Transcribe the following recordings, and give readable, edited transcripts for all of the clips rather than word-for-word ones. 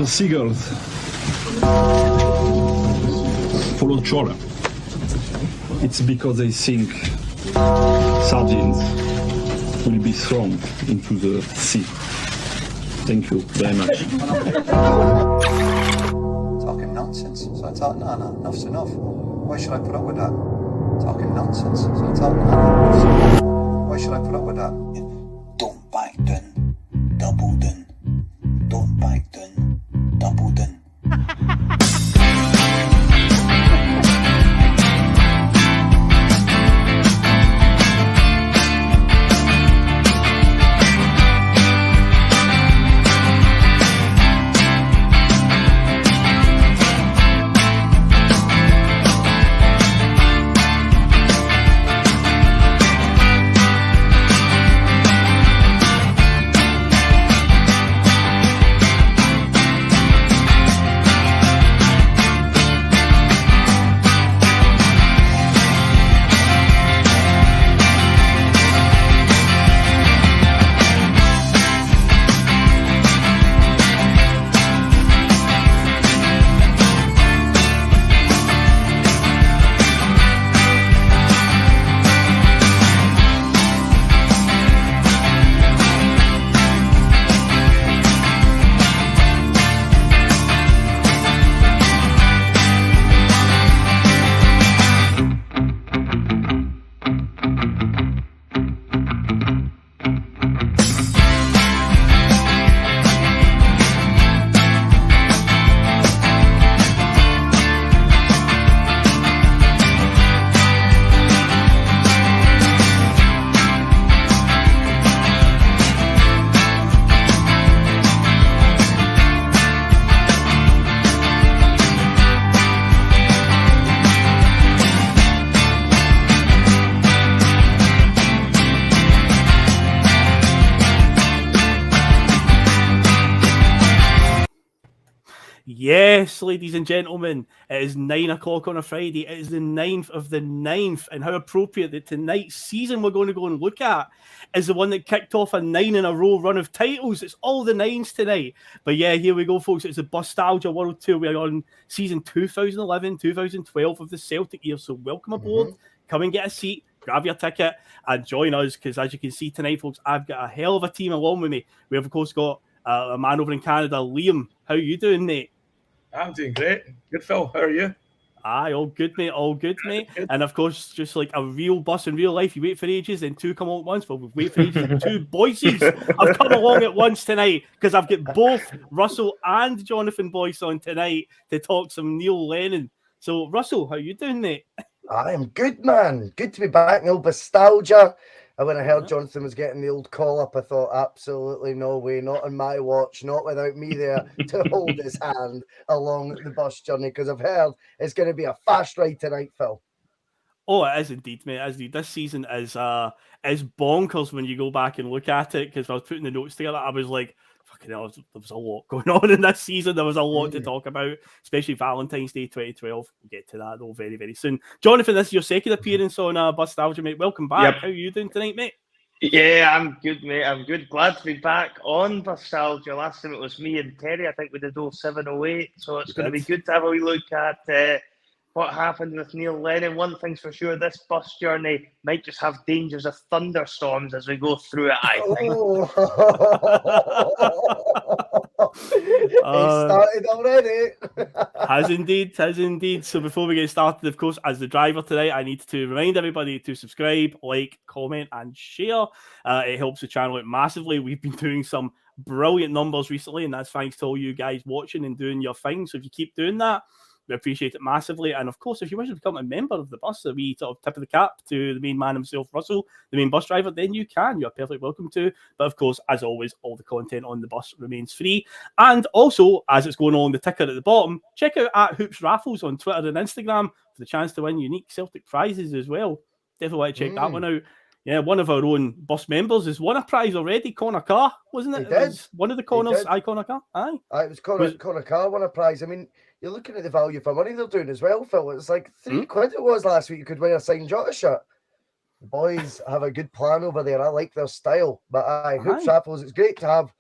The seagulls follow trawler. It's because they think sardines will be thrown into the sea. Thank you very much. Talking nonsense. So I thought, no, enough's enough. Why should I put up with that? Talking nonsense. So I thought, no, enough's enough. Why should I put up with that? Don't back down, double down. Don't back down, double down. Yes, ladies and gentlemen, it is 9 o'clock on a Friday. It is the 9th of the 9th, and how appropriate that tonight's season we're going to go and look at is the one that kicked off a 9 in a row run of titles. It's all the 9s tonight. But yeah, here we go, folks. It's the Bustalgia World Tour. We're on season 2011-2012 of the Celtic year. So welcome aboard. Come and get a seat, grab your ticket, and join us, because as you can see tonight, folks, I've got a hell of a team along with me. We have, of course, got a man over in Canada, Liam. How you doing, mate? I'm doing great. Good, Phil. How are you? Aye, all good, mate. All good, mate. Good. And of course, just like a real bus in real life, you wait for ages, then two come on at once. Well, we wait for ages, two Boyces have come along at once tonight, because I've got both Russell and Jonathan Boyce on tonight to talk some Neil Lennon. So, Russell, how you doing, mate? I am good, man. Good to be back in old Bustalgia. And when I heard Jonathan was getting the old call-up, I thought, absolutely no way, not on my watch, not without me there to hold his hand along the bus journey, because I've heard it's going to be a fast ride tonight, Phil. Oh, it is indeed, mate. As this season is bonkers when you go back and look at it, because I was putting the notes together, I was like, fucking hell, there was a lot going on in this season. There was a lot to talk about, especially Valentines Day 2012. We'll get to that, though, very, very soon. Jonathan, this is your second appearance on Bustalgia, mate. Welcome back. Yep. How are you doing tonight, mate? Yeah, I'm good, mate. I'm good. Glad to be back on Bustalgia. Last time it was me and Terry. I think we did 07-08. So it's going to be good to have a wee look at what happened with Neil Lennon. One thing's for sure, this bus journey might just have dangers of thunderstorms as we go through it, I think. It started already. Has indeed. So before we get started, of course, as the driver today, I need to remind everybody to subscribe, like, comment, and share. It helps the channel out massively. We've been doing some brilliant numbers recently, and that's thanks to all you guys watching and doing your thing. So if you keep doing that, we appreciate it massively. And of course, if you wish to become a member of the bus, a wee sort of tip of the cap to the main man himself, Russell, the main bus driver, then you can. You're perfectly welcome to. But of course, as always, all the content on the bus remains free. And also, as it's going on the ticker at the bottom, check out at Hoops Raffles on Twitter and Instagram for the chance to win unique Celtic prizes as well. Definitely want to check that one out. Yeah, one of our own bus members has won a prize already. Connor Carr, wasn't it? He did. One of the Connors, Connor Carr. Aye. It was Connor Carr won a prize. I mean, you're looking at the value for money they're doing as well, Phil. It's like £3 it was last week. You could win a signed Jota shirt. The boys have a good plan over there. I like their style. But Hoops Raffles, it's great to have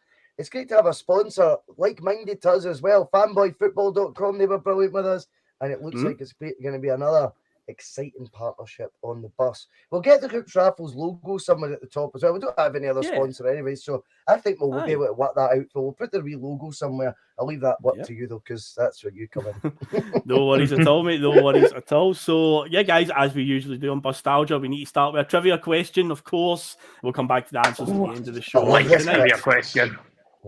it's great to have a sponsor like-minded to us as well. Fanboyfootball.com, they were brilliant with us, and it looks like it's going to be another exciting partnership on the bus. We'll get the Groups Raffles logo somewhere at the top as well. We don't have any other sponsor anyway, so I think we'll be able to work that out. So we'll put the wee logo somewhere. I'll leave that work to you though, because that's where you come in. No worries at all, mate. No worries at all. So yeah, guys, as we usually do on Bustalgia, we need to start with a trivia question, of course. We'll come back to the answers at the end of the show. I like this trivia question.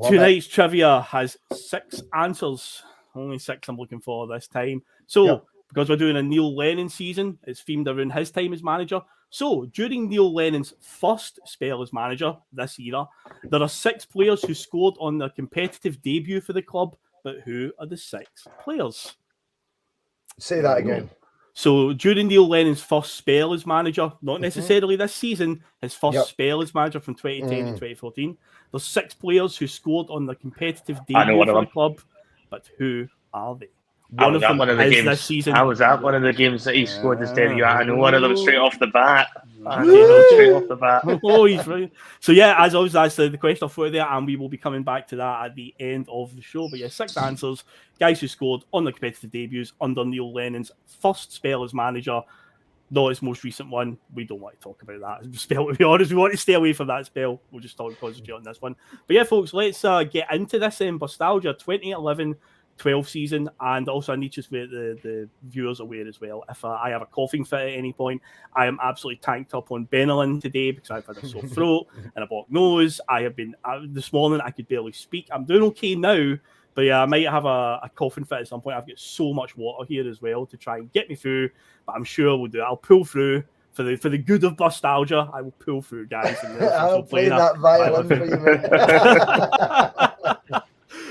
Tonight's trivia has 6 answers. Only 6 I'm looking for this time. So because we're doing a Neil Lennon season, it's themed around his time as manager. So, during Neil Lennon's first spell as manager this era, there are 6 players who scored on their competitive debut for the club, but who are the 6 players? Say that again. So, during Neil Lennon's first spell as manager, not necessarily this season, his first spell as manager from 2010 to 2014, there's 6 players who scored on their competitive debut for the club, but who are they? One of them is this season. I was at one of the games that he scored his debut at. I know one of them straight off the bat. Oh, he's right. So yeah, as always, that's the question I'll put there, and we will be coming back to that at the end of the show. But yeah, 6 answers. Guys who scored on their competitive debuts under Neil Lennon's first spell as manager. Not his most recent one. We don't want to talk about that spell, to be honest. We want to stay away from that spell. We'll just concentrate on this one. But yeah, folks, let's get into this Bustalgia 2011 12 season, and also I need to just make the viewers aware as well. If I have a coughing fit at any point, I am absolutely tanked up on Benylin today because I've had a sore throat and a blocked nose. I have been this morning, I could barely speak. I'm doing okay now, but yeah, I might have a coughing fit at some point. I've got so much water here as well to try and get me through, but I'm sure we'll do it. I'll pull through. For the good of Bustalgia, I will pull through, guys. I'll play that violin for you, mate.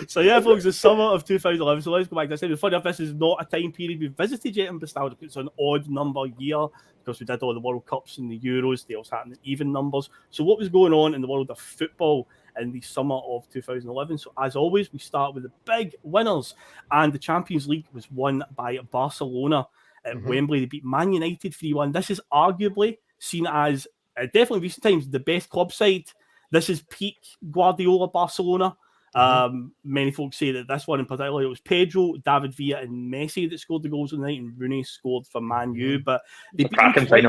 So yeah, folks, the summer of 2011. So let's go back to this. Funny enough, this is not a time period we've visited yet in Bustalgia. It's an odd number year because we did all the World Cups and the Euros. They also happened in even numbers. So what was going on in the world of football in the summer of 2011? So as always, we start with the big winners, and the Champions League was won by Barcelona at Wembley. They beat Man United 3-1. This is arguably seen as definitely in recent times the best club side. This is peak Guardiola Barcelona. Many folks say that this one in particular, it was Pedro, David Villa, and Messi that scored the goals on the night, and Rooney scored for Man U. But they beat them twice.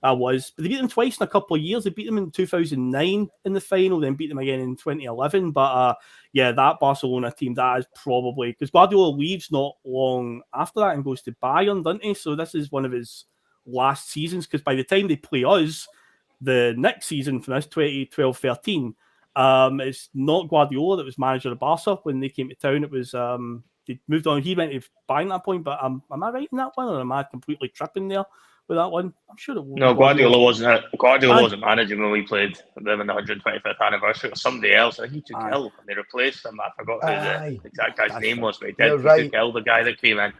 But they beat them twice in a couple of years. They beat them in 2009 in the final, then beat them again in 2011. But yeah, that Barcelona team, that is probably because Guardiola leaves not long after that and goes to Bayern, doesn't he? So this is one of his last seasons, because by the time they play us, the next season from this 2012-13. It's not Guardiola that was manager of Barca when they came to town. It was they moved on. He went to Bayern at that point, but am I right in that one, or am I completely tripping there with that one? I'm sure it was. No, Guardiola wasn't. Guardiola wasn't managing when we played them in the 125th anniversary. It was somebody else. I think he took Hill and they replaced him. I forgot who the exact guy's name was, but he did. He took Hill, the guy that came in.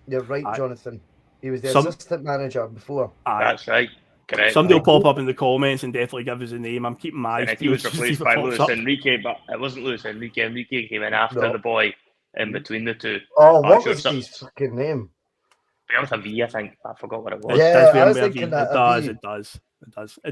You're right, Jonathan. He was the assistant manager before. That's right. Correct. Somebody will pop up in the comments and definitely give us a name. I'm keeping my eyes peeled. He was replaced by Luis Enrique, but it wasn't Luis Enrique. Enrique came in after the boy in between the two. Oh, what was his fucking name? It was a V, I think. I forgot what it was. Yeah, I was thinking that. It does.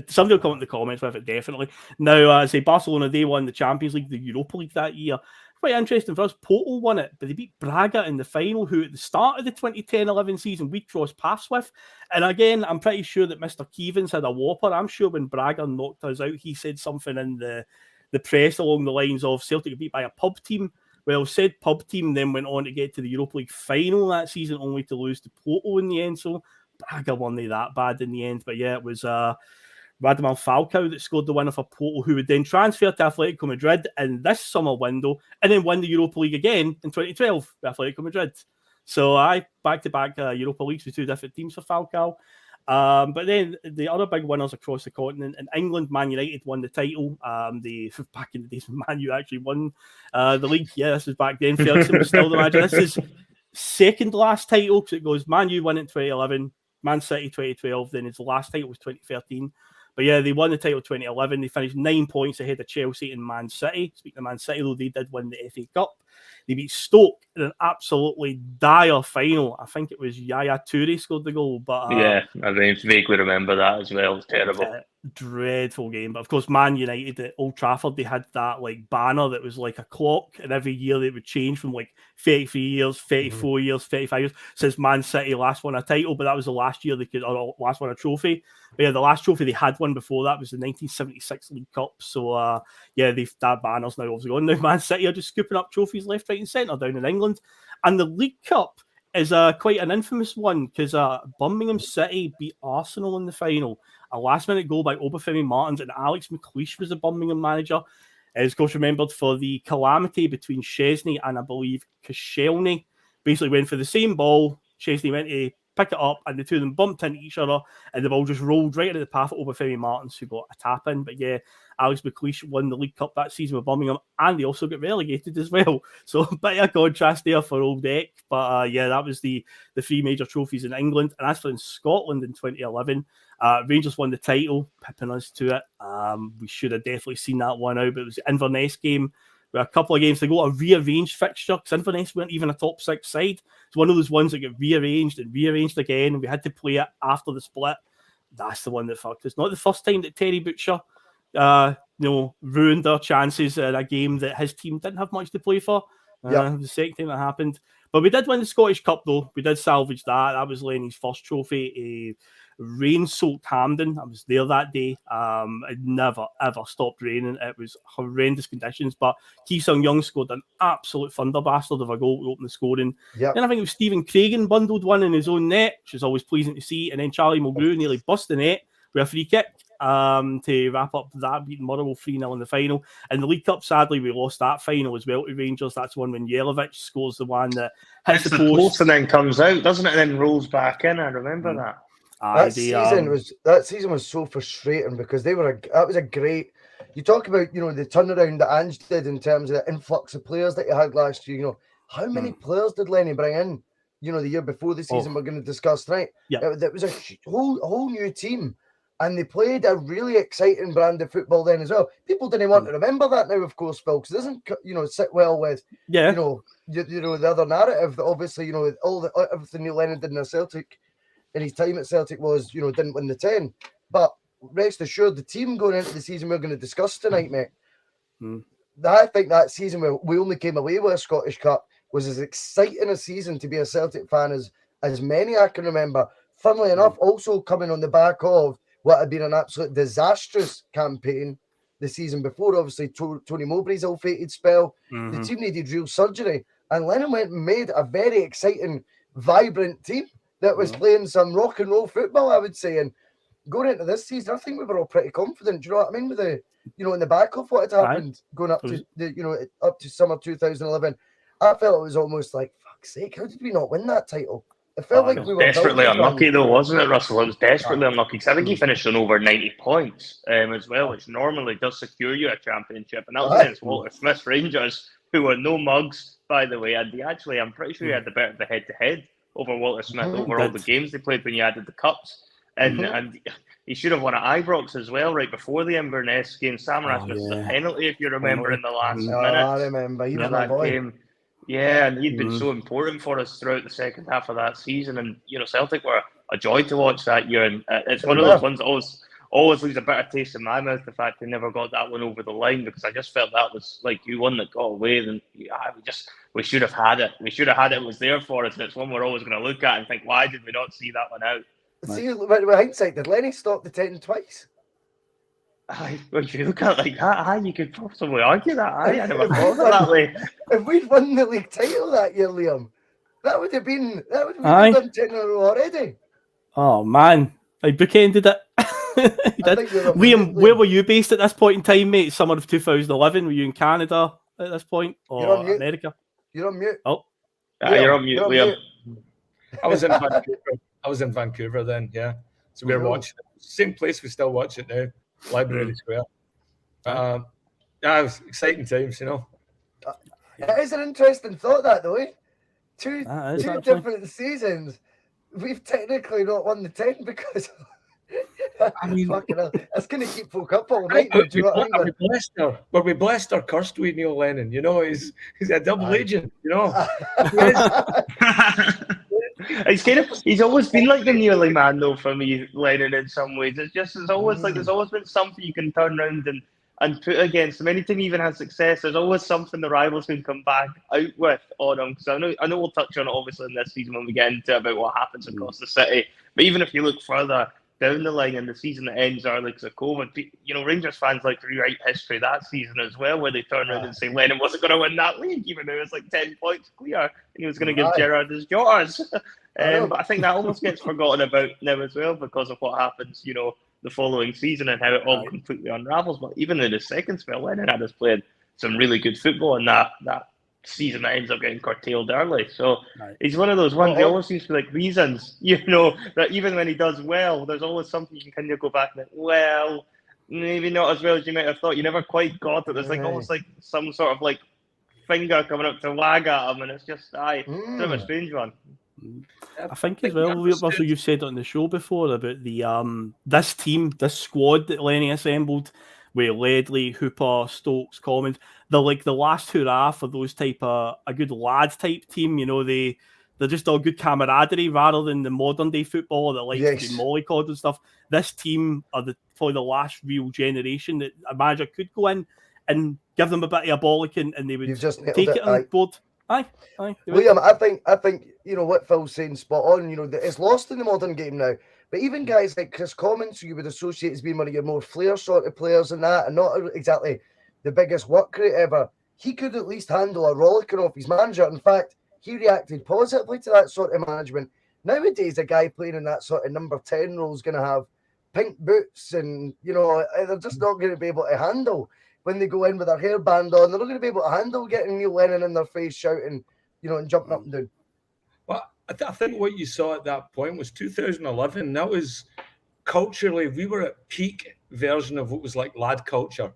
Somebody will comment in the comments with it, definitely. Now, I say Barcelona, they won the Champions League, the Europa League that year. Quite interesting for us. Porto won it, but they beat Braga in the final, who at the start of the 2010-11 season we crossed paths with. And again, I'm pretty sure that Mr. Keevans had a whopper. I'm sure when Braga knocked us out, he said something in the press along the lines of Celtic beat by a pub team. Well, said pub team then went on to get to the Europa League final that season, only to lose to Porto in the end. So Braga won that bad in the end. But yeah, it was Radamel Falcao that scored the winner for Porto, who would then transfer to Atletico Madrid in this summer window and then win the Europa League again in 2012 with Atletico Madrid. So back-to-back Europa Leagues with 2 different teams for Falcao. But then the other big winners across the continent, in England, Man United won the title. Back in the days when Man U actually won the league. Yeah, this was back then. Ferguson was still the manager. This is second last title, because it goes Man U won in 2011, Man City 2012, then his last title was 2013. But yeah, they won the title 2011. They finished 9 points ahead of Chelsea and Man City. Speaking of Man City, though, they did win the FA Cup. They beat Stoke in an absolutely dire final. I think it was Yaya Toure scored the goal, but Yeah, I vaguely remember that as well. It was terrible. Dreadful game. But of course, Man United at Old Trafford, they had that like banner that was like a clock, and every year it would change from like 33 years, 34 years, 35 years since Man City last won a title. But that was the last year they could, or last won a trophy. But yeah, the last trophy they had one before that was the 1976 League Cup. So yeah, that banner's now obviously gone. Now Man City are just scooping up trophies left, right, and centre down in England, and the League Cup is quite an infamous one because Birmingham City beat Arsenal in the final. A last-minute goal by Obafemi Martins, and Alex McLeish was the Birmingham manager. Is, of course, remembered for the calamity between Chesney and, I believe, Koscielny. Basically went for the same ball. Chesney went to pick it up, and the two of them bumped into each other, and the ball just rolled right into the path of Obafemi Martins, who got a tap-in. But yeah, Alex McLeish won the League Cup that season with Birmingham, and they also got relegated as well. So a bit of a contrast there for Old Deck. But yeah, that was the three major trophies in England. And as for in Scotland in 2011, Rangers won the title, pipping us to it. We should have definitely seen that one out, but it was the Inverness game with a couple of games to go, a rearranged fixture, because Inverness weren't even a top six side. It's one of those ones that get rearranged and rearranged again, and we had to play it after the split. That's the one that fucked us. Not the first time that Terry Butcher ruined their chances in a game that his team didn't have much to play for. The second time that happened. But we did win the Scottish Cup, though. We did salvage that. That was Lenny's first trophy. Rain-soaked Hampden. I was there that day. It never, ever stopped raining. It was horrendous conditions. But Ki Sung-young scored an absolute thunder bastard of a goal to open the scoring. Yep. Then I think it was Stephen Craigan bundled one in his own net, which is always pleasing to see. And then Charlie Mulgrew nearly bust the net with a free kick to wrap up that, beating Motherwell 3-0 in the final. And the League Cup, sadly, we lost that final as well to Rangers. That's one when Jelavic scores the one that hits the post and then comes out, doesn't it? And then rolls back in. I remember that. That season was so frustrating because that was a great. You talk about the turnaround that Ange did in terms of the influx of players that you had last year. How many players did Lenny bring in? The year before the season we're going to discuss tonight. Yeah, it was a whole new team, and they played a really exciting brand of football then as well. People didn't want to remember that now, of course, Phil, because it doesn't sit well with the other narrative that obviously everything Neil Lennon did in Celtic. In his time at Celtic was, didn't win the 10. But rest assured, the team going into the season we're going to discuss tonight, mate, I think that season where we only came away with a Scottish Cup was as exciting a season to be a Celtic fan as many I can remember. Funnily enough, also coming on the back of what had been an absolute disastrous campaign the season before. Obviously, Tony Mowbray's ill-fated spell. The team needed real surgery. And Lennon went and made a very exciting, vibrant team that was playing some rock and roll football, I would say. And going into this season, I think we were all pretty confident. Do you know what I mean? With the, in the back of what had happened going up to the, up to summer 2011, I felt it was almost like, fuck's sake, how did we not win that title? It felt like we were desperately unlucky, though, wasn't it, Russell? It was desperately unlucky because I think he finished on over 90 points as well, which normally does secure you a championship. And that was against Walter Smith's Rangers, who were no mugs, by the way. And I'm pretty sure he had the better of the head-to-head over Walter Smith over all the games they played when you added the cups. And he should have won at Ibrox as well right before the Inverness game. Samaras missed the penalty, if you remember, in the last minute. I remember. He was my boy. Game. Yeah, and he'd been so important for us throughout the second half of that season. And, Celtic were a joy to watch that year. And it's one of those ones that always leaves a bitter taste in my mouth, the fact they never got that one over the line, because I just felt that was like one that got away. Then we should have had it. We should have had it. It was there for us. And it's one we're always going to look at and think, why did we not see that one out? See, with hindsight, did Lenny stop the 10 twice? When you look at it like that, you could possibly argue that. I never thought of it that way. If we'd won the league title that year, Liam, that would have done 10 in a row already. Oh man, I bookended it. He did. Liam, where were you based at this point in time, mate? Summer of 2011. Were you in Canada at this point, or America? You're on mute. Oh, you're on mute, Liam. I was in Vancouver. I was in Vancouver then, yeah. So we were watching it. Same place we still watch it now, Library Square. It was exciting times, It is an interesting thought, that though. Two different seasons. We've technically not won the 10 because I mean, fucking hell. That's going to keep folk up all night. Do you know what I Are mean? we blessed were we blessed or cursed with Neil Lennon? You know, he's a double agent. You know, he is. He's always been like the nearly man though for me, Lennon, in some ways. It's always like there's always been something you can turn around and put against him. Anytime he even has success, there's always something the rivals can come back out with on him. Because I know we'll touch on it obviously in this season when we get into about what happens across the city. But even if you look further down the line in the season that ends early because of COVID, you know, Rangers fans like to rewrite history that season as well, where they turn around and say Lennon wasn't going to win that league, even though it was like 10 points clear, and he was going to give Gerrard his jotters. But I think that almost gets forgotten about now as well because of what happens, you know, the following season and how it all completely unravels. But even in his second spell, Lennon had us playing some really good football in that season that ends up getting curtailed early. So he's one of those ones, he always seems to be like reasons, you know, that even when he does well, there's always something you can kind of go back and like, well, maybe not as well as you might have thought. You never quite got it. There's like almost like some sort of like finger coming up to wag at him, and it's just, it's a bit of a strange one. I think as well, Russell, you've said it on the show before about the this squad that Lenny assembled with Ledley, Hooper, Stokes, Commons. They're like the last hurrah for those type of a good lads type team. You know, they're just all good camaraderie rather than the modern day footballer that likes to be mollycoddled and stuff. This team are probably the last real generation that a manager could go in and give them a bit of a bollocking and they would take it on board. Aye. Liam, I think you know what Phil's saying, spot on. You know, it's lost in the modern game now. But even guys like Chris Commons, who you would associate as being one of your more flair sort of players and that, and not exactly the biggest work rate ever, he could at least handle a rollicking off his manager. In fact, he reacted positively to that sort of management. Nowadays, a guy playing in that sort of number 10 role is going to have pink boots and, you know, they're just not going to be able to handle when they go in with their hairband on. They're not going to be able to handle getting Neil Lennon in their face shouting, you know, and jumping up and down. Well, I think what you saw at that point was 2011. That was culturally, we were at peak version of what was like lad culture.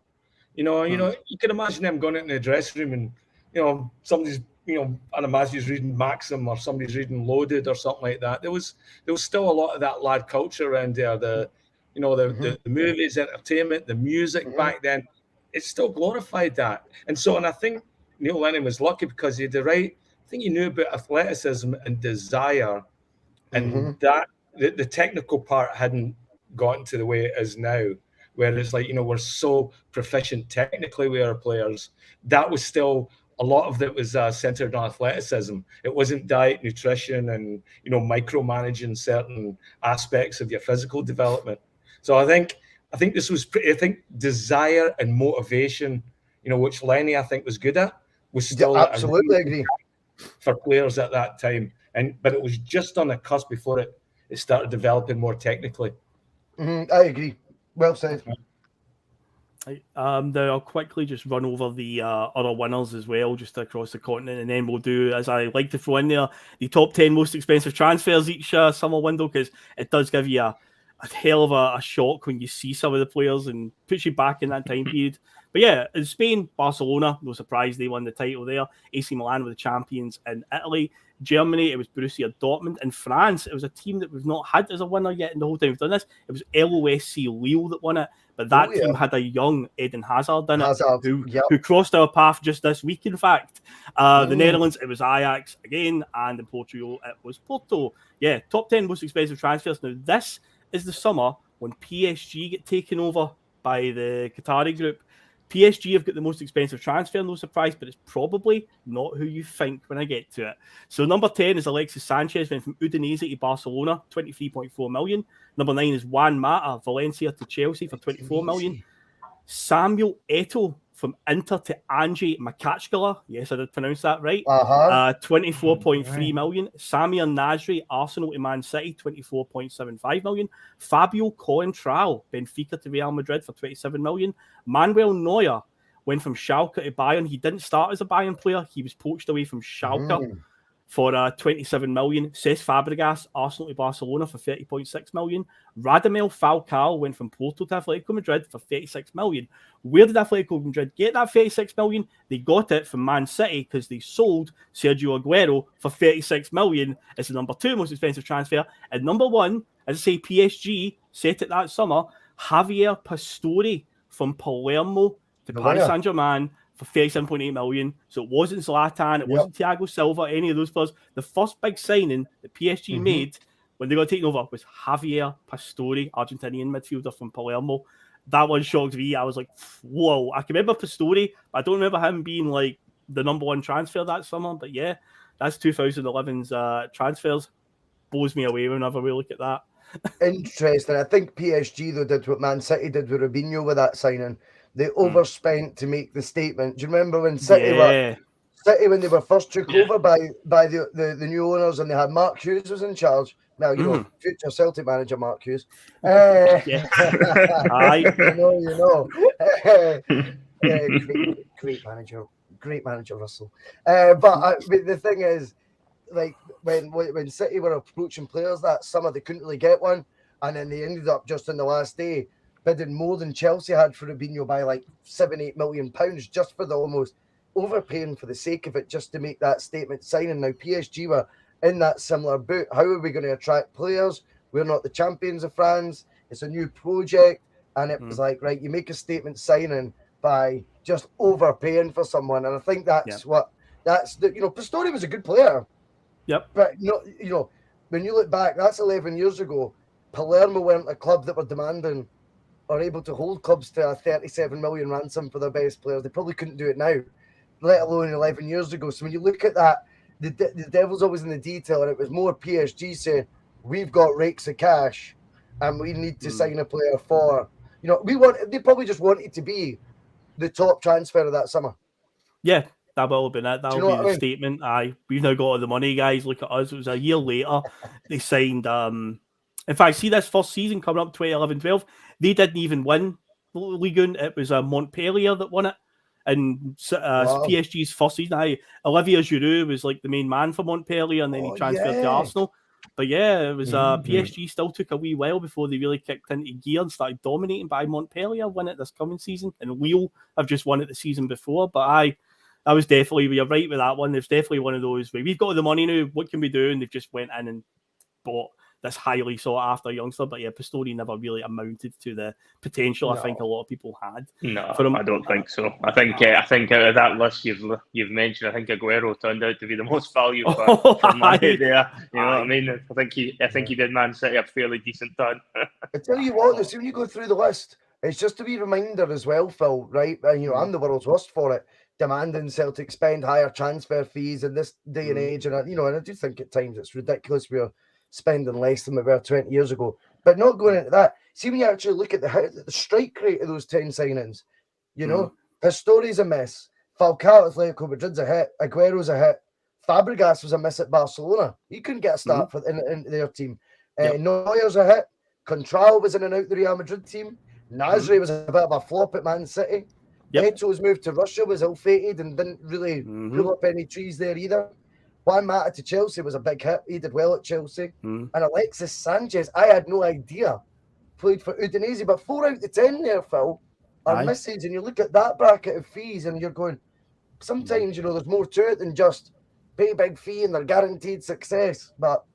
You know, you can imagine them going into the dressing room and, you know, somebody's, you know, I'd imagine he's reading Maxim or somebody's reading Loaded or something like that. There was still a lot of that lad culture around there. The movies, entertainment, the music back then. It still glorified that. And I think Neil Lennon was lucky because he had I think he knew about athleticism and desire, and that the technical part hadn't gotten to the way it is now, where it's like, you know, we're so proficient technically with our players. That was still, a lot of it was centered on athleticism. It wasn't diet, nutrition, and, you know, micromanaging certain aspects of your physical development. So I think this was I think desire and motivation, you know, which Lenny I think was good at, was still absolutely agree for players at that time. But it was just on the cusp before it started developing more technically. I agree. Well said. Now I'll quickly just run over the other winners as well, just across the continent, and then we'll do, as I like to throw in there, the top 10 most expensive transfers each summer window, because it does give you a hell of a shock when you see some of the players and puts you back in that time period. But yeah, in Spain, Barcelona, no surprise, they won the title there. AC Milan were the champions in Italy. Germany, it was Borussia Dortmund. In France, it was a team that we've not had as a winner yet in the whole time we've done this. It was LOSC Lille that won it. But that team had a young Eden Hazard in it, who crossed our path just this week, in fact. The Netherlands, it was Ajax again. And in Portugal, it was Porto. Yeah, top 10 most expensive transfers. Now, this is the summer when PSG get taken over by the Qatari group. PSG have got the most expensive transfer, no surprise, but it's probably not who you think when I get to it. So number 10 is Alexis Sanchez, went from Udinese to Barcelona, 23.4 million. Number 9 is Juan Mata, Valencia to Chelsea for 24 million. Samuel Eto'o from Inter to Ange Makachkala. Yes, I did pronounce that right. 24.3 million. Samir Nasri, Arsenal to Man City, 24.75 million. Fabio Coentrao, Benfica to Real Madrid for 27 million. Manuel Neuer went from Schalke to Bayern. He didn't start as a Bayern player. He was poached away from Schalke. for 27 million. Cesc Fabregas, Arsenal to Barcelona for 30.6 million. Radamel Falcao went from Porto to Atletico Madrid for 36 million. Where did Atletico Madrid get that 36 million? They got it from Man City because they sold Sergio Aguero for 36 million. It's the number 2 most expensive transfer. And number 1, as I say, PSG set it that summer, Javier Pastore from Palermo to Paris Saint-Germain for 37.8 million. So it wasn't Zlatan, it wasn't Thiago Silva, any of those players. The first big signing that PSG made when they got taken over was Javier Pastore, Argentinian midfielder from Palermo. That one shocked me. I was like, whoa. I can remember Pastore, but I don't remember him being like the number 1 transfer that summer. But yeah, that's 2011's transfers. Blows me away whenever we look at that. Interesting. I think PSG, though, did what Man City did with Robinho with that signing. They overspent to make the statement. Do you remember when City when they were first took over by the new owners and they had Mark Hughes was in charge? Well, you know, future Celtic manager Mark Hughes. Aye. You know. Great manager, Russell. But the thing is, like when City were approaching players that summer, they couldn't really get one, and then they ended up just on the last day bidding more than Chelsea had for Robinho by like £7-8 million just for the almost overpaying for the sake of it, just to make that statement signing. Now PSG were in that similar boat. How are we going to attract players? We're not the champions of France. It's a new project, and it was like, right, you make a statement signing by just overpaying for someone, and I think that's Pastore was a good player. Yep. But when you look back, that's 11 years ago. Palermo weren't a club that were demanding or able to hold clubs to a 37 million ransom for their best players. They probably couldn't do it now, let alone 11 years ago. So when you look at that, the devil's always in the detail, and it was more PSG saying, we've got rakes of cash and we need to sign a player for, they probably just wanted to be the top transfer of that summer. Yeah. That will have been it. That will be the statement. We've now got all the money, guys. Look at us. It was a year later. They signed. In fact, see this first season coming up, 2011-12. They didn't even win Ligue 1. It was Montpellier that won it. And PSG's first season, Olivier Giroud was like the main man for Montpellier, and then he transferred to Arsenal. But yeah, it was PSG still took a wee while before they really kicked into gear and started dominating. By Montpellier win it this coming season, and Lille have just won it the season before. But that was definitely, you're right with that one. There's definitely one of those where we've got the money now. What can we do? And they've just went in and bought this highly sought after youngster. But yeah, Pastore never really amounted to the potential I think a lot of people had. No, I don't think so. I think out of that list you've mentioned, I think Aguero turned out to be the most valuable for money there. You know what I mean? I think he did Man City a fairly decent turn. I tell you what, when you go through the list, it's just a wee reminder as well, Phil. Right? I'm the world's worst for it. Demanding Celtic spend higher transfer fees in this day and age, and I do think at times it's ridiculous we're spending less than we were 20 years ago. But not going into that. See, when you actually look at the strike rate of those 10 signings, Pastore's a miss. Falcao at Atletico Madrid's a hit. Aguero's a hit. Fabregas was a miss at Barcelona. He couldn't get a start in their team. Neuer's a hit. Contral was in and out the Real Madrid team. Nasri was a bit of a flop at Man City. Eto's move to Russia was ill-fated and didn't really pull up any trees there either. Juan Mata to Chelsea was a big hit. He did well at Chelsea. And Alexis Sanchez, I had no idea, played for Udinese, but 4 out of 10 there, Phil, are misses. And you look at that bracket of fees and you're going, sometimes, there's more to it than just pay a big fee and they're guaranteed success. But,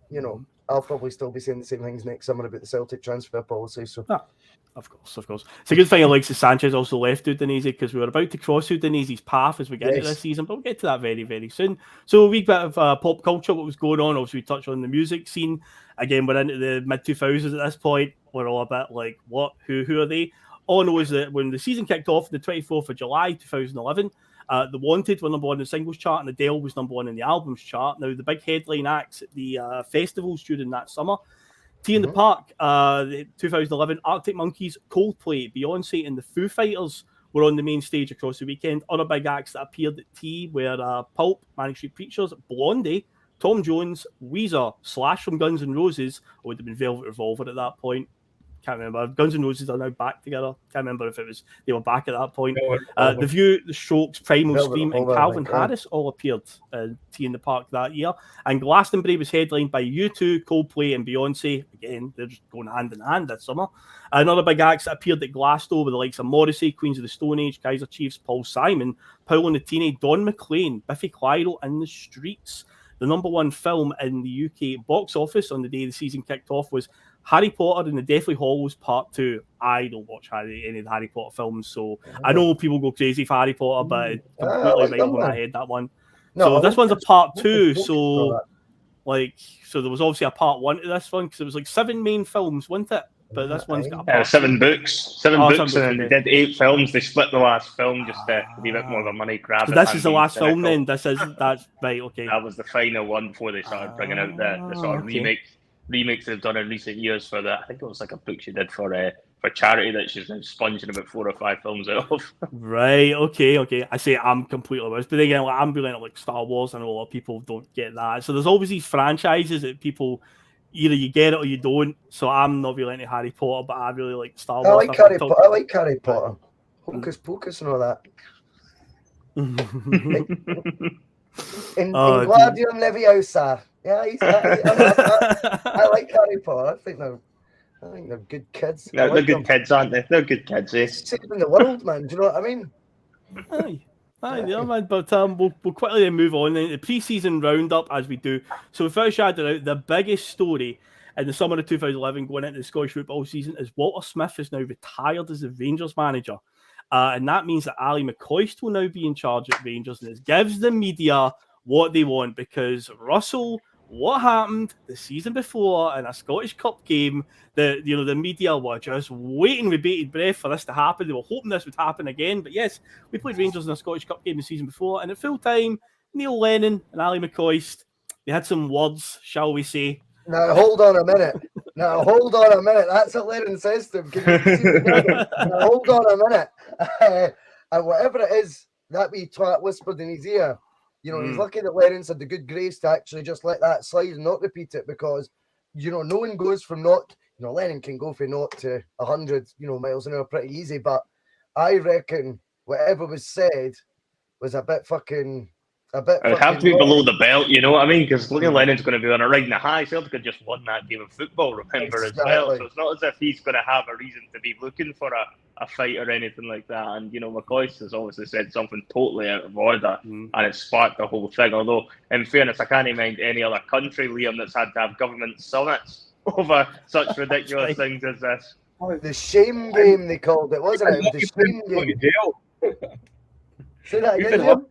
I'll probably still be saying the same things next summer about the Celtic transfer policy. So. Of course. It's a good thing Alexis Sanchez also left Udinese, because we were about to cross Udinese's path as we get into this season, but we'll get to that very, very soon. So a wee bit of pop culture, what was going on. Obviously, we touched on the music scene. Again, we're into the mid-2000s at this point. We're all a bit like, what? Who are they? All I know is that when the season kicked off, the 24th of July, 2011, The Wanted were number 1 in the singles chart, and Adele was number 1 in the albums chart. Now, the big headline acts at the festivals during that summer: Tea in the Park, 2011, Arctic Monkeys, Coldplay, Beyonce, and the Foo Fighters were on the main stage across the weekend. Other big acts that appeared at Tea were Pulp, Manic Street Preachers, Blondie, Tom Jones, Weezer, Slash from Guns N' Roses, or would have been Velvet Revolver at that point. Can't remember. Guns N' Roses are now back together. Can't remember if they were back at that point. No, The View, The Strokes, Primal Velvet Scream, and Revolver, Calvin I think, yeah. Harris all appeared Tea in the Park that year. And Glastonbury was headlined by U2, Coldplay, and Beyonce. Again, they're just going hand in hand this summer. Another big acts that appeared at Glasgow with the likes of Morrissey, Queens of the Stone Age, Kaiser Chiefs, Paul Simon, Paolo Nutini, Don McLean, Biffy Clyro, and The Streets. The number one film in the UK box office on the day the season kicked off was Harry Potter and the Deathly Hallows Part 2. I don't watch any of the Harry Potter films, so I know people go crazy for Harry Potter, but it's completely right over my head, that one. No, so this one's a Part 2, so so there was obviously a Part 1 to this one, because it was like 7 main films, wasn't it? But this one's got a Part 7 2. books. Seven books, and they did 8 films. They split the last film just to be a bit more of a money grab. So this is the last film then? That's right, okay. That was the final one before they started bringing out the sort of remakes they've done in recent years for I think it was like a book she did for charity that she's now sponging about 4 or 5 films out of. Right, okay. I say I'm completely lost. But again, I'm really into like Star Wars, and a lot of people don't get that. So there's always these franchises that people either you get it or you don't. So I'm not really into Harry Potter, but I really like Star Wars. I like Harry Potter. Hocus Pocus and all that. in Gladium Leviosa. Yeah, I like Harry Potter. I think they're good kids. They're good kids, aren't they? They're good kids, eh? Saving the world, man. Do you know what I mean? Yeah, man. But we'll quickly then move on. The pre-season roundup, as we do. So without shouting out, the biggest story in the summer of 2011 going into the Scottish football season is Walter Smith is now retired as the Rangers manager. And that means that Ali McCoist will now be in charge at Rangers, and it gives the media what they want, because Russell, what happened the season before in a Scottish Cup game, the media were just waiting with bated breath for this to happen. They were hoping this would happen again. But yes, we played Rangers in a Scottish Cup game the season before, and at full time, Neil Lennon and Ali McCoist, they had some words, shall we say. Now hold on a minute. That's what Lennon says to him. Now hold on a minute. And whatever it is, that wee twat whispered in his ear. You know, he's lucky that Lennon's had the good grace to actually just let that slide and not repeat it, because, no one goes from Lennon can go from 0 to 100, miles an hour pretty easy, but I reckon whatever was said was a bit fucking... It would have to be below the belt, you know what I mean? Because Neil Lennon's going to be on a riding a high. Celtic had just won that game of football, remember, as well. So it's not as if he's going to have a reason to be looking for a fight or anything like that. And, McCoist has obviously said something totally out of order, and it sparked the whole thing. Although, in fairness, I can't mind any other country, Liam, that's had to have government summits over such ridiculous things as this. Oh, the shame game, they called it, wasn't it? The shame game. Say that again,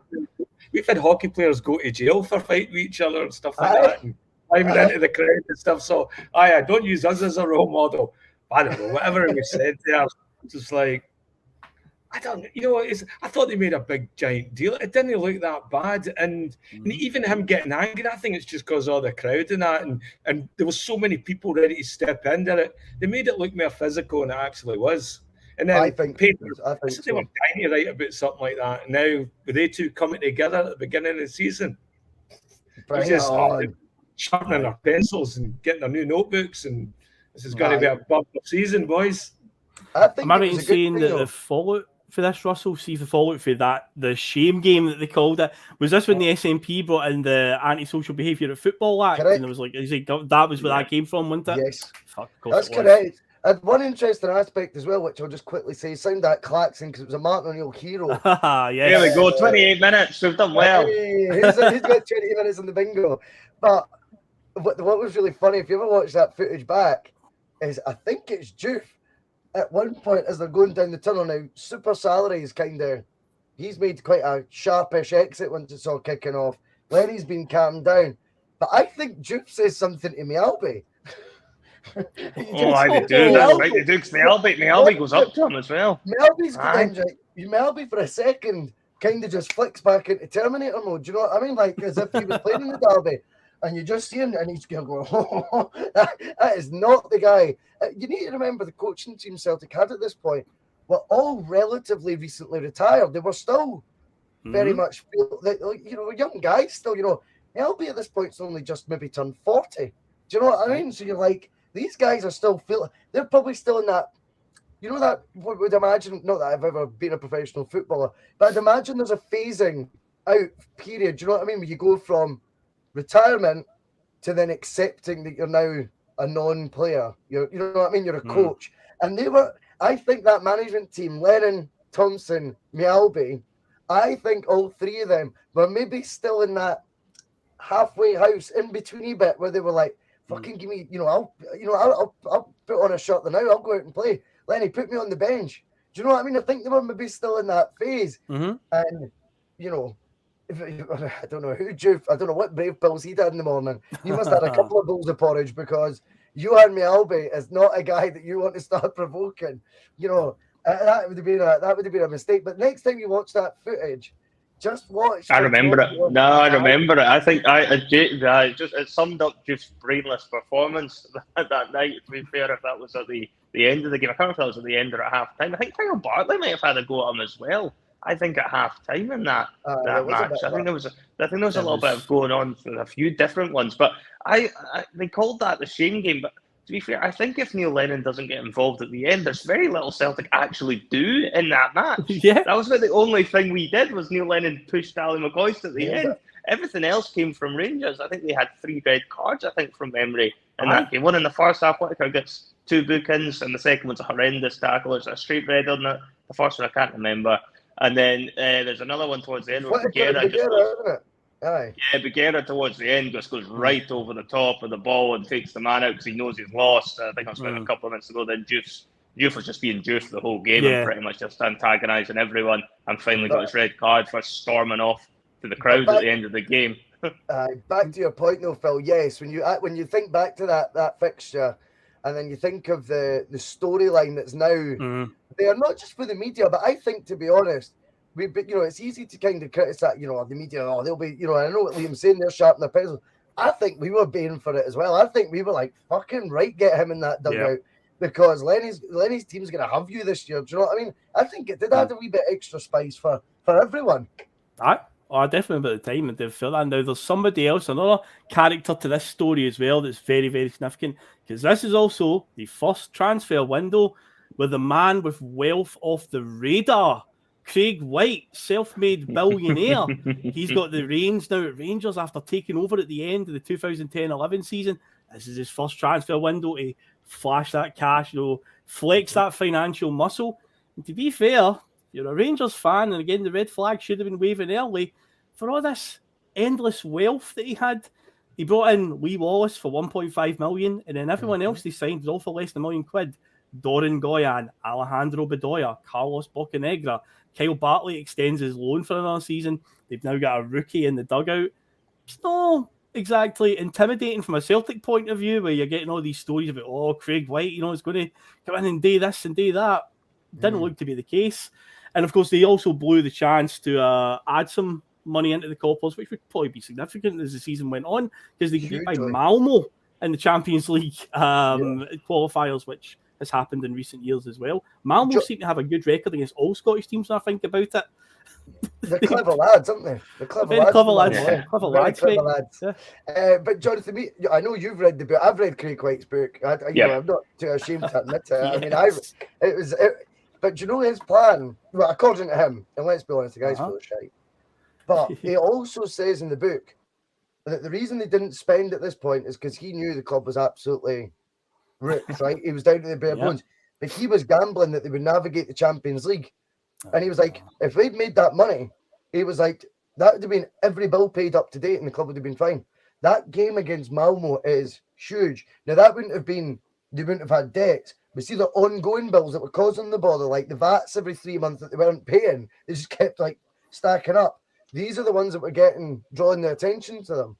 We've had hockey players go to jail for fighting with each other and stuff like that, and climbing into the crowd and stuff. So, I don't use us as a role model. I don't know, whatever it was said there, it's just like, I don't know, I thought they made a big, giant deal. It didn't look that bad. And even him getting angry, I think it's just because of the crowd and that. And there was so many people ready to step into it. They made it look more physical than it actually was. And then I think they were dying to write about something like that. And now, with they two coming together at the beginning of the season, it's just sharpening their pencils and getting their new notebooks. And this is going to be a bumper season, boys. Am I right in saying that the fallout for this, Russell, see the fallout for that, the shame game that they called it, was this when the SNP brought in the Antisocial Behaviour at Football Act? Correct. And it was like, that was where that came from, wasn't it? Yes. That's correct. And one interesting aspect as well, which I'll just quickly say, sound that klaxon because it was a Martin O'Neill hero. Yes. There we go, 28 minutes. We've done well. Hey, who's got 20 minutes on the bingo? But what was really funny, if you ever watch that footage back, is I think it's Juve at one point as they're going down the tunnel now. Super Salary's he's made quite a sharpish exit once it's all kicking off. Lenny's been calmed down. But I think Juve says something to Mialbi. They do. That's right, they do. Because Mialbi goes up to him as well. Mialbi for a second kind of just flicks back into Terminator mode. Do you know what I mean? Like as if he was playing in the derby, and you just see him, and he's going, that is not the guy. You need to remember the coaching team Celtic had at this point were all relatively recently retired. They were still very much, young guys still. Mialbi at this point's only just maybe turned 40. Do you know what I mean? So you're like, These guys are still they're probably still in that. You know that what would imagine? Not that I've ever been a professional footballer, but I'd imagine there's a phasing out period. Do you know what I mean? Where you go from retirement to then accepting that you're now a non-player. You know what I mean? You're a coach, and I think that management team, Lennon, Thompson, Mjallby, I think all three of them were maybe still in that halfway house in between bit where they were like, "Fucking give me, I'll put on a shirt now. I'll go out and play. Lenny, put me on the bench." Do you know what I mean? I think they were maybe still in that phase, and I don't know I don't know what brave pills he did in the morning. He must have had a couple of bowls of porridge, because Johan Mjallby is not a guy that you want to start provoking. That would have been a mistake. But next time you watch that footage, just watch. I remember it. No, I remember it. I think it summed up Juve's brainless performance that night. To be fair, if that was at the end of the game, I can't remember if that was at the end or at half time. I think Kyle Bartley might have had a go at him as well. I think at half time in that match. I think there was a little bit of going on with a few different ones. But they called that the shame game. But to be fair, I think if Neil Lennon doesn't get involved at the end, there's very little Celtic actually do in that match. Yeah. That was about the only thing we did was Neil Lennon pushed Ali McCoist at the end. Everything else came from Rangers. I think they had 3 red cards, from memory. And that game, one in the first half, Whittaker gets 2 bookings, and the second one's a horrendous tackle. It's a straight red on it. The first one I can't remember. And then there's another one towards the end where Beguera towards the end just goes right over the top of the ball and takes the man out because he knows he's lost. I think I was a couple of minutes ago. Then Juve was just being Juve the whole game and pretty much just antagonising everyone, and finally got his red card for storming off to the crowd at the end of the game. Back to your point though, Phil. Yes, when you think back to that fixture, and then you think of the storyline that's now there, not just for the media, but I think, to be honest, it's easy to kind of criticize, the media. Oh, they'll be, I know what Liam's saying. They're sharpening their pencils. I think we were baying for it as well. I think we were like, fucking right, get him in that dugout because Lenny's team's going to have you this year. Do you know what I mean? I think it did add a wee bit extra spice for everyone. Definitely about the time, and they've felt that. Now there's somebody else, another character to this story as well that's very, very significant, because this is also the first transfer window where the man with wealth off the radar, Craig White, self-made billionaire, he's got the reins now at Rangers after taking over at the end of the 2010-11 season. This is his first transfer window to flash that cash, flex that financial muscle. And to be fair, you're a Rangers fan, and again, the red flag should have been waving early. For all this endless wealth that he had, he brought in Lee Wallace for 1.5 million, and then everyone else they signed was all for less than £1 million. Doran Goyan, Alejandro Bedoya, Carlos Bocanegra. Kyle Bartley extends his loan for another season. They've now got a rookie in the dugout. It's not exactly intimidating from a Celtic point of view, where you're getting all these stories about, Craig White, is going to come in and do this and do that. Didn't look to be the case. And of course, they also blew the chance to add some money into the coffers, which would probably be significant as the season went on, because they could beat by Malmo in the Champions League qualifiers, which has happened in recent years as well. Malmo seem to have a good record against all Scottish teams when I think about it. They're clever lads, aren't they? They're clever lads. Clever lads. Yeah. But Jonathan, I know you've read the book. I've read Craig White's book. I'm not too ashamed to admit it. I mean, but do you know his plan? Well, according to him, and let's be honest, the guy's full of shit. But he also says in the book that the reason they didn't spend at this point is because he knew the club was absolutely rich, right? He was down to the bare bones. But he was gambling that they would navigate the Champions League. And he was like, if they'd made that money, he was like, that would have been every bill paid up to date and the club would have been fine. That game against Malmo is huge. Now, they wouldn't have had debt. But see the ongoing bills that were causing the bother, like the VATs every 3 months that they weren't paying, they just kept stacking up. These are the ones that were drawing the attention to them.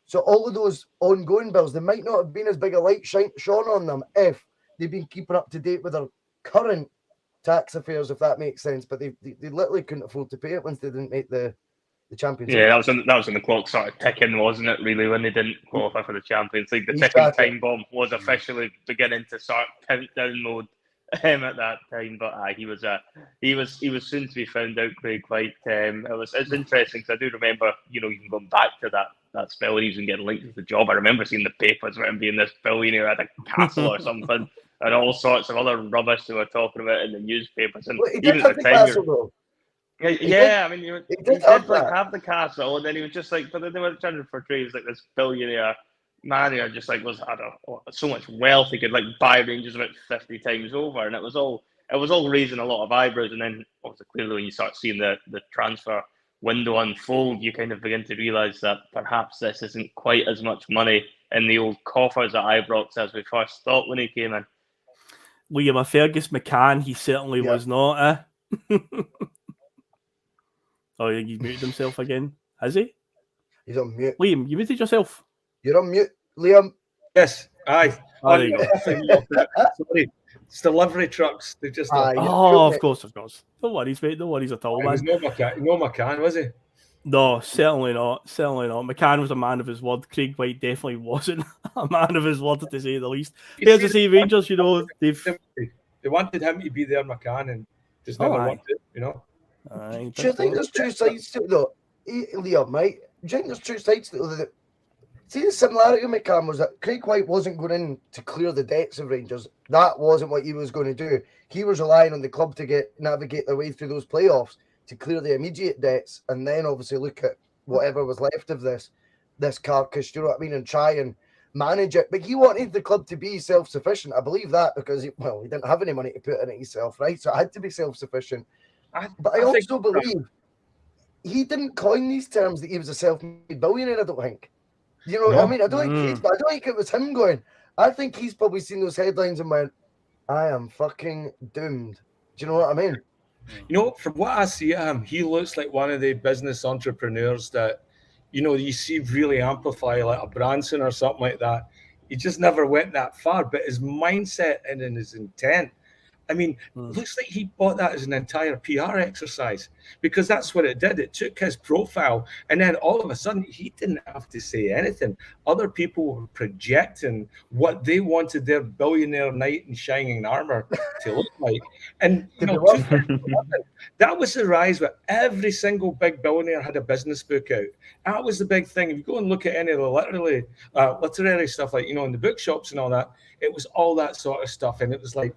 So all of those ongoing bills, they might not have been as big a light shone on them if they've been keeping up to date with their current tax affairs, if that makes sense. But they literally couldn't afford to pay it once they didn't make the Champions League. Yeah, that was when the clock started ticking, wasn't it? Really, when they didn't qualify for the Champions League, the ticking time bomb was officially beginning to start countdown mode at that time. But he was soon to be found out. Craig White. It's interesting because I do remember, even going back to that that spell when he was getting linked to the job. I remember seeing the papers about him being this billionaire at a castle or something, and all sorts of other rubbish they were talking about in the newspapers. And Well, he even did at have the the time, castle, though. I mean, he did have like that. have the castle, and then he was just like, but then they were trying to portray him as like this billionaire man who just like was, I don't know, so much wealth he could like buy Rangers about 50 times over, and it was all raising a lot of eyebrows. And then obviously clearly when you start seeing the transfer window unfold, you kind of begin to realise that perhaps this isn't quite as much money in the old coffers at Ibrox as we first thought when he came in. Liam, a Fergus McCann, he certainly was not, Oh, he's muted himself again. Has he? He's on mute. Liam, you muted yourself. You're on mute, Liam. Yes, aye. Oh, there you go. Sorry, it's delivery trucks. They just. Aye. Oh, of course. No worries, mate. No worries at all, He was man. no McCann, was he? No, certainly not. Certainly not. McCann was a man of his word. Craig White definitely wasn't a man of his word, to say the least. Fair to say, Rangers, they wanted him to be their McCann and just never wanted it, Aye, Do you think there's two sides to it, though? Liam, right? Do you think there's two sides to it? See, the similarity with McCann was that Craig White wasn't going in to clear the debts of Rangers. That wasn't what he was going to do. He was relying on the club to navigate their way through those playoffs to clear the immediate debts, and then obviously look at whatever was left of this carcass, you know what I mean, and try and manage it. But he wanted the club to be self-sufficient. I believe that because he didn't have any money to put in it himself, right? So it had to be self-sufficient. But I also believe he didn't coin these terms that he was a self-made billionaire, I don't think. You know what I mean? I don't think it was him going. I think he's probably seen those headlines and went, I am fucking doomed. Do you know what I mean? From what I see of him, he looks like one of the business entrepreneurs that, you see really amplify like a Branson or something like that. He just never went that far, but his mindset and his intent, I mean, looks like he bought that as an entire PR exercise because that's what it did. It took his profile, and then all of a sudden, he didn't have to say anything. Other people were projecting what they wanted their billionaire knight in shining armor to look like. And, that was the rise where every single big billionaire had a business book out. That was the big thing. If you go and look at any of the literary stuff, like, in the bookshops and all that, it was all that sort of stuff. And it was like,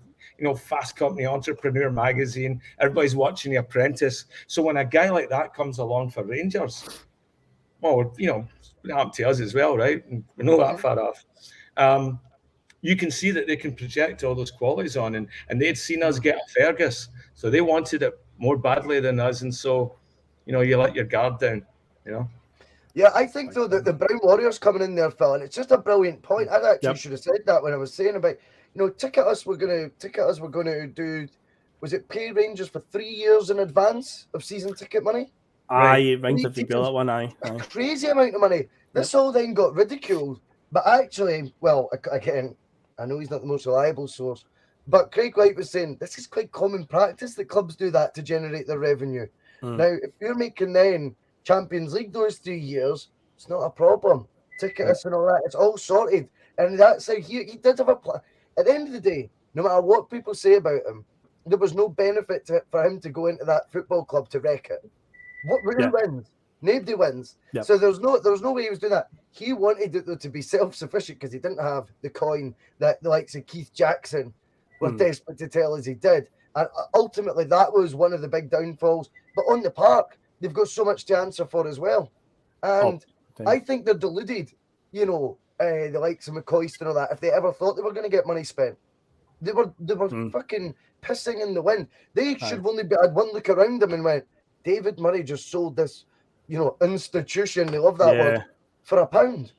Fast Company, Entrepreneur Magazine, everybody's watching The Apprentice. So when a guy like that comes along for Rangers, it happened to us as well, right? And we're not that far off. You can see that they can project all those qualities on, and they'd seen us get a Fergus, so they wanted it more badly than us, and so, you let your guard down, Yeah, I think, though, that the Brown Warriors coming in there, Phil, and it's just a brilliant point. I actually should have said that when I was saying about, Ticket Us were going to do, was it pay Rangers for 3 years in advance of season ticket money? Aye, it rings a big bell, that one, aye. Crazy amount of money. This all then got ridiculed. But actually, again, I know he's not the most reliable source, but Craig White was saying this is quite common practice that clubs do that to generate their revenue. Now, if you're making then Champions League those 3 years, it's not a problem. Ticket Us and all that, it's all sorted. And that's how he did have a plan. At the end of the day, no matter what people say about him, there was no benefit for him to go into that football club to wreck it. Who wins? Nobody wins. Yep. So there was no way he was doing that. He wanted it to be self-sufficient because he didn't have the coin that the likes of Keith Jackson were desperate to tell us he did. And ultimately, that was one of the big downfalls. But on the park, they've got so much to answer for as well. And I think they're deluded, the likes of McCoist and all that, if they ever thought they were going to get money spent. They were fucking pissing in the wind. They should have only had one look around them and went, David Murray just sold this, institution, they love that word, for £1.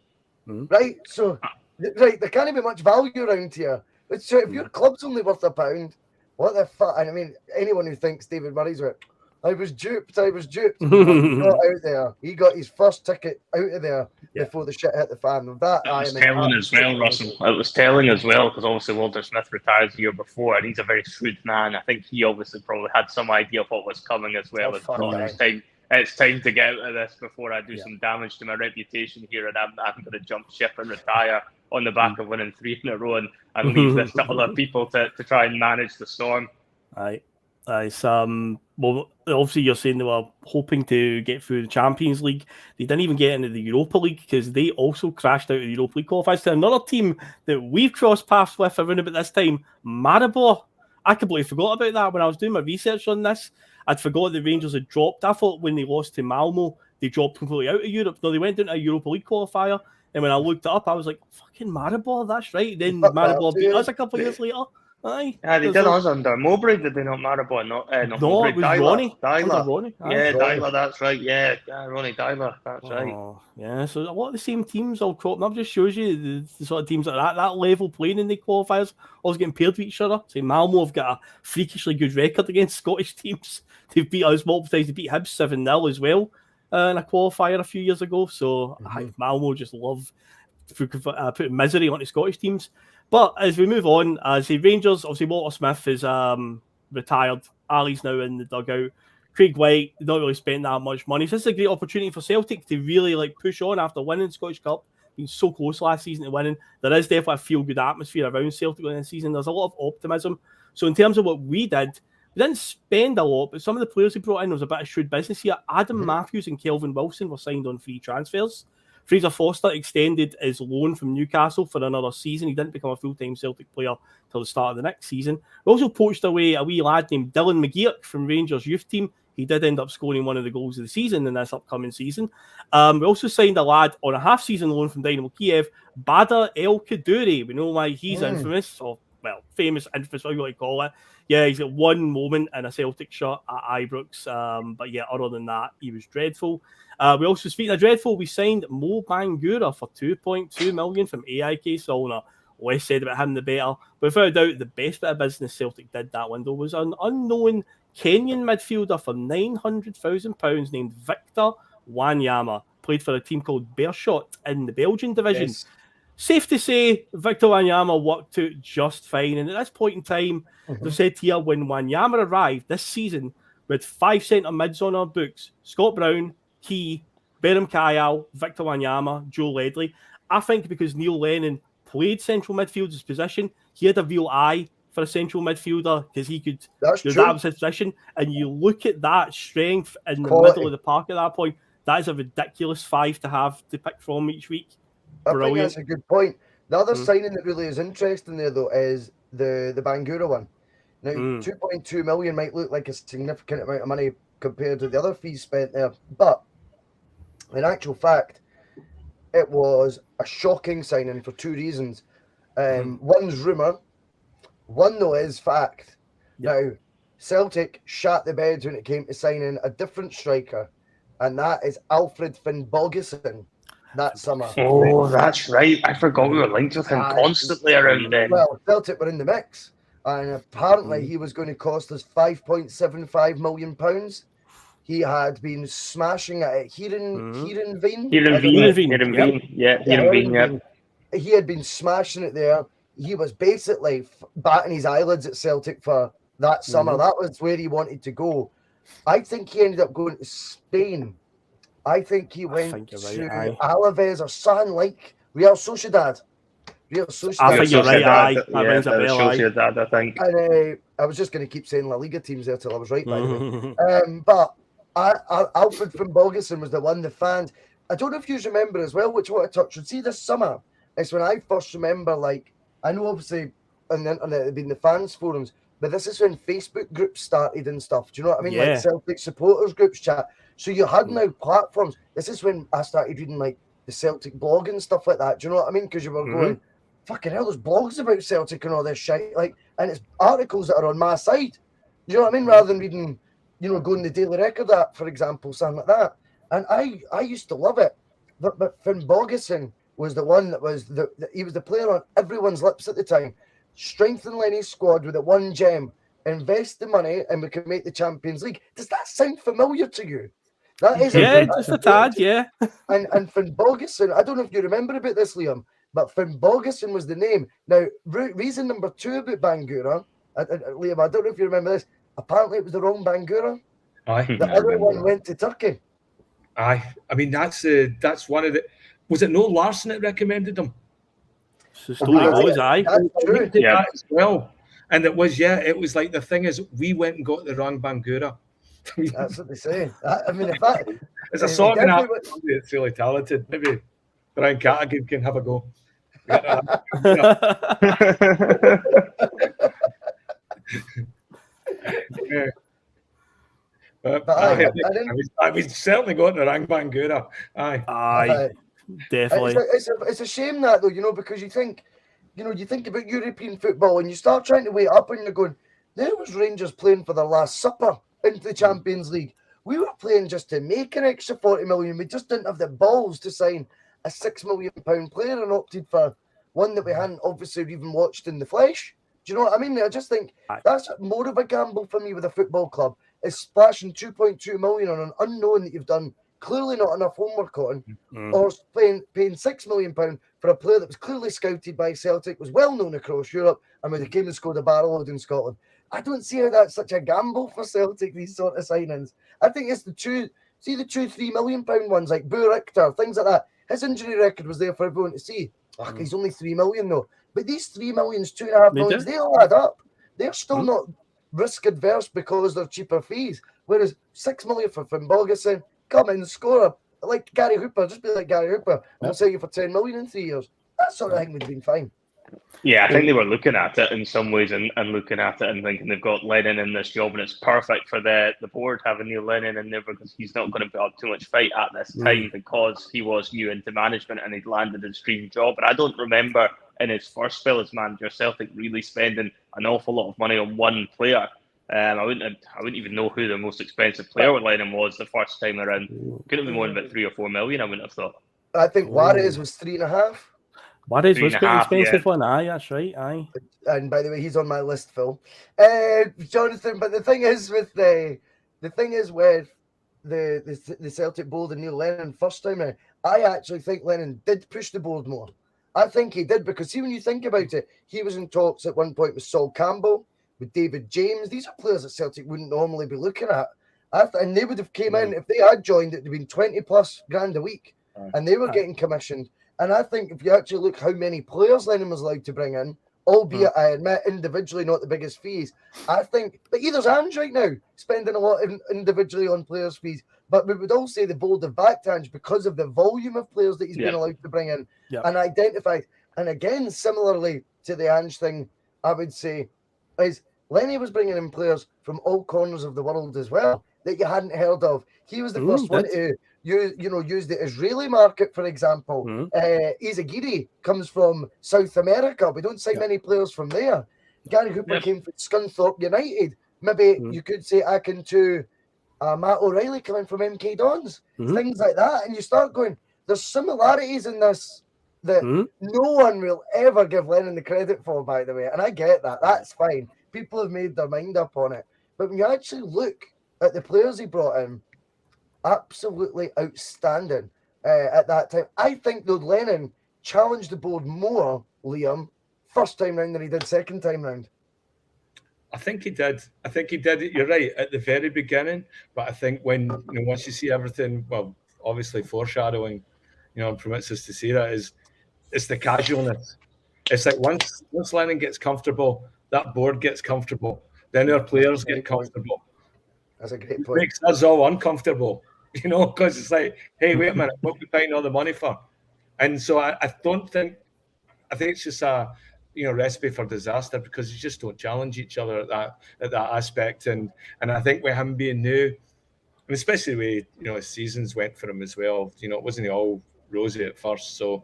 Right? So, there can't be much value around here. So if your club's only worth £1, what the fuck? And I mean, anyone who thinks David Murray's right, I was duped. He got out there. He got his first ticket out of there before the shit hit the fan. It was telling as well, Russell. It was telling as well, because obviously Walter Smith retired the year before, and he's a very shrewd man. I think he obviously probably had some idea of what was coming as well. It's time to get out of this before I do some damage to my reputation here, and I'm going to jump ship and retire on the back of winning 3 in a row and leave this to other people to try and manage the storm. Aye. It's well, obviously you're saying they were hoping to get through the Champions League. They didn't even get into the Europa League because they also crashed out of the Europa League qualifiers to another team that we've crossed paths with around about this time, Maribor. I completely forgot about that when I was doing my research on this. I'd forgot the Rangers had dropped. I thought when they lost to Malmo, they dropped completely out of Europe. No, they went into a Europa League qualifier. And when I looked it up, I was like, fucking Maribor, that's right. Then Maribor beat us a couple of years later. Aye. Yeah, they did us under Mowbray, did they not? Maribor, not no, Mowbray. it was Dyler. Ronnie. Aye. Yeah, Dyler, that's right. Yeah, Ronnie Dyler, that's right. Yeah, so a lot of the same teams all cropping up. Just shows you the sort of teams that are at that level playing in the qualifiers, always getting paired with each other. Say Malmo have got a freakishly good record against Scottish teams. They've beat us multiple times. They beat Hibs 7-0 as well in a qualifier a few years ago. So Malmo just love putting misery onto Scottish teams. But as we move on, as the Rangers, obviously Walter Smith is retired. Ali's now in the dugout. Craig White, they don't really spend that much money. So this is a great opportunity for Celtic to really push on after winning the Scottish Cup. Being so close last season to winning. There is definitely a feel-good atmosphere around Celtic in this season. There's a lot of optimism. So in terms of what we did, we didn't spend a lot, but some of the players we brought in, there was a bit of shrewd business here. Adam Matthews and Kelvin Wilson were signed on free transfers. Fraser Foster extended his loan from Newcastle for another season. He didn't become a full-time Celtic player until the start of the next season. We also poached away a wee lad named Dylan McGeoch from Rangers youth team. He did end up scoring one of the goals of the season in this upcoming season. We also signed a lad on a half-season loan from Dynamo Kiev, Badr El Kaduri. We know why he's infamous, or famous, infamous, what you like to call it. Yeah, he's got one moment in a Celtic shirt at Ibrox. But yeah, other than that, he was dreadful. We also, speaking of dreadful, we signed Mo Bangura for $2.2 million from AIK Solna. Less said about him, the better. But without a doubt, the best bit of business Celtic did that window was an unknown Kenyan midfielder for £900,000 named Victor Wanyama. Played for a team called Beerschot in the Belgian division. Yes. Safe to say, Victor Wanyama worked out just fine. And at this point in time, they've said here, when Wanyama arrived this season with 5 centre mids on our books, Scott Brown, Key, Berham Kayal, Victor Wanyama, Joe Ledley. I think because Neil Lennon played central midfielder's position, he had a real eye for a central midfielder because he could. That was his position. And you look at that strength in the middle of the park at that point. That is a ridiculous 5 to have to pick from each week. Brilliant. I think that's a good point. The other signing that really is interesting there, though, is the Bangura one. Now, 2.2 million might look like a significant amount of money compared to the other fees spent there, but in actual fact, it was a shocking signing for 2 reasons. One's rumour, one, though, is fact. Yep. Now, Celtic shat the bed when it came to signing a different striker, and that is Alfred Finnbogason that summer. Oh, that's right. I forgot we were linked with him constantly around then. Well, Celtic were in the mix, and apparently he was going to cost us £5.75 million. He had been smashing at it. Heerenveen. He had been smashing it there. He was basically batting his eyelids at Celtic for that summer. That was where he wanted to go. I think he ended up going to Spain. I think he went to Alaves or something like Real Sociedad. I think you're right. I think. And I was just going to keep saying La Liga teams there till I was right, by the way. But Alfred Finnbogason was the one the fans. I don't know if you remember as well, which I want to touch on. See, this summer, it's when I first remember, I know obviously on the internet there'd been the fans forums, but this is when Facebook groups started and stuff. Do you know what I mean? Like Celtic supporters groups chat. So you had now platforms. This is when I started reading the Celtic blog and stuff like that. Do you know what I mean? Because you were going, fucking hell, there's blogs about Celtic and all this shit. And it's articles that are on my side. You know what I mean? Rather than reading, going the Daily Record app, for example, something like that. And I used to love it. But Finnbogason was the one that was he was the player on everyone's lips at the time. Strengthen Lenny's squad with the one gem, invest the money, and we can make the Champions League. Does that sound familiar to you? That is just a tad, yeah. And Finnbogason, I don't know if you remember about this, Liam, but Finnbogason was the name. Now, reason number 2 about Bangura, Liam, I don't know if you remember this. Apparently, it was the wrong Bangura. The other one went to Turkey. I mean, that's one of the. Was it Noel Larson that recommended them? The story goes, That's true. That as well. And it was, it was like, the thing is, we went and got the wrong Bangura. That's what they say. I mean, if that... It's a song and it's really talented. Maybe Brian Cattigan can have a go. We certainly got the Rang Bangura. Aye, definitely. It's a shame that, though, because you think about European football and you start trying to weigh up and you're going, there was Rangers playing for their last supper into the Champions League. We were playing just to make an extra 40 million. We just didn't have the balls to sign a £6 million player and opted for one that we hadn't obviously even watched in the flesh. Do you know what I mean? I just think that's more of a gamble for me with a football club, is splashing 2.2 million on an unknown that you've done clearly not enough homework on, or paying £6 million for a player that was clearly scouted by Celtic, was well known across Europe, and when they came and scored a barrel load in Scotland. I don't see how that's such a gamble for Celtic, these sort of signings. I think it's the £2-3 million ones like Boo Richter, things like that. His injury record was there for everyone to see. He's only 3 million though. But these 3 millions, 2.5 millions, they all add up. They're still not risk adverse because they're cheaper fees. Whereas 6 million for Fimbogason, come in and score like Gary Hooper, just be like Gary Hooper, and we'll sell you for 10 million in 3 years. That sort of thing would have been fine. Yeah, I think they were looking at it in some ways and looking at it and thinking they've got Lennon in this job and it's perfect for the board having Neil Lennon in there because he's not going to put up too much fight at this time because he was new into management and he'd landed his dream job. And I don't remember in his first spell as manager Celtic really spending an awful lot of money on one player. I wouldn't even know who the most expensive player with Lennon was the first time around. Couldn't have been more than about 3 or 4 million, I wouldn't have thought. I think Juarez was 3.5. Juarez was quite an expensive one. Aye, that's right. Aye. And by the way, he's on my list, Phil. Jonathan, but the thing is with the Celtic board and Neil Lennon first time around, I actually think Lennon did push the board more. I think he did because see when you think about it, he was in talks at one point with Sol Campbell, with David James. These are players that Celtic wouldn't normally be looking at. And they would have came in, if they had joined, it would have been 20 plus grand a week. And they were getting commissioned. And I think if you actually look how many players Lennon was allowed to bring in, albeit I admit individually not the biggest fees, I think, but either's Ange right now, spending a lot individually on players' fees. But we would all say the board have backed Ange because of the volume of players that he's been allowed to bring in and identified. And again, similarly to the Ange thing, I would say, is Lenny was bringing in players from all corners of the world as well that you hadn't heard of. He was the first one to use the Israeli market, for example. Izagiri comes from South America. We don't see many players from there. Gary Hooper came from Scunthorpe United. Maybe you could say akin to Matt O'Reilly coming from MK Dons. Things like that. And you start going, there's similarities in this that no one will ever give Lennon the credit for, by the way. And I get that. That's fine. People have made their mind up on it. But when you actually look at the players he brought in, absolutely outstanding at that time. I think, though, Lennon challenged the board more, Liam, first time round than he did second time round. I think he did. You're right at the very beginning, but I think when once you see everything, well, obviously foreshadowing, permits us to see that it's the casualness. It's like once Lennon gets comfortable, that board gets comfortable, then our players get comfortable. That's a great point. It makes us all uncomfortable, because it's like, hey, wait a minute, what are we paying all the money for? And so I think it's just a recipe for disaster because you just don't challenge each other at that aspect. And I think with him being new, and especially the way his seasons went for him as well, it wasn't all rosy at first. So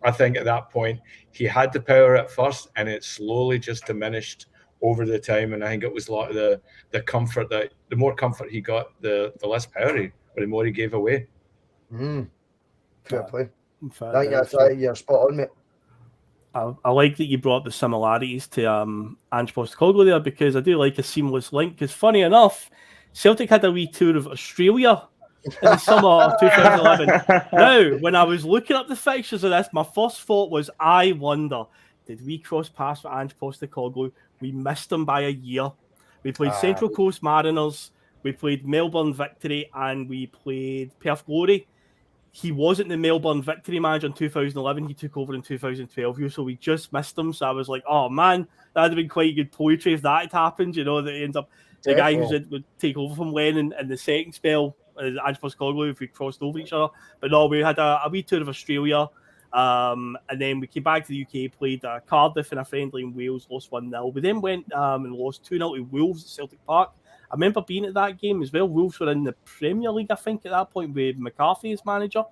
I think at that point he had the power at first, and it slowly just diminished over the time. And I think it was a lot of the comfort that the more comfort he got, the less power the more he gave away. Fair play. You're spot on, mate. I like that you brought the similarities to Ange Postecoglou there because I do like a seamless link. Because funny enough, Celtic had a wee tour of Australia in the summer of 2011. Now, when I was looking up the fixtures of this, my first thought was, I wonder, did we cross paths with Ange Postecoglou? We missed him by a year. We played Central Coast Mariners, we played Melbourne Victory, and we played Perth Glory. he wasn't the Melbourne Victory manager in 2011. He took over in 2012. So we just missed him. So I was like, oh man, that'd have been quite good poetry if that had happened. You know, that he ends up the guy who would take over from Lennon in the second spell, Ange Postecoglou, if we crossed over each other. But no, we had a wee tour of Australia. And then we came back to the UK, played Cardiff in a friendly in Wales, lost 1-0. We then went and lost 2-0 to Wolves at Celtic Park. I remember being at that game as well. Wolves were in the Premier League, I think, at that point with McCarthy as manager.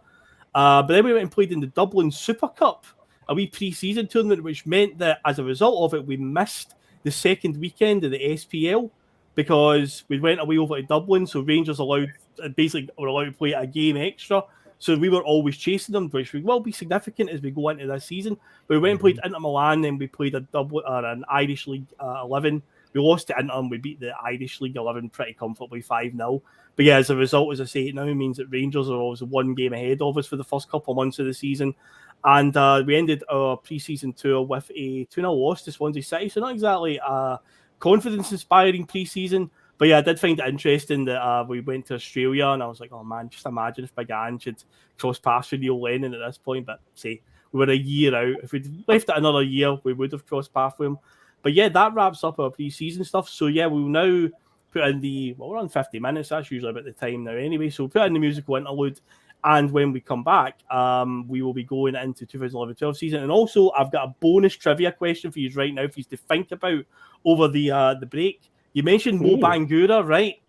But then we went and played in the Dublin Super Cup, a wee pre-season tournament, which meant that as a result of it, we missed the second weekend of the SPL because we went away over to Dublin. So Rangers were allowed to play a game extra. So we were always chasing them, which will be significant as we go into this season. But we went and played Inter Milan, then we played an Irish League 11. We lost to Inter and we beat the Irish League 11 pretty comfortably 5-0. But yeah, as a result, as I say, it now means that Rangers are always one game ahead of us for the first couple of months of the season. And we ended our pre-season tour with a 2-0 loss to Swansea City. So not exactly a confidence-inspiring pre-season. But yeah, I did find it interesting that we went to Australia and I was like, oh man, just imagine if Big Ange had crossed paths with Neil Lennon at this point. But say, we were a year out. If we'd left it another year, we would have crossed paths with him. But yeah, that wraps up our pre-season stuff. So yeah, we'll now put in we're on 50 minutes. That's usually about the time now anyway. So we'll put in the musical interlude. And when we come back, we will be going into 2011-12 season. And also, I've got a bonus trivia question for you right now for you to think about over the break. You mentioned Mo Bangura, right?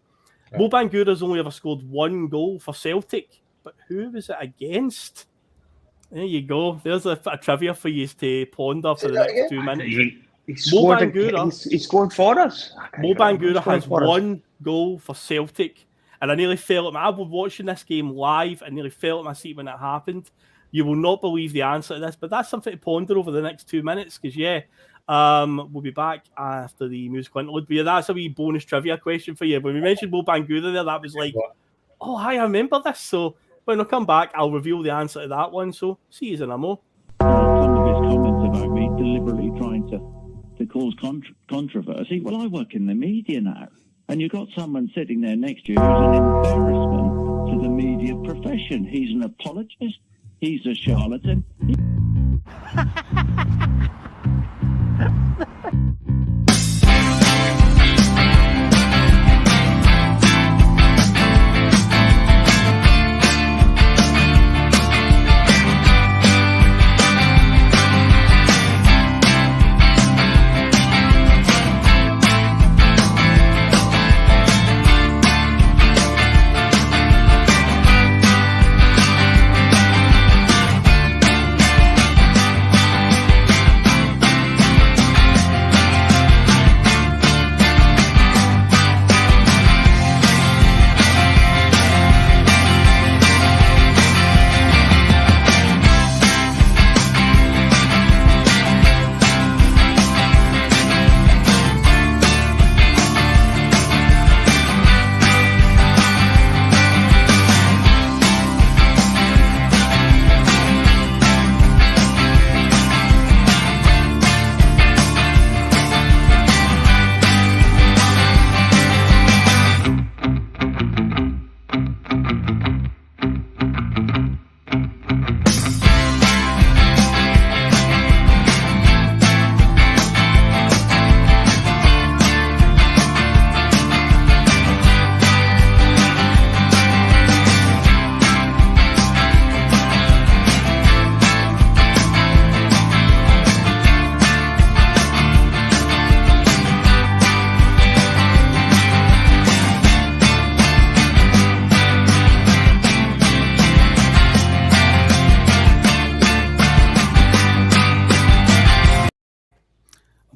Yeah. Mo Bangura's only ever scored one goal for Celtic, but who was it against? There you go. There's a trivia for you to ponder for the next 2 minutes. He scored for us. Mo Bangura has one goal for Celtic, and I nearly fell I was watching this game live and nearly fell at my seat when it happened. You will not believe the answer to this, but that's something to ponder over the next 2 minutes because, yeah, we'll be back after the musical interlude. But yeah, that's a wee bonus trivia question for you. When we mentioned Mo Bangura there, that was like, oh, hi, I remember this. So when I come back, I'll reveal the answer to that one. So see you in a mo. Some of his comments about me deliberately trying to cause controversy. Well, I work in the media now, and you've got someone sitting there next to you who's an embarrassment to the media profession. He's an apologist. He's a charlatan.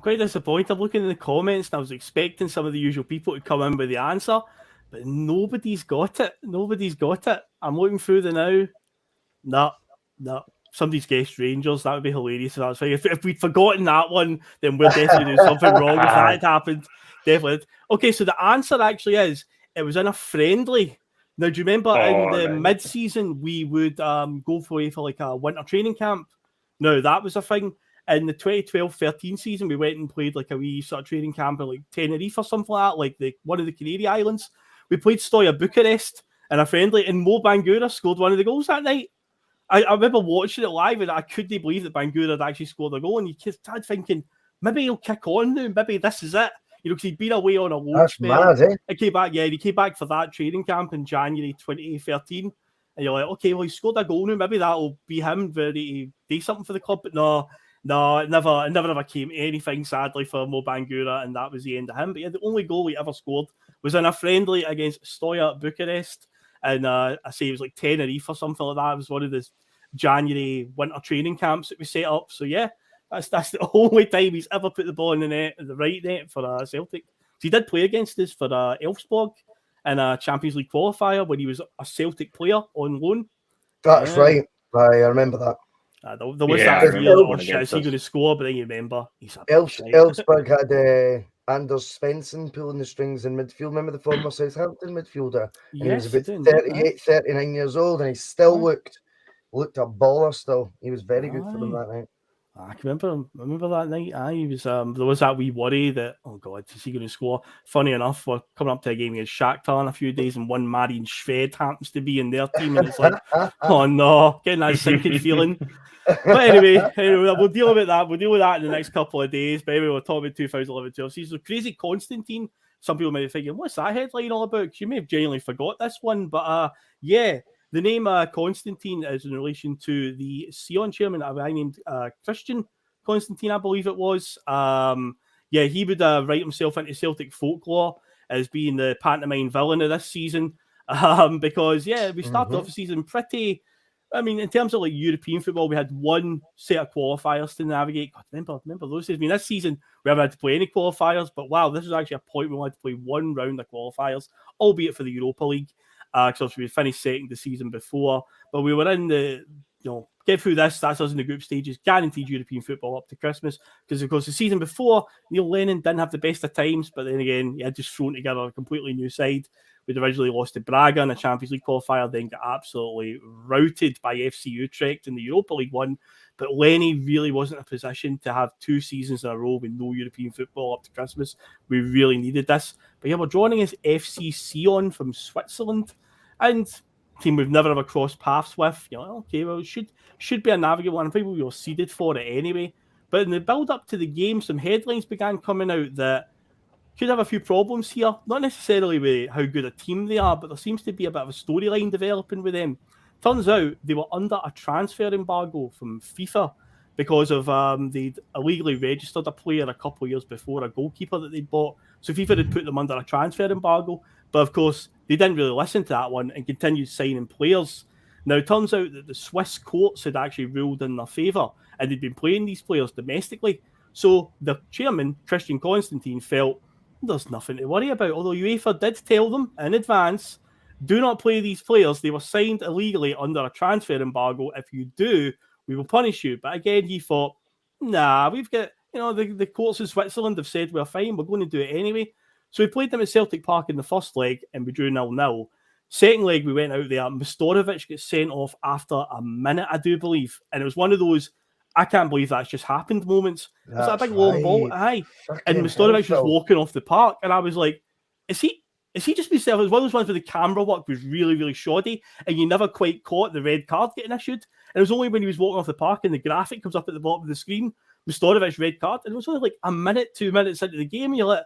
Quite disappointed looking in the comments, and I was expecting some of the usual people to come in with the answer, but nobody's got it. I'm looking through the now. No. Somebody's guessed Rangers. That would be hilarious. If we'd forgotten that one, then we're definitely doing something wrong if that had happened. Definitely. Okay, so the answer actually is it was in a friendly. Now, do you remember in the mid-season we would go for like a winter training camp? No, that was a thing. In the 2012-13 season, we went and played like a wee sort of training camp in like Tenerife or something like that, like one of the Canary Islands. We played Stoya Bucharest, in a friendly, and Mo Bangura scored one of the goals that night. I remember watching it live, and I couldn't believe that Bangura had actually scored a goal, and you started thinking, maybe he'll kick on now, maybe this is it. You know, because he'd been away on a loan That's spell. mad, eh? He came back, he came back for that training camp in January 2013. And you're like, okay, well, he scored a goal now. Maybe that'll be him ready to do something for the club. But no, it never ever came anything, sadly, for Mo Bangura, and that was the end of him. But yeah, the only goal he ever scored was in a friendly against Stoya Bucharest. And I say it was like Tenerife or something like that. It was one of the January winter training camps that we set up. So yeah, that's the only time he's ever put the ball in the net, the right net for Celtic. So he did play against us for Elfsborg in a Champions League qualifier when he was a Celtic player on loan. That's right. I remember that. There was that fear, oh shit, is he going to score? But then you remember, he's a Elfsborg had Anders Svensson pulling the strings in midfield. Remember the former Southampton midfielder? And he was about 38, 39 years old, and he still looked a baller still. He was very good for them that night. I can remember that night. He was there was that wee worry that, oh god, is he going to score? Funny enough, we're coming up to a game against Shakhtar in a few days, and one Marian Shved happens to be in their team, and it's like, oh no, getting that sinking feeling. But anyway, we'll deal with that. We'll deal with that in the next couple of days. But anyway, we'll talk about 2011-12 season. So Crazy Constantine. Some people might be thinking, what's that headline all about? Because you may have genuinely forgot this one, but yeah. The name Constantine is in relation to the Sion chairman, a guy named Christian Constantine, I believe it was. Yeah, he would write himself into Celtic folklore as being the pantomime villain of this season. Because, yeah, we started off the season pretty... I mean, in terms of like European football, we had one set of qualifiers to navigate. God, remember those days? I mean, this season, we haven't had to play any qualifiers, but wow, this was actually a point we wanted to play one round of qualifiers, albeit for the Europa League. Because we finished second the season before, but we were in the, get through this, that's us in the group stages, guaranteed European football up to Christmas, because of course the season before, Neil Lennon didn't have the best of times, but then again, he had just thrown together a completely new side. We'd originally lost to Braga in a Champions League qualifier, then got absolutely routed by FC Utrecht in the Europa League one, but Lenny really wasn't in a position to have 2 seasons in a row with no European football up to Christmas. We really needed this. But yeah, we're joining us FC Sion from Switzerland, and team we've never ever crossed paths with. Okay, well, it should be a navigable one. People we were seeded for it anyway. But in the build up to the game, some headlines began coming out that could have a few problems here. Not necessarily with how good a team they are, but there seems to be a bit of a storyline developing with them. Turns out they were under a transfer embargo from FIFA because of they'd illegally registered a player a couple of years before, a goalkeeper that they'd bought. So FIFA had put them under a transfer embargo. But of course, they didn't really listen to that one and continued signing players. Now, it turns out that the Swiss courts had actually ruled in their favour and they'd been playing these players domestically. So the chairman, Christian Constantine, felt there's nothing to worry about. Although UEFA did tell them in advance, do not play these players. They were signed illegally under a transfer embargo. If you do, we will punish you. But again, he thought, nah, we've got, the courts in Switzerland have said we're fine. We're going to do it anyway. So we played them at Celtic Park in the first leg and we drew 0-0. Second leg, we went out there. Mastorovic gets sent off after a minute, I do believe. And it was one of those, I can't believe that's just happened moments. It was a big long ball, aye. And Mastorovic was walking off the park. And I was like, is he just himself? It was one of those ones where the camera work was really, really shoddy and you never quite caught the red card getting issued. And it was only when he was walking off the park and the graphic comes up at the bottom of the screen, Mastorovic red card. And it was only like a minute, 2 minutes into the game. And you're like,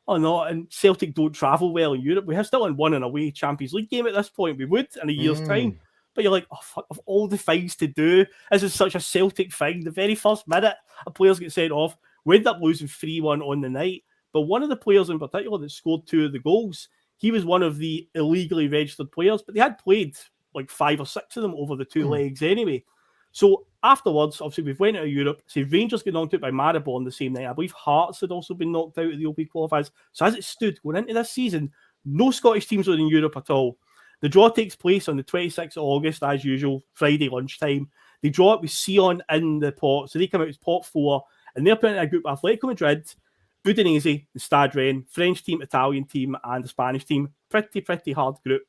oh no, and Celtic don't travel well in Europe. We have still won an away Champions League game at this point. We would in a year's time. But you're like, oh fuck, of all the things to do, this is such a Celtic thing. The very first minute, a players get sent off. We end up losing 3-1 on the night. But one of the players in particular that scored 2 of the goals, he was one of the illegally registered players, but they had played like 5 or 6 of them over the 2 legs anyway. So afterwards, obviously, we've went out of Europe. So Rangers get knocked out by Maribor the same night. I believe Hearts had also been knocked out of the OP qualifiers. So as it stood, going into this season, no Scottish teams were in Europe at all. The draw takes place on the 26th of August, as usual, Friday lunchtime. They draw it with Sion in the pot. So they come out as pot 4, and they're putting in a group of Atletico Madrid, Udinese, the Stade Rennes, French team, Italian team, and the Spanish team. Pretty hard group.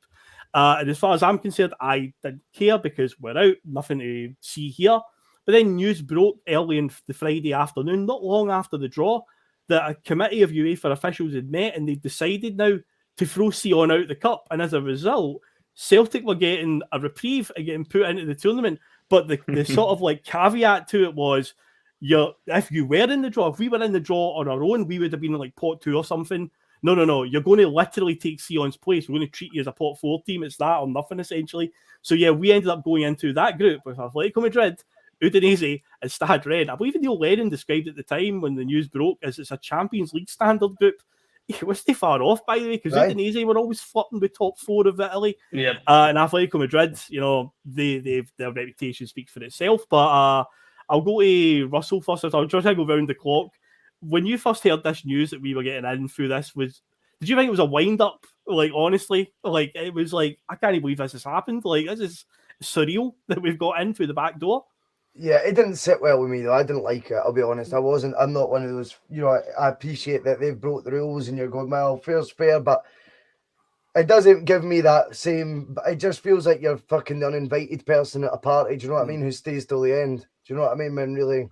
And as far as I'm concerned, I didn't care because we're out, nothing to see here. But then news broke early in the Friday afternoon, not long after the draw, that a committee of UEFA officials had met and they decided now to throw Sion out the cup. And as a result, Celtic were getting a reprieve and getting put into the tournament. But the sort of like caveat to it was, if you were in the draw, if we were in the draw on our own, we would have been in like pot 2 or something. No. You're going to literally take Sion's place. We're going to treat you as a pot 4 team. It's that or nothing, essentially. So yeah, we ended up going into that group with Atletico Madrid, Udinese, and Stade Rennes. I believe Neil Lennon described at the time when the news broke as it's a Champions League standard group. It wasn't far off, by the way, because Udinese were always flirting with top 4 of Italy. Yeah. And Atletico Madrid, you know, their reputation speaks for itself. But I'll go to Russell first. I'll try to go round the clock. When you first heard this news that we were getting in through this, did you think it was a wind-up? Like, honestly, like, it was like, I can't believe this has happened. Like, this is surreal that we've got in through the back door. Yeah, it didn't sit well with me, though. I didn't like it, I'll be honest. I'm not one of those, you know, I appreciate that they've broke the rules and you're going, well, fair's fair, but it doesn't give me that same, it just feels like you're fucking the uninvited person at a party, do you know what I mean, who stays till the end. Do you know what I mean? When really,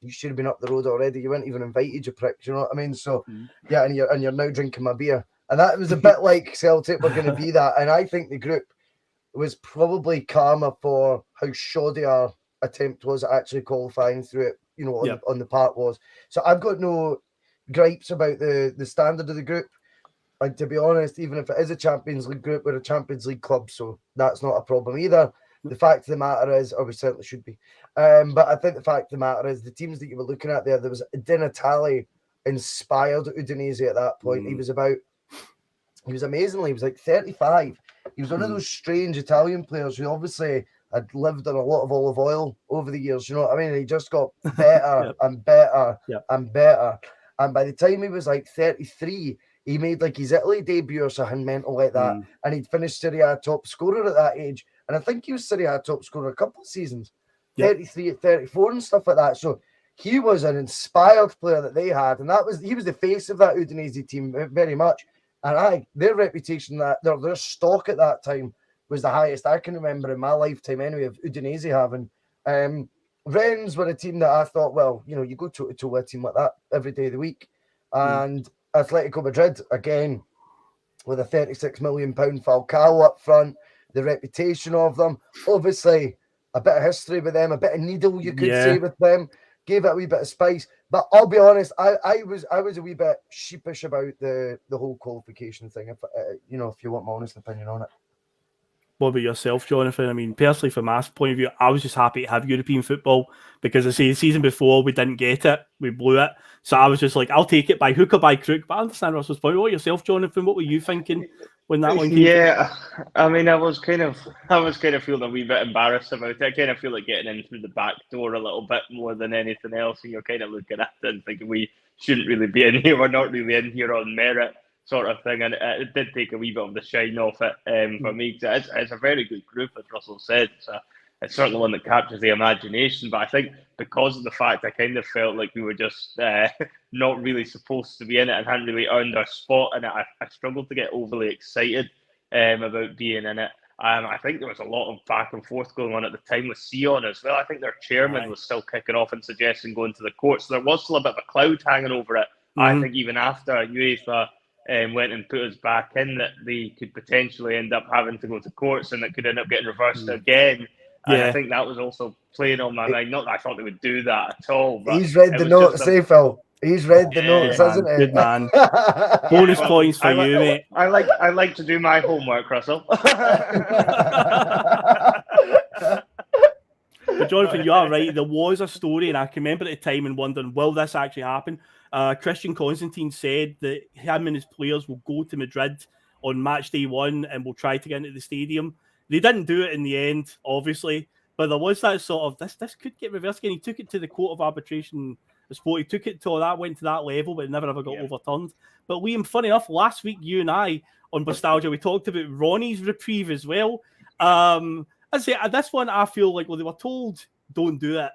you should have been up the road already. You weren't even invited, you prick. Do you know what I mean? So, yeah, and you're now drinking my beer. And that was a bit like Celtic were going to be that. And I think the group was probably karma for how shoddy our attempt was at actually qualifying through it, you know, on the part was. So I've got no gripes about the standard of the group. And to be honest, even if it is a Champions League group, we're a Champions League club, so that's not a problem either. The fact of the matter is, or we certainly should be, but I think the fact of the matter is the teams that you were looking at there was Di Natale inspired Udinese at that point. He was amazingly, he was like 35. He was one of those strange Italian players who obviously had lived on a lot of olive oil over the years, you know what I mean? And he just got better and better and better. And by the time he was like 33, he made like his Italy debut or something mental like that. And he'd finished Serie A top scorer at that age. And I think he was Serie A top scorer a couple of seasons, 33 at 34 and stuff like that. So he was an inspired player that they had. And he was the face of that Udinese team very much. And their reputation, that their stock at that time was the highest I can remember in my lifetime anyway of Udinese having. Rennes were a team that I thought, well, you know, you go to a team like that every day of the week. And Atletico Madrid, again, with a £36 million Falcao up front, the reputation of them, obviously a bit of history with them, a bit of needle, you could say, with them, gave it a wee bit of spice. But I'll be honest, I was a wee bit sheepish about the whole qualification thing, if you want my honest opinion on it. What about yourself, Jonathan? I mean, personally, from my point of view, I was just happy to have European football because I say the season before we didn't get it, we blew it. So I was just like, I'll take it by hook or by crook. But I understand Russell's point. What about yourself, Jonathan? What were you thinking when that one came? Yeah, I mean, I was kind of feeling a wee bit embarrassed about it. I kind of feel like getting in through the back door a little bit more than anything else. And you're kind of looking at it and thinking we shouldn't really be in here. We're not really in here on merit, sort of thing. And it did take a wee bit of the shine off it for me. It's a very good group, as Russell said. It's certainly one that captures the imagination. But I think because of the fact I kind of felt like we were just not really supposed to be in it and hadn't really earned our spot in it, I struggled to get overly excited about being in it. I think there was a lot of back and forth going on at the time with Sion as well. I think their chairman was still kicking off and suggesting going to the courts. So there was still a bit of a cloud hanging over it. I think even after UEFA went and put us back in, that they could potentially end up having to go to courts and it could end up getting reversed again. And I think that was also playing on my mind. Not that I thought they would do that at all. But he's read the notes, Phil. He's read the notes, hasn't he? Good man. Bonus points for you, mate. I like to do my homework, Russell. But Jonathan, you are right. There was a story, and I can remember at the time and wondering, will this actually happen? Christian Constantine said that him and his players will go to Madrid on match day 1 and will try to get into the stadium. They didn't do it in the end, obviously, but there was that sort of, this could get reversed again. He took it to the Court of Arbitration Sport. He took it to that, went to that level, but it never ever got overturned. But Liam, funny enough, last week, you and I, on Bustalgia, we talked about Ronnie's reprieve as well. I say, this one, I feel like, well, they were told, don't do it,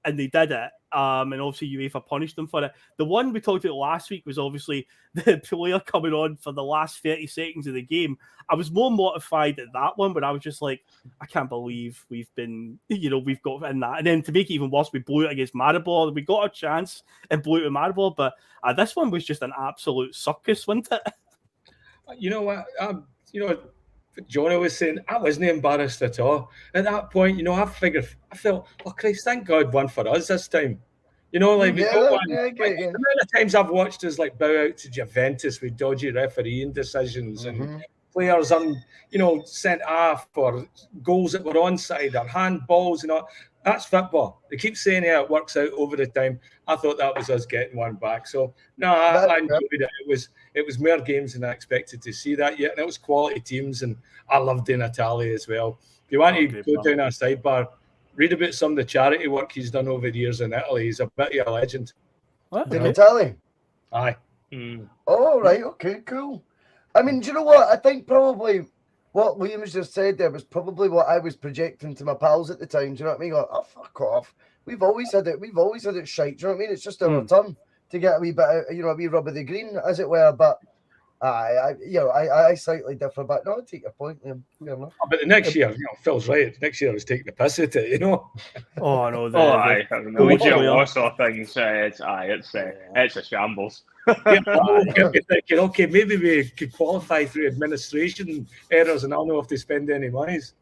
and they did it. And obviously UEFA punished them for it. The one we talked about last week was obviously the player coming on for the last 30 seconds of the game. I was more mortified at that one, but I was just like, I can't believe we've got in that. And then to make it even worse, we blew it against Maribor. We got a chance and blew it with Maribor, but this one was just an absolute circus, wasn't it? You know what? Jono was saying, I wasn't embarrassed at all. At that point, I felt, oh Christ, thank God one for us this time. We got one. Yeah, The amount of times I've watched us bow out to Juventus with dodgy refereeing decisions and players sent off or goals that were onside or handballs and all. That's football. They keep saying, yeah, it works out over the time. I thought that was us getting one back. So no, I enjoyed it. It was more games than I expected to see that yet, and it was quality teams, and I loved Di Natale as well. If you want to go down a sidebar, read about some of the charity work he's done over the years in Italy. He's a bit of a legend. Di Natale? Aye. Oh, right. Okay, cool. I mean, do you know what? I think probably what Liam's just said there was probably what I was projecting to my pals at the time. Do you know what I mean? Like, oh, fuck off. We've always had it. We've always had it shite. Do you know what I mean? It's just our turn to get a wee bit, a wee rub of the green, as it were. But I slightly differ. But no, I take your point, Liam. But the next year, Phil's right. Next year is taking the piss at it, Oh no, the Warsaw things. It's a shambles. Thinking, okay, maybe we could qualify through administration errors, and I'll know if they spend any monies.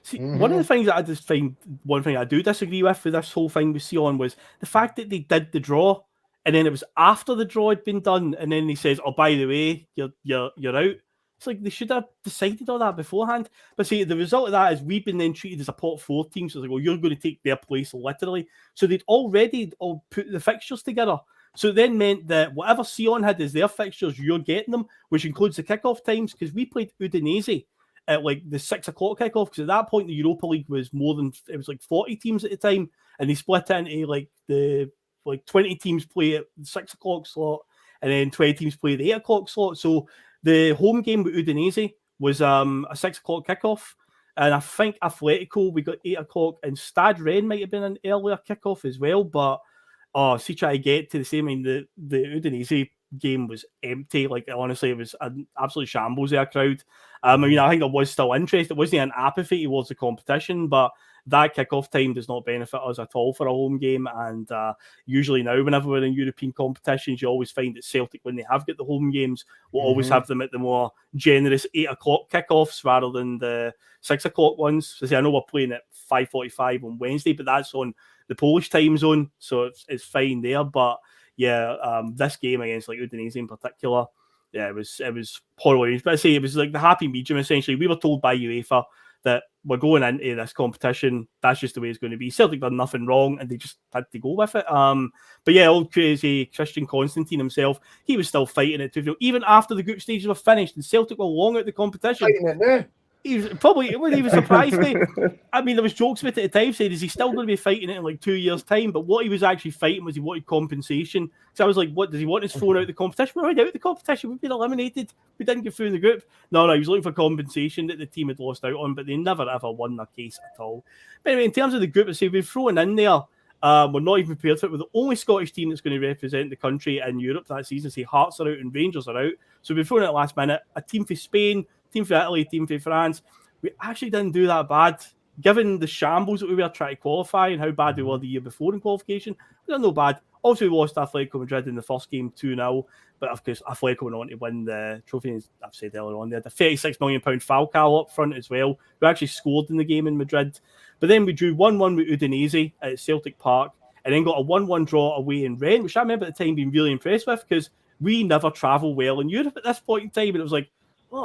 See, one of the things that I just find, one thing I do disagree with this whole thing with Sion was the fact that they did the draw, and then it was after the draw had been done, and then he says, "Oh, by the way, you're out." It's like they should have decided all that beforehand. But see, the result of that is we've been then treated as a pot 4 team. So it's like, well, you're going to take their place literally. So they'd already all put the fixtures together. So it then meant that whatever Sion had as their fixtures, you're getting them, which includes the kickoff times, because we played Udinese at the 6 o'clock kickoff, because at that point the Europa League was it was 40 teams at the time, and they split into the 20 teams play at the 6 o'clock slot, and then 20 teams play the 8 o'clock slot. So the home game with Udinese was a 6 o'clock kickoff, and I think Atletico we got 8 o'clock, and Stade Rennes might have been an earlier kickoff as well, but try to get to the same. I mean, the Udinese game was empty. Honestly, it was an absolute shambles of a crowd. I think there was still interest. It wasn't an apathy towards the competition, but that kickoff time does not benefit us at all for a home game. And usually now, whenever we're in European competitions, you always find that Celtic, when they have got the home games, will always have them at the more generous 8 o'clock kickoffs rather than the 6 o'clock ones. So I know we're playing at 5:45 on Wednesday, but that's on the Polish time zone, so it's fine there. But this game against Udinese in particular, it was horrible. But I say it was the happy medium essentially. We were told by UEFA that we're going into this competition, that's just the way it's going to be. Celtic done nothing wrong, and they just had to go with it. But old crazy Christian Constantine himself, he was still fighting it too. Even after the group stages were finished and Celtic were long out the competition. Fighting it now. He was surprised me. I mean, there was jokes with it at the time saying, is he still going to be fighting it in 2 years' time? But what he was actually fighting was he wanted compensation. So I was like, what, does he want us thrown out of the competition? We're already out of the competition. We've been eliminated. We didn't get through in the group. No, he was looking for compensation that the team had lost out on, but they never ever won their case at all. But anyway, in terms of the group, I say we've thrown in there. We're not even prepared for it. We're the only Scottish team that's going to represent the country in Europe that season. Say Hearts are out and Rangers are out. So we've thrown it last minute. A team for Spain, team for Italy, team for France. We actually didn't do that bad, given the shambles that we were trying to qualify and how bad we were the year before in qualification. We done no bad. Also, we lost Atletico Madrid in the first game 2-0, but of course, Atletico went on to win the trophy. As I've said earlier on, they had a £36 million Falcao up front as well, who actually scored in the game in Madrid. But then we drew 1-1 with Udinese at Celtic Park, and then got a 1-1 draw away in Rennes, which I remember at the time being really impressed with, because we never travel well in Europe at this point in time, and it was like,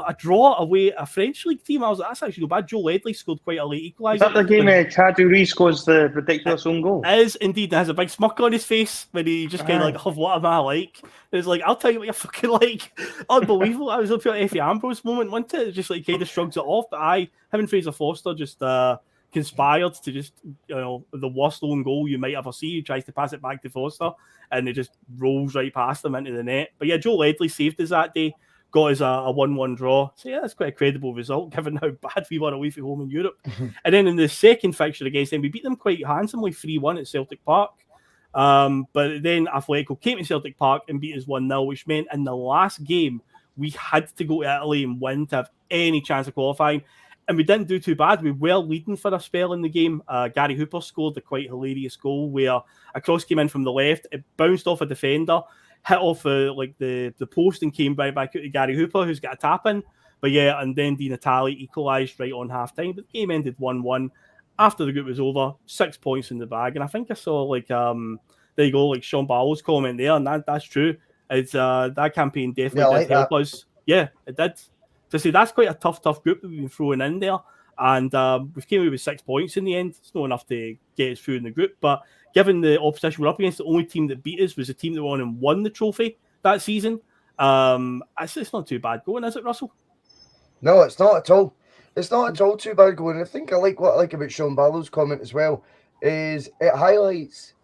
a draw away a French league team. I was like, that's actually no bad. Joe Ledley scored quite a late equaliser. Is that the game Chaduri scores the ridiculous own goal? It is indeed. It has a big smirk on his face when he just kind of what am I like? It's like, I'll tell you what you're fucking like. Unbelievable. I was looking at Effie Ambrose moment, wasn't it? Just kind of shrugs it off. But him and Fraser Foster just conspired to just, the worst own goal you might ever see. He tries to pass it back to Foster, and it just rolls right past him into the net. But Joe Ledley saved us that day. Got us a 1-1 draw. So that's quite a credible result given how bad we were away from home in Europe. And then in the second fixture against them, we beat them quite handsomely, 3-1 at Celtic Park. But then Atletico came to Celtic Park and beat us 1-0, which meant in the last game, we had to go to Italy and win to have any chance of qualifying. And we didn't do too bad. We were leading for a spell in the game. Gary Hooper scored a quite hilarious goal where a cross came in from the left. It bounced off a defender, hit off the post and came right back out to Gary Hooper, who's got a tap in. But yeah, and then Di Natale equalised right on half time. But the game ended 1-1 after the group was over. 6 points in the bag, and I think I saw like there you go, like Sean Barlow's comment there, and that's true. It's that campaign definitely did help us. Yeah, it did. To say that's quite a tough group that we've been throwing in there. And we've came away with 6 points in the end. It's not enough to get us through in the group. But given the opposition we're up against, the only team that beat us was the team that won and won the trophy that season. It's not too bad going, is it, Russell? No, it's not at all. It's not at all too bad going. I think what I like about Sean Barlow's comment as well is it highlights,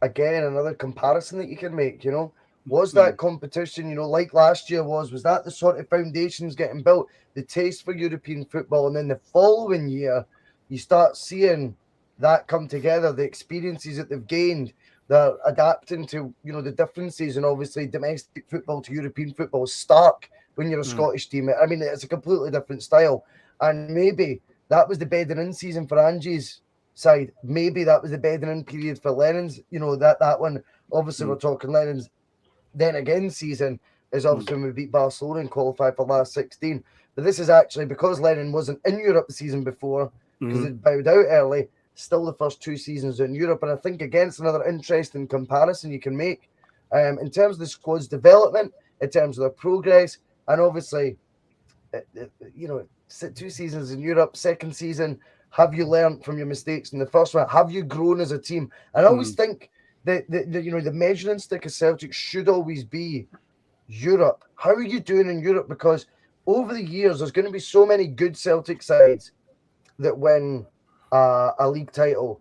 again, another comparison that you can make, you know. Was that competition, you know, like last year was that the sort of foundations getting built, the taste for European football, and then the following year, you start seeing that come together, the experiences that they've gained, they're adapting to, you know, the differences, and obviously domestic football to European football is stark when you're a Scottish team. I mean, it's a completely different style, and maybe that was the bedding in season for Angie's side. Maybe that was the bedding in period for Lennon's, you know, that one, obviously we're talking Lennon's then again season is obviously when we beat Barcelona and qualified for last 16. But this is actually because Lennon wasn't in Europe the season before, because it bowed out early, still the first 2 seasons in Europe. And I think, again, it's another interesting comparison you can make in terms of the squad's development, in terms of their progress, and obviously, you know, 2 seasons in Europe, second season, have you learned from your mistakes in the first one? Have you grown as a team? And I always think you know, the measuring stick of Celtic should always be Europe. How are you doing in Europe? Because over the years, there's going to be so many good Celtic sides that win a league title,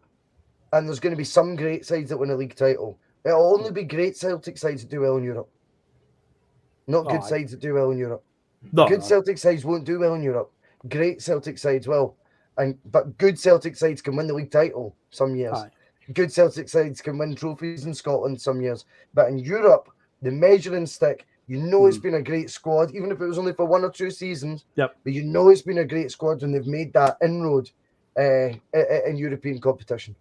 and there's going to be some great sides that win a league title. It'll only be great Celtic sides that do well in Europe, not good sides that do well in Europe. Celtic sides won't do well in Europe. Great Celtic sides will, but good Celtic sides can win the league title some years. Good Celtic sides can win trophies in Scotland some years. But in Europe, the measuring stick, you know it's been a great squad, even if it was only for 1 or 2 seasons. Yep. But you know it's been a great squad when they've made that inroad in European competition.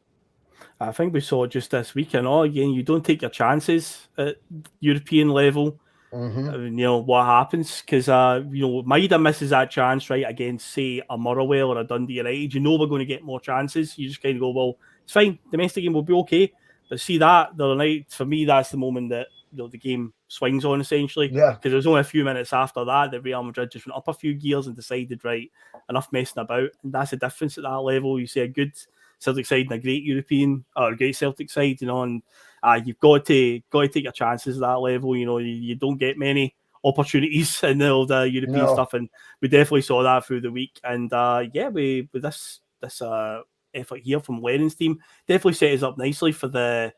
I think we saw just this week, and again, you don't take your chances at European level. You know what happens, because you know, Maida misses that chance right against, say, a Motherwell or a Dundee United. You know we're going to get more chances. You just kind of go, well, it's fine. Domestic game will be okay. But see that the other night, for me, that's the moment that, you know, the game swings on, essentially. Yeah. Because there's only a few minutes after that Real Madrid just went up a few gears and decided, right, enough messing about. And that's the difference at that level. You see a good Celtic side and a great European or a great Celtic side, you know, and you've got to take your chances at that level. You know, you don't get many opportunities in the old European stuff, and we definitely saw that through the week. And with this effort here from Lennon's team, definitely set us up nicely for the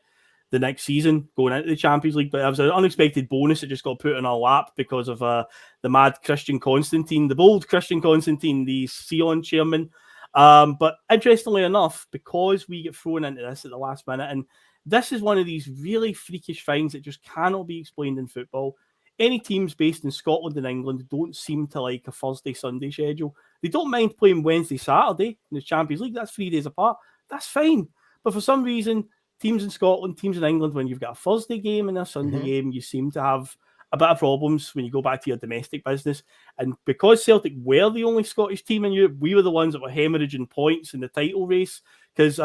next season going into the Champions League. But it was an unexpected bonus that just got put in our lap because of the mad Christian Constantine, the bold Christian Constantine, the Sion chairman. But interestingly enough, because we get thrown into this at the last minute, and this is one of these really freakish things that just cannot be explained in football. Any teams based in Scotland and England don't seem to like a Thursday-Sunday schedule. They don't mind playing Wednesday-Saturday in the Champions League. That's 3 days apart. That's fine. But for some reason, teams in Scotland, teams in England, when you've got a Thursday game and a Sunday game, you seem to have a bit of problems when you go back to your domestic business. And because Celtic were the only Scottish team in Europe, we were the ones that were hemorrhaging points in the title race. Because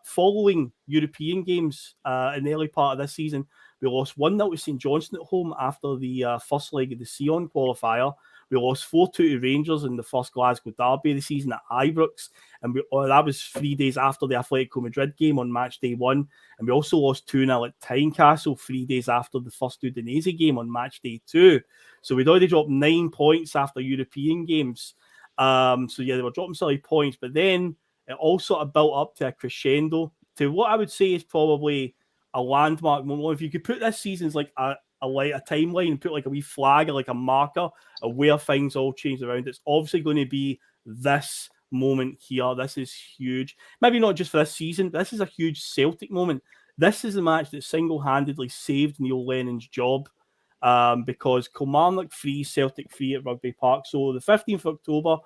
following European games in the early part of this season, we lost 1-0 to St Johnstone at home after the first leg of the Sion qualifier. We lost 4-2 to Rangers in the first Glasgow derby of the season at Ibrox. And that was 3 days after the Atletico Madrid game on match day 1. And we also lost 2-0 at Tynecastle 3 days after the first Udinese game on match day 2. So we'd already dropped 9 points after European games. So yeah, they were dropping silly points. But then it all sort of built up to a crescendo to what I would say is probably a landmark moment. If you could put this season's like a timeline and put like a wee flag or like a marker of where things all changed around, it's obviously going to be this moment here. This is huge. Maybe not just for this season, but this is a huge Celtic moment. This is the match that single-handedly saved Neil Lennon's job because Kilmarnock 3, Celtic 3 at Rugby Park. So the 15th of October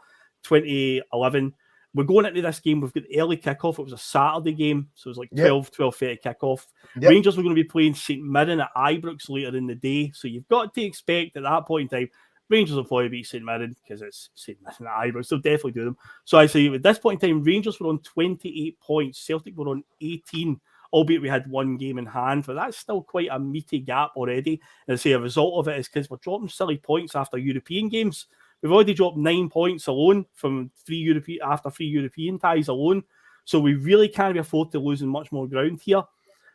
2011, we're going into this game. We've got the early kickoff. It was a Saturday game, so it was like 12:30 kickoff. Rangers were going to be playing St Mirren at Ibrox later in the day. So you've got to expect at that point in time, Rangers will probably beat St Mirren because it's St Mirren at Ibrox. They'll definitely do them. So I say at this point in time, Rangers were on 28 points, Celtic were on 18, albeit we had one game in hand, but that's still quite a meaty gap already. And I say a result of it is because we're dropping silly points after European games. We've already dropped 9 points alone from three European ties alone. So we really can't afford to losing much more ground here.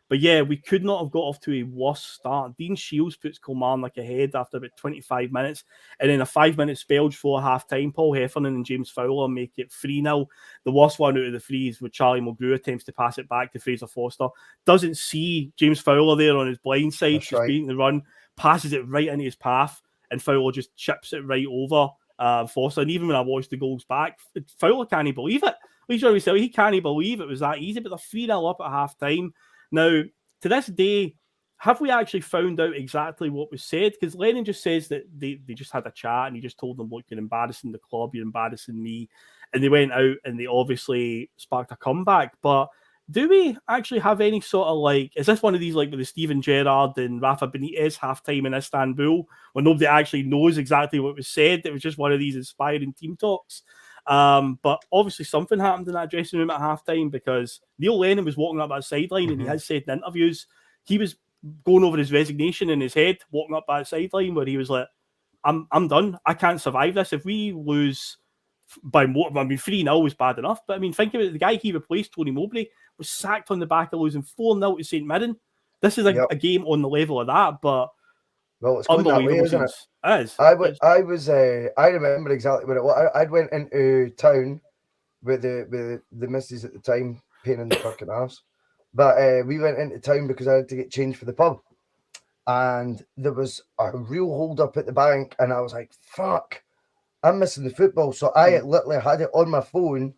But yeah, we could not have got off to a worse start. Dean Shields puts Kilmarnock ahead after about 25 minutes. And then a 5-minute spell before half-time, Paul Heffernan and James Fowler make it 3-0. The worst one out of the three is where Charlie Mulgrew attempts to pass it back to Fraser Foster. Doesn't see James Fowler there on his blind side, just beating the run, passes it right into his path, and Fowler just chips it right over Foster. And even when I watched the goals back, Fowler can't believe it. He can't believe it was that easy, but they're 3-0 up at half-time. Now, to this day, have we actually found out exactly what was said? Because Lennon just says that they just had a chat and he just told them, look, you're embarrassing the club, you're embarrassing me. And they went out and they obviously sparked a comeback. But do we actually have any sort of like, is this one of these like with the Steven Gerrard and Rafa Benitez halftime in Istanbul where nobody actually knows exactly what was said? It was just one of these inspiring team talks. But obviously something happened in that dressing room at halftime because Neil Lennon was walking up that sideline and he has said in interviews he was going over his resignation in his head, walking up that sideline where he was like, I'm done. I can't survive this. If we lose by more, 3-0 was bad enough. But I mean, think about it. The guy he replaced, Tony Mowbray, was sacked on the back of losing 4-0 to St Mirren. This is a game on the level of that, but well, it's going that way, isn't it? I remember exactly what it was. I'd went into town with the missus at the time, pain in the fucking ass. But we went into town because I had to get changed for the pub. And there was a real hold up at the bank, and I was like, fuck, I'm missing the football. So I literally had it on my phone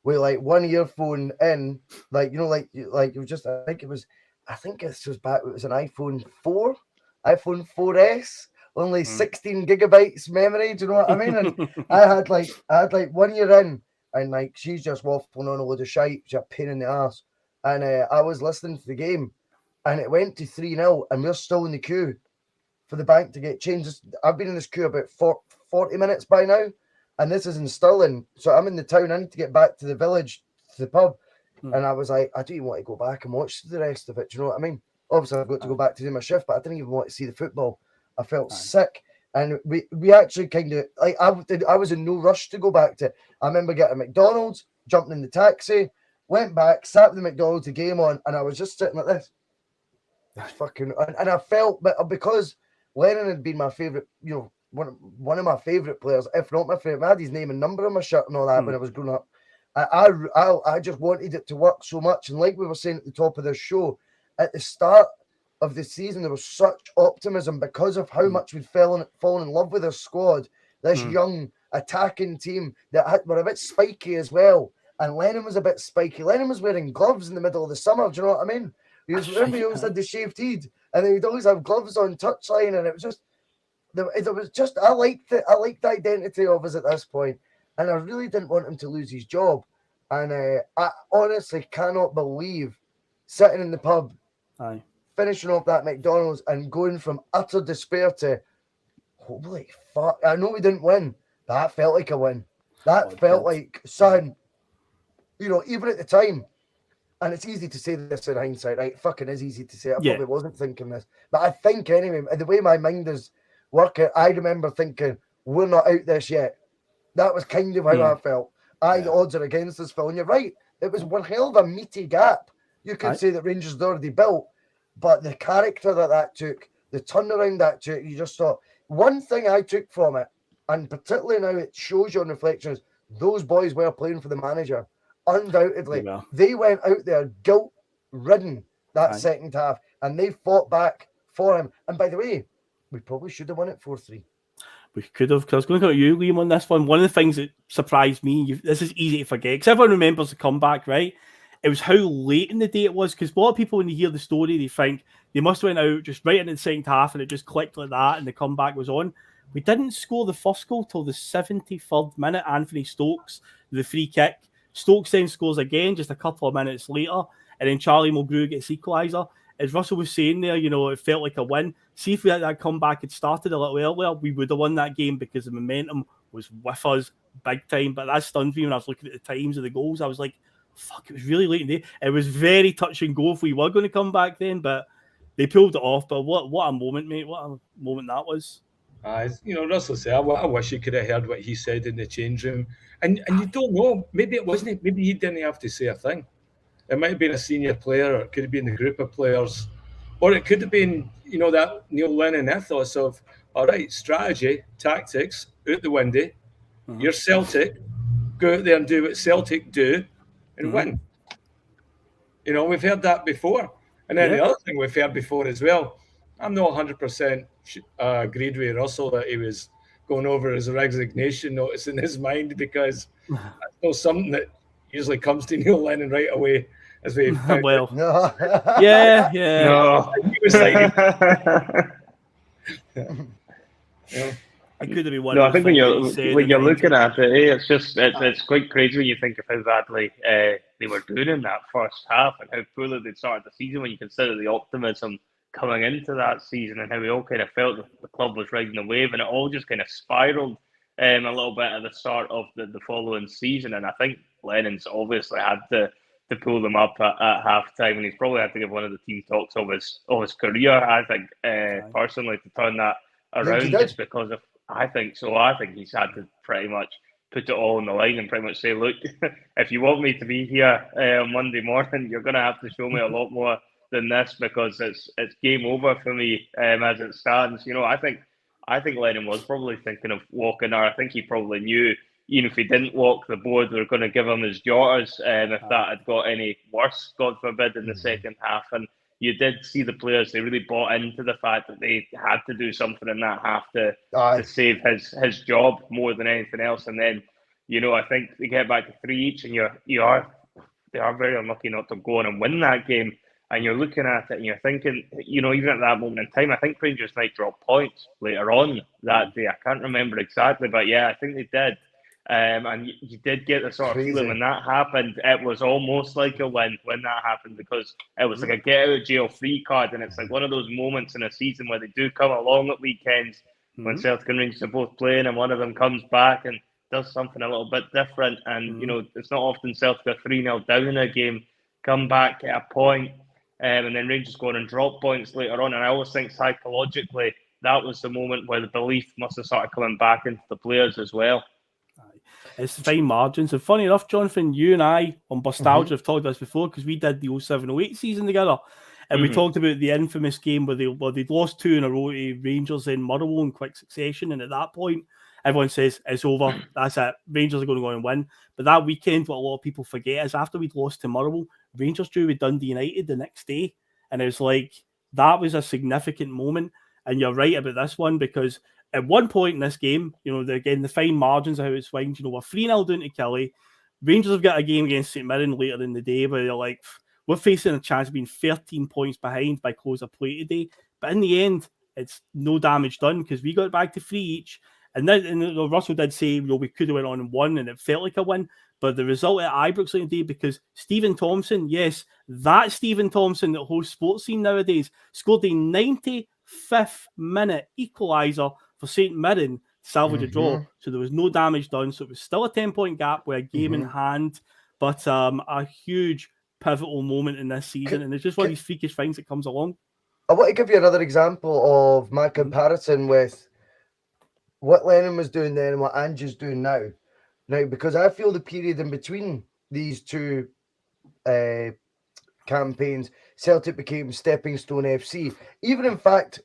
with like one earphone in, like, you know, like it was just, I think this was back, it was an iPhone 4S, only 16 gigabytes memory. Do you know what I mean? And I had like 1 year in, and like she's just waffling on a load of shite, she's a pain in the ass. And I was listening to the game, and it went to 3-0, and we're still in the queue for the bank to get changed. I've been in this queue about 40 minutes by now, and this is in Stirling. So I'm in the town. I need to get back to the village, to the pub. And I was like, I don't even want to go back and watch the rest of it. Do you know what I mean? Obviously, I've got to go back to do my shift, but I didn't even want to see the football. I felt sick. And we actually kind of, like, I was in no rush to go back to it. I remember getting McDonald's, jumping in the taxi, went back, sat at the McDonald's, the game on, and I was just sitting like this. And I felt, but because Lennon had been my favourite, you know, one of my favourite players, if not my favourite. I had his name and number on my shirt and all that when I was growing up. I just wanted it to work so much. And like we were saying at the top of this show, at the start of the season, there was such optimism because of how much we'd fallen in love with our squad. This young attacking team that were a bit spiky as well. And Lennon was a bit spiky. Lennon was wearing gloves in the middle of the summer. Do you know what I mean? He always had the shaved head, and he'd always have gloves on touchline, and it was just, I liked it. I liked the identity of us at this point, and I really didn't want him to lose his job. And I honestly cannot believe sitting in the pub, finishing off that McDonald's and going from utter despair to, holy fuck, I know we didn't win, but that felt like a win. That felt like, son, you know, even at the time, and it's easy to say this in hindsight, right? It fucking is easy to say. I probably wasn't thinking this. But I think anyway, the way my mind is working, I remember thinking, we're not out this yet. That was kind of how I felt. The odds are against us, Phil. And you're right. It was one hell of a meaty gap. You could say that Rangers had already built, but the character that took, the turnaround that took, you just thought, one thing I took from it, and particularly now it shows you on reflections, those boys were playing for the manager. Undoubtedly, they went out there guilt-ridden that second half, and they fought back for him. And by the way, we probably should have won it 4-3. We could have, because I was going to go to you, Liam, on this one. One of the things that surprised me, this is easy to forget, because everyone remembers the comeback, right? It was how late in the day it was, because a lot of people, when they hear the story, they think they must have went out just right in the second half, and it just clicked like that, and the comeback was on. We didn't score the first goal till the 73rd minute. Anthony Stokes, the free kick. Stokes then scores again just a couple of minutes later, and then Charlie Mulgrew gets equaliser. As Russell was saying there, you know, it felt like a win. See if that comeback had started a little earlier, we would have won that game because the momentum was with us big time. But that stunned me when I was looking at the times of the goals. I was like, fuck, it was really late in the day. It was very touch and go if we were going to come back then, but they pulled it off. But what a moment, mate. What a moment that was. Russell said, I wish you could have heard what he said in the change room. And you don't know. Maybe it wasn't. Maybe he didn't have to say a thing. It might have been a senior player, or it could have been the group of players. Or it could have been, that Neil Lennon ethos of, all right, strategy, tactics, out the window. You're Celtic. Go out there and do what Celtic do and win. We've heard that before. And then the other thing we've heard before as well, I'm not 100% agreed with Russell that he was going over his resignation notice in his mind, because that's not something that usually comes to Neil Lennon right away. As we well, No. yeah. No. He was like, I could have been one. No, of I think those when things that he said you're in the looking end. at it, it's quite crazy when you think of how badly they were doing in that first half and how poorly they'd started the season, when you consider the optimism coming into that season and how we all kind of felt that the club was riding the wave, and it all just kind of spiralled a little bit at the start of the following season. And I think Lennon's obviously had to pull them up at half time, and he's probably had to give one of the team talks of his career, I think, personally, to turn that around, just because of, I think so. I think he's had to pretty much put it all on the line and pretty much say, look, if you want me to be here on Monday morning, you're going to have to show me a lot more than this, because it's game over for me as it stands. I think Lennon was probably thinking of walking there. I think he probably knew, even if he didn't walk the board, they were going to give him his jotters if that had got any worse, God forbid, in the second half. And you did see the players, they really bought into the fact that they had to do something in that half to save his job more than anything else. And then, I think they get back to 3 each, and they are very unlucky not to go on and win that game. And you're looking at it and you're thinking, even at that moment in time, I think Rangers might drop points later on that day. I can't remember exactly, but yeah, I think they did. And you did get the sort of feeling when that happened. It was almost like a win when that happened, because it was like a get out of jail free card, and it's like one of those moments in a season where they do come along at weekends when Celtic and Rangers are both playing, and one of them comes back and does something a little bit different. And it's not often Celtic are 3-0 down in a game, come back, get a point, and then Rangers go on and drop points later on. And I always think psychologically that was the moment where the belief must have started coming back into the players as well. It's fine margins. And funny enough, Jonathan, you and I on Bustalgia have talked about this before, because we did the 07-08 season together. And we talked about the infamous game where they'd lost 2 in a row to Rangers in Motherwell in quick succession. And at that point, everyone says, it's over. That's it. Rangers are going to go and win. But that weekend, what a lot of people forget is after we'd lost to Motherwell, Rangers drew with Dundee United the next day. And it was like, that was a significant moment. And you're right about this one, because at one point in this game, the fine margins of how it swings, we're 3-0 down to Killie. Rangers have got a game against St Mirren later in the day where they're like, we're facing a chance of being 13 points behind by close of play today. But in the end, it's no damage done, because we got back to 3 each. And Russell did say, we could have went on and won, and it felt like a win. But the result at Ibrox late in the day, because Stephen Thompson, yes, that Stephen Thompson that hosts Sports Scene nowadays, scored a 95th minute equaliser for St Mirren to salvage a draw. So there was no damage done. So it was still a 10-point gap with a game in hand, but a huge pivotal moment in this season. And it's just one of these freakish things that comes along. I want to give you another example of my comparison with what Lennon was doing then and what Ange's doing now. Now, because I feel the period in between these two campaigns, Celtic became Stepping Stone FC. Even in fact,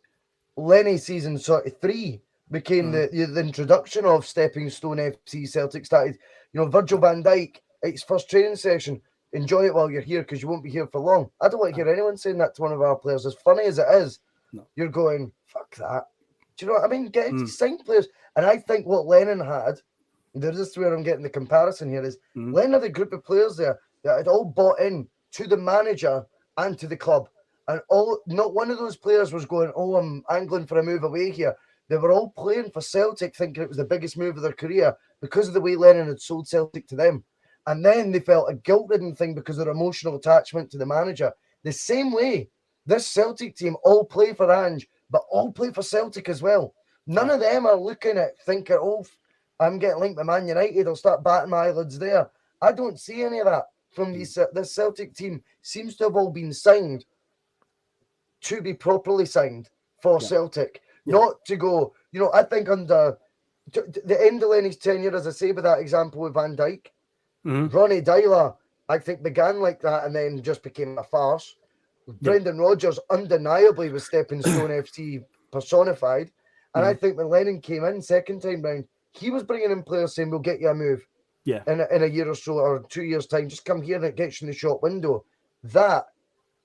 Lenny season 3 became the introduction of Stepping Stone FC. Celtic started, Virgil van Dijk, its first training session. Enjoy it while you're here, because you won't be here for long. I don't want to hear anyone saying that to one of our players. As funny as it is, you're going, fuck that. Do you know what I mean? Get signed players. And I think what Lennon had, this is where I'm getting the comparison here, is Lennon had a group of players there that had all bought in to the manager and to the club. And not one of those players was going, I'm angling for a move away here. They were all playing for Celtic, thinking it was the biggest move of their career because of the way Lennon had sold Celtic to them. And then they felt a guilt-ridden thing because of their emotional attachment to the manager. The same way, this Celtic team all play for Ange but all play for Celtic as well. None of them are looking at thinking, oh, I'm getting linked with Man United, I'll start batting my eyelids there. I don't see any of that from this Celtic team. Seems to have all been signed to be properly signed for Celtic, not to go, I think under the end of Lenny's tenure, as I say with that example with Van Dijk, Ronnie Dyler, I think, began like that and then just became a farce. Brendan Rodgers undeniably was Stepping Stone FC personified. And I think when Lennon came in second time round, he was bringing in players saying, we'll get you a move in a year or so or 2 years' time. Just come here and it gets you in the shop window. That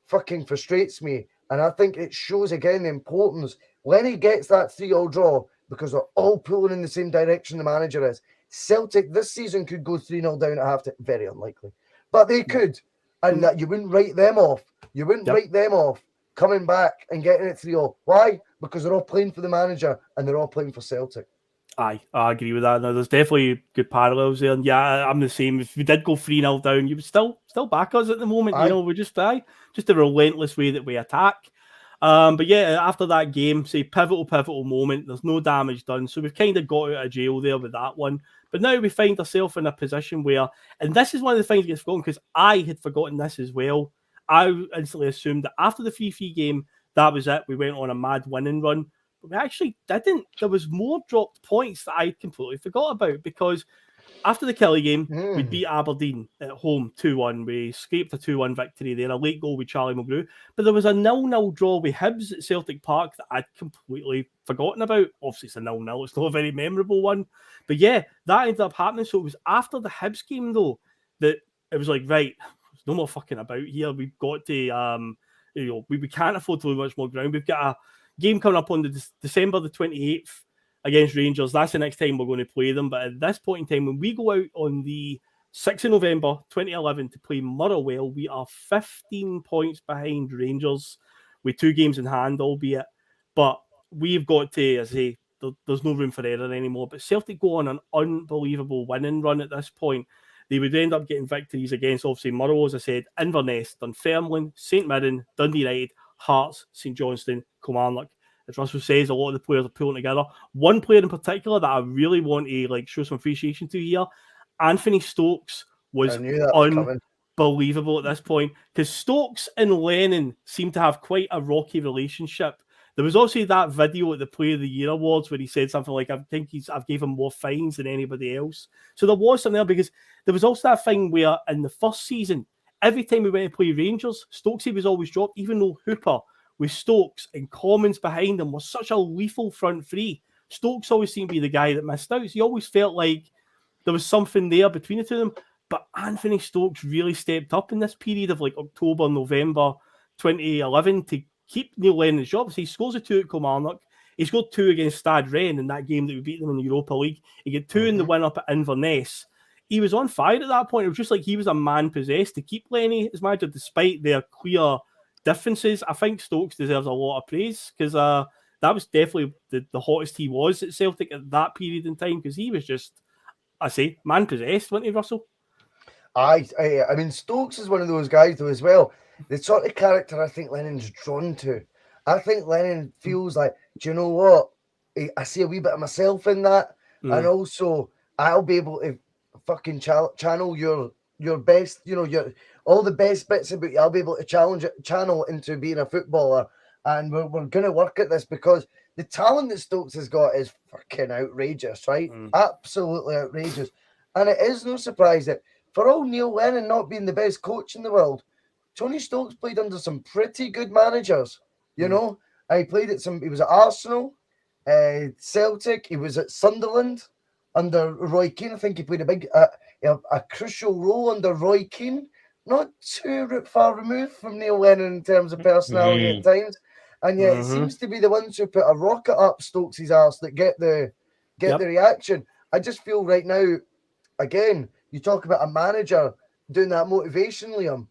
fucking frustrates me. And I think it shows again the importance. Lenny gets that 3-3 draw because they're all pulling in the same direction the manager is. Celtic this season could go 3-0 down at half time. Very unlikely. But they could. And that you wouldn't write them off. You wouldn't write them off coming back and getting it 3-0. Why? Because they're all playing for the manager and they're all playing for Celtic. Aye, I agree with that. No, there's definitely good parallels there. And yeah, I'm the same. If we did go 3-0 down, you would still back us at the moment. Aye. We're just the relentless way that we attack. But yeah, after that game, say pivotal moment, there's no damage done. So we've kind of got out of jail there with that one. But now we find ourselves in a position where, and this is one of the things that gets forgotten because I had forgotten this as well. I instantly assumed that after the 3-3 game, that was it. We went on a mad winning run. But we actually didn't. There was more dropped points that I completely forgot about because after the Kelly game, we beat Aberdeen at home 2-1. We scraped a 2-1 victory there, a late goal with Charlie Mulgrew. But there was a 0-0 draw with Hibs at Celtic Park that I'd completely forgotten about. Obviously, it's a 0-0. It's not a very memorable one. But yeah, that ended up happening. So it was after the Hibs game, though, that it was like, right, there's no more fucking about here. We've got to, we can't afford to lose much more ground. We've got a game coming up on December the 28th against Rangers. That's the next time we're going to play them. But at this point in time, when we go out on the 6th of November 2011 to play Motherwell, we are 15 points behind Rangers with 2 games in hand, albeit. But we've got to, as I say, there's no room for error anymore. But Celtic go on an unbelievable winning run at this point. They would end up getting victories against, obviously, Motherwell, as I said, Inverness, Dunfermline, St Mirren, Dundee United, Hearts, St Johnstone, Kilmarnock. As Russell says, a lot of the players are pulling together. One player in particular that I really want to show some appreciation to here, Anthony Stokes, was unbelievable at this point because Stokes and Lennon seem to have quite a rocky relationship. There was also that video at the Player of the Year Awards where he said something like, I think I've gave him more fines than anybody else. So there was something there because there was also that thing where in the first season, every time we went to play Rangers, Stokesy was always dropped, even though Hooper with Stokes and Commons behind him was such a lethal front three. Stokes always seemed to be the guy that missed out. So you always felt like there was something there between the two of them. But Anthony Stokes really stepped up in this period of October, November 2011 to keep Neil Lennon's job. So he scores a 2 at Kilmarnock. He scored 2 against Stade Rennes in that game that we beat them in the Europa League. He got 2 in the win up at Inverness. He was on fire at that point. It was just like he was a man possessed to keep Lenny as manager despite their clear differences. I think Stokes deserves a lot of praise because that was definitely the hottest he was at Celtic at that period in time because he was just, I say, man possessed, wasn't he, Russell? I mean, Stokes is one of those guys though as well. The sort of character I think Lennon's drawn to. I think Lennon feels like, do you know what? I see a wee bit of myself in that, and also I'll be able to fucking channel your best, your all the best bits about you. I'll be able to channel into being a footballer, and we're going to work at this because the talent that Stokes has got is fucking outrageous, right? Absolutely outrageous, and it is no surprise that for all Neil Lennon not being the best coach in the world, Tony Stokes played under some pretty good managers, you know. He played at he was at Arsenal, Celtic. He was at Sunderland under Roy Keane. I think he played a crucial role under Roy Keane. Not too far removed from Neil Lennon in terms of personality at times, and yet it seems to be the ones who put a rocket up Stokes' arse that get the reaction. I just feel right now, again, you talk about a manager doing that motivation, Liam.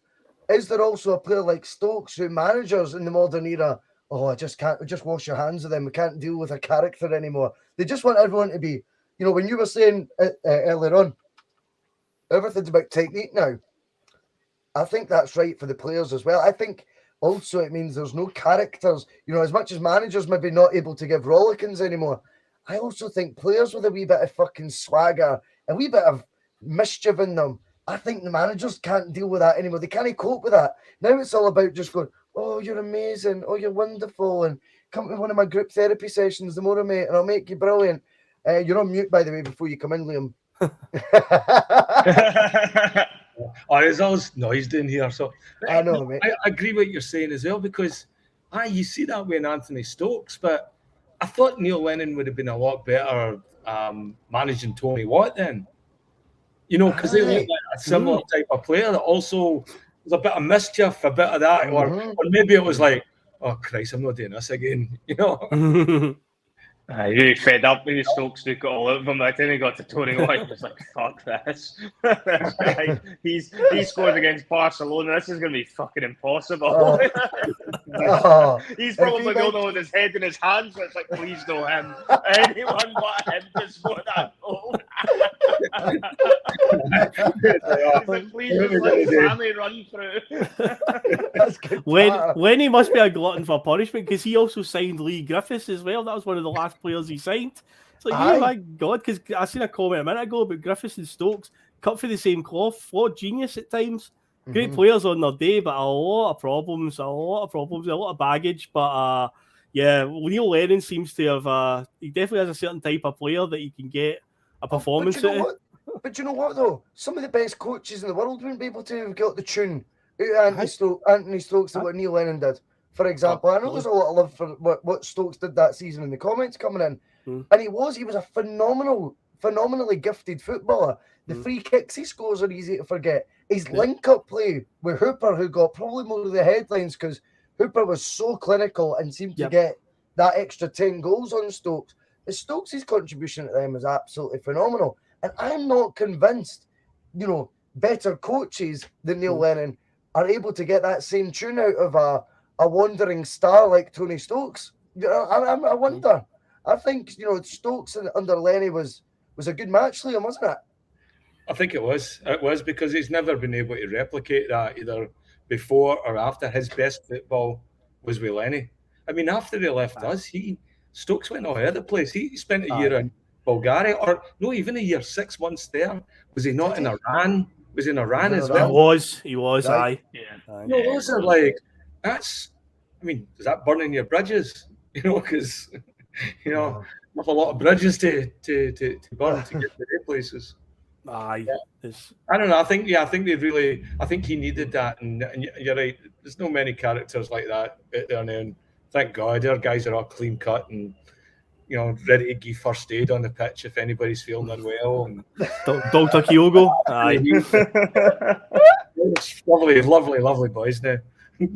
Is there also a player like Stokes who managers in the modern era, I just can't, just wash your hands of them. We can't deal with a character anymore. They just want everyone to be, when you were saying earlier on, everything's about technique now. I think that's right for the players as well. I think Also, it means there's no characters. You know, as much as managers maybe not able to give rollickins anymore, I also think players with a wee bit of fucking swagger, a wee bit of mischief in them, I think the managers can't deal with that anymore. They can't cope with that. Now it's all about just going, oh, you're amazing. Oh, you're wonderful. And come to one of my group therapy sessions tomorrow, mate, and I'll make you brilliant. You're on mute, by the way, before you come in, Liam. Oh, there's always noise down here. So I know, mate. I agree with what you're saying as well, because you see that with Anthony Stokes, but I thought Neil Lennon would have been a lot better managing Tony Watt then. You know, because they look like a similar type of player that also was a bit of mischief, a bit of that, or maybe it was like, oh Christ, I'm not doing this again. You know. He really fed up with Stokes, took it all out of him. By the time he got to Tony White, he was like, fuck this. This guy, he scored against Barcelona. This is going to be fucking impossible. He's probably the only one with his head in his hands, but it's like, please no him. Anyone but him to score that goal. He's like, please just let Sammy run through. When he must be a glutton for punishment, because he also signed Lee Griffiths as well. That was one of the last players he signed. It's like, oh my God, because I seen a comment a minute ago about Griffiths and Stokes cut for the same cloth. Flawed genius at times. Great players on their day, but a lot of problems, a lot of baggage. But yeah, Neil Lennon seems to have, he definitely has a certain type of player that you can get a performance out of. But you know what, though? Some of the best coaches in the world wouldn't be able to have got the tune out of Anthony Stokes than what Neil Lennon did. For example, I know there's a lot of love for what Stokes did that season in the comments coming in. And he was a phenomenally gifted footballer. The free kicks he scores are easy to forget. His link-up play with Hooper, who got probably more of the headlines because Hooper was so clinical and seemed to get that extra 10 goals on Stokes. Stokes' contribution to them is absolutely phenomenal. And I'm not convinced, you know, better coaches than Neil Lennon are able to get that same tune out of a wandering star like Tony Stokes. You know, I wonder. I think, you know, Stokes under Lenny was a good match, Liam, wasn't it? I think it was. It was because he's never been able to replicate that either before or after. His best football was with Lenny. I mean, after he left us, Stokes went all over the place. He spent a year in Bulgaria, or no, even a year, 6 months there. Was he not in Iran? Was he in Iran as well? He was, aye. No, those are like, that's, I mean, is that burning your bridges? You know, because, you know, have a lot of bridges to burn to get to their places. Aye. I don't know. I think he needed that, and you're right. There's no many characters like that out there now. And thank God, our guys are all clean cut and, you know, ready to give first aid on the pitch if anybody's feeling unwell. And Dr. Kyogo. Aye. lovely boys now. Do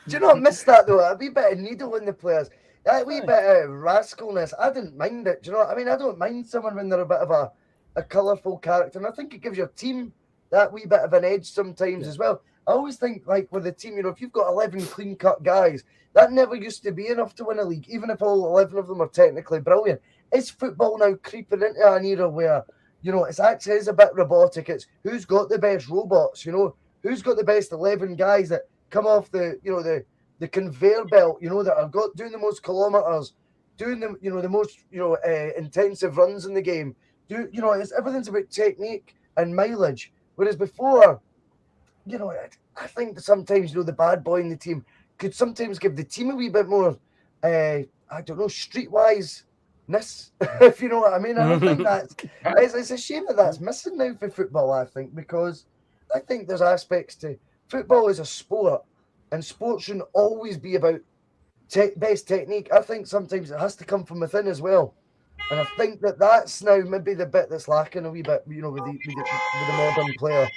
you not miss that though? A wee bit of needle in the players. That wee bit of rascalness. I didn't mind it. Do you know what I mean? I don't mind someone when they're a bit of a colourful character. And I think it gives your team that wee bit of an edge sometimes as well. I always think, like, with the team, you know, if you've got 11 clean-cut guys, that never used to be enough to win a league, even if all 11 of them are technically brilliant. Is football now creeping into an era where, you know, it's actually is a bit robotic? It's who's got the best robots, you know? Who's got the best 11 guys that come off the, you know, the conveyor belt, you know, that are doing the most kilometres, doing the, you know, the most, you know, intensive runs in the game. You know, everything's about technique and mileage. Whereas before, you know, I think that sometimes, you know, the bad boy in the team could sometimes give the team a wee bit more, I don't know, streetwise-ness, if you know what I mean. I don't think it's a shame that's missing now for football, I think, because I think there's aspects to football is a sport, and sport shouldn't always be about best technique. I think sometimes it has to come from within as well. And I think that's now maybe the bit that's lacking a wee bit, you know, with the modern player.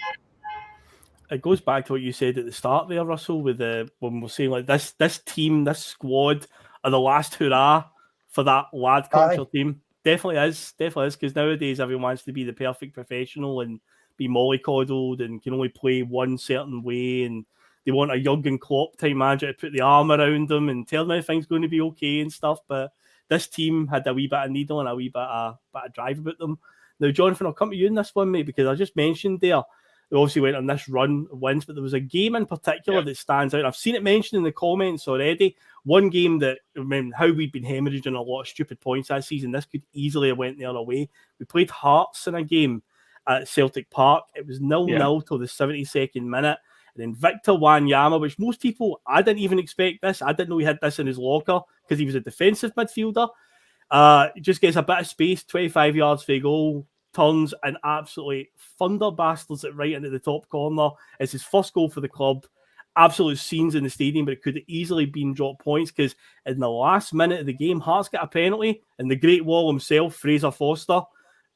It goes back to what you said at the start there, Russell, with when we're saying like this team, this squad are the last hurrah for that lad culture team. Definitely is, because nowadays everyone wants to be the perfect professional and be mollycoddled and can only play one certain way, and they want a Jurgen Klopp type manager to put the arm around them and tell them everything's going to be okay and stuff. But this team had a wee bit of needle and a wee bit of drive about them. Now, Jonathan, I'll come to you in this one, mate, because I just mentioned there They obviously went on this run of wins, but there was a game in particular that stands out. I've seen it mentioned in the comments already. One game that, I mean, how we'd been hemorrhaging a lot of stupid points that season, this could easily have went the other way. We played Hearts in a game at Celtic Park. It was 0-0 till the 72nd minute. And then Victor Wanyama, which most people, I didn't even expect this. I didn't know he had this in his locker because he was a defensive midfielder. Just gets a bit of space, 25 yards for a goal, turns and absolutely thunder bastards it right into the top corner. It's his first goal for the club. Absolute scenes in the stadium, but it could have easily been dropped points because in the last minute of the game, Hearts got a penalty and the Great Wall himself, Fraser Foster,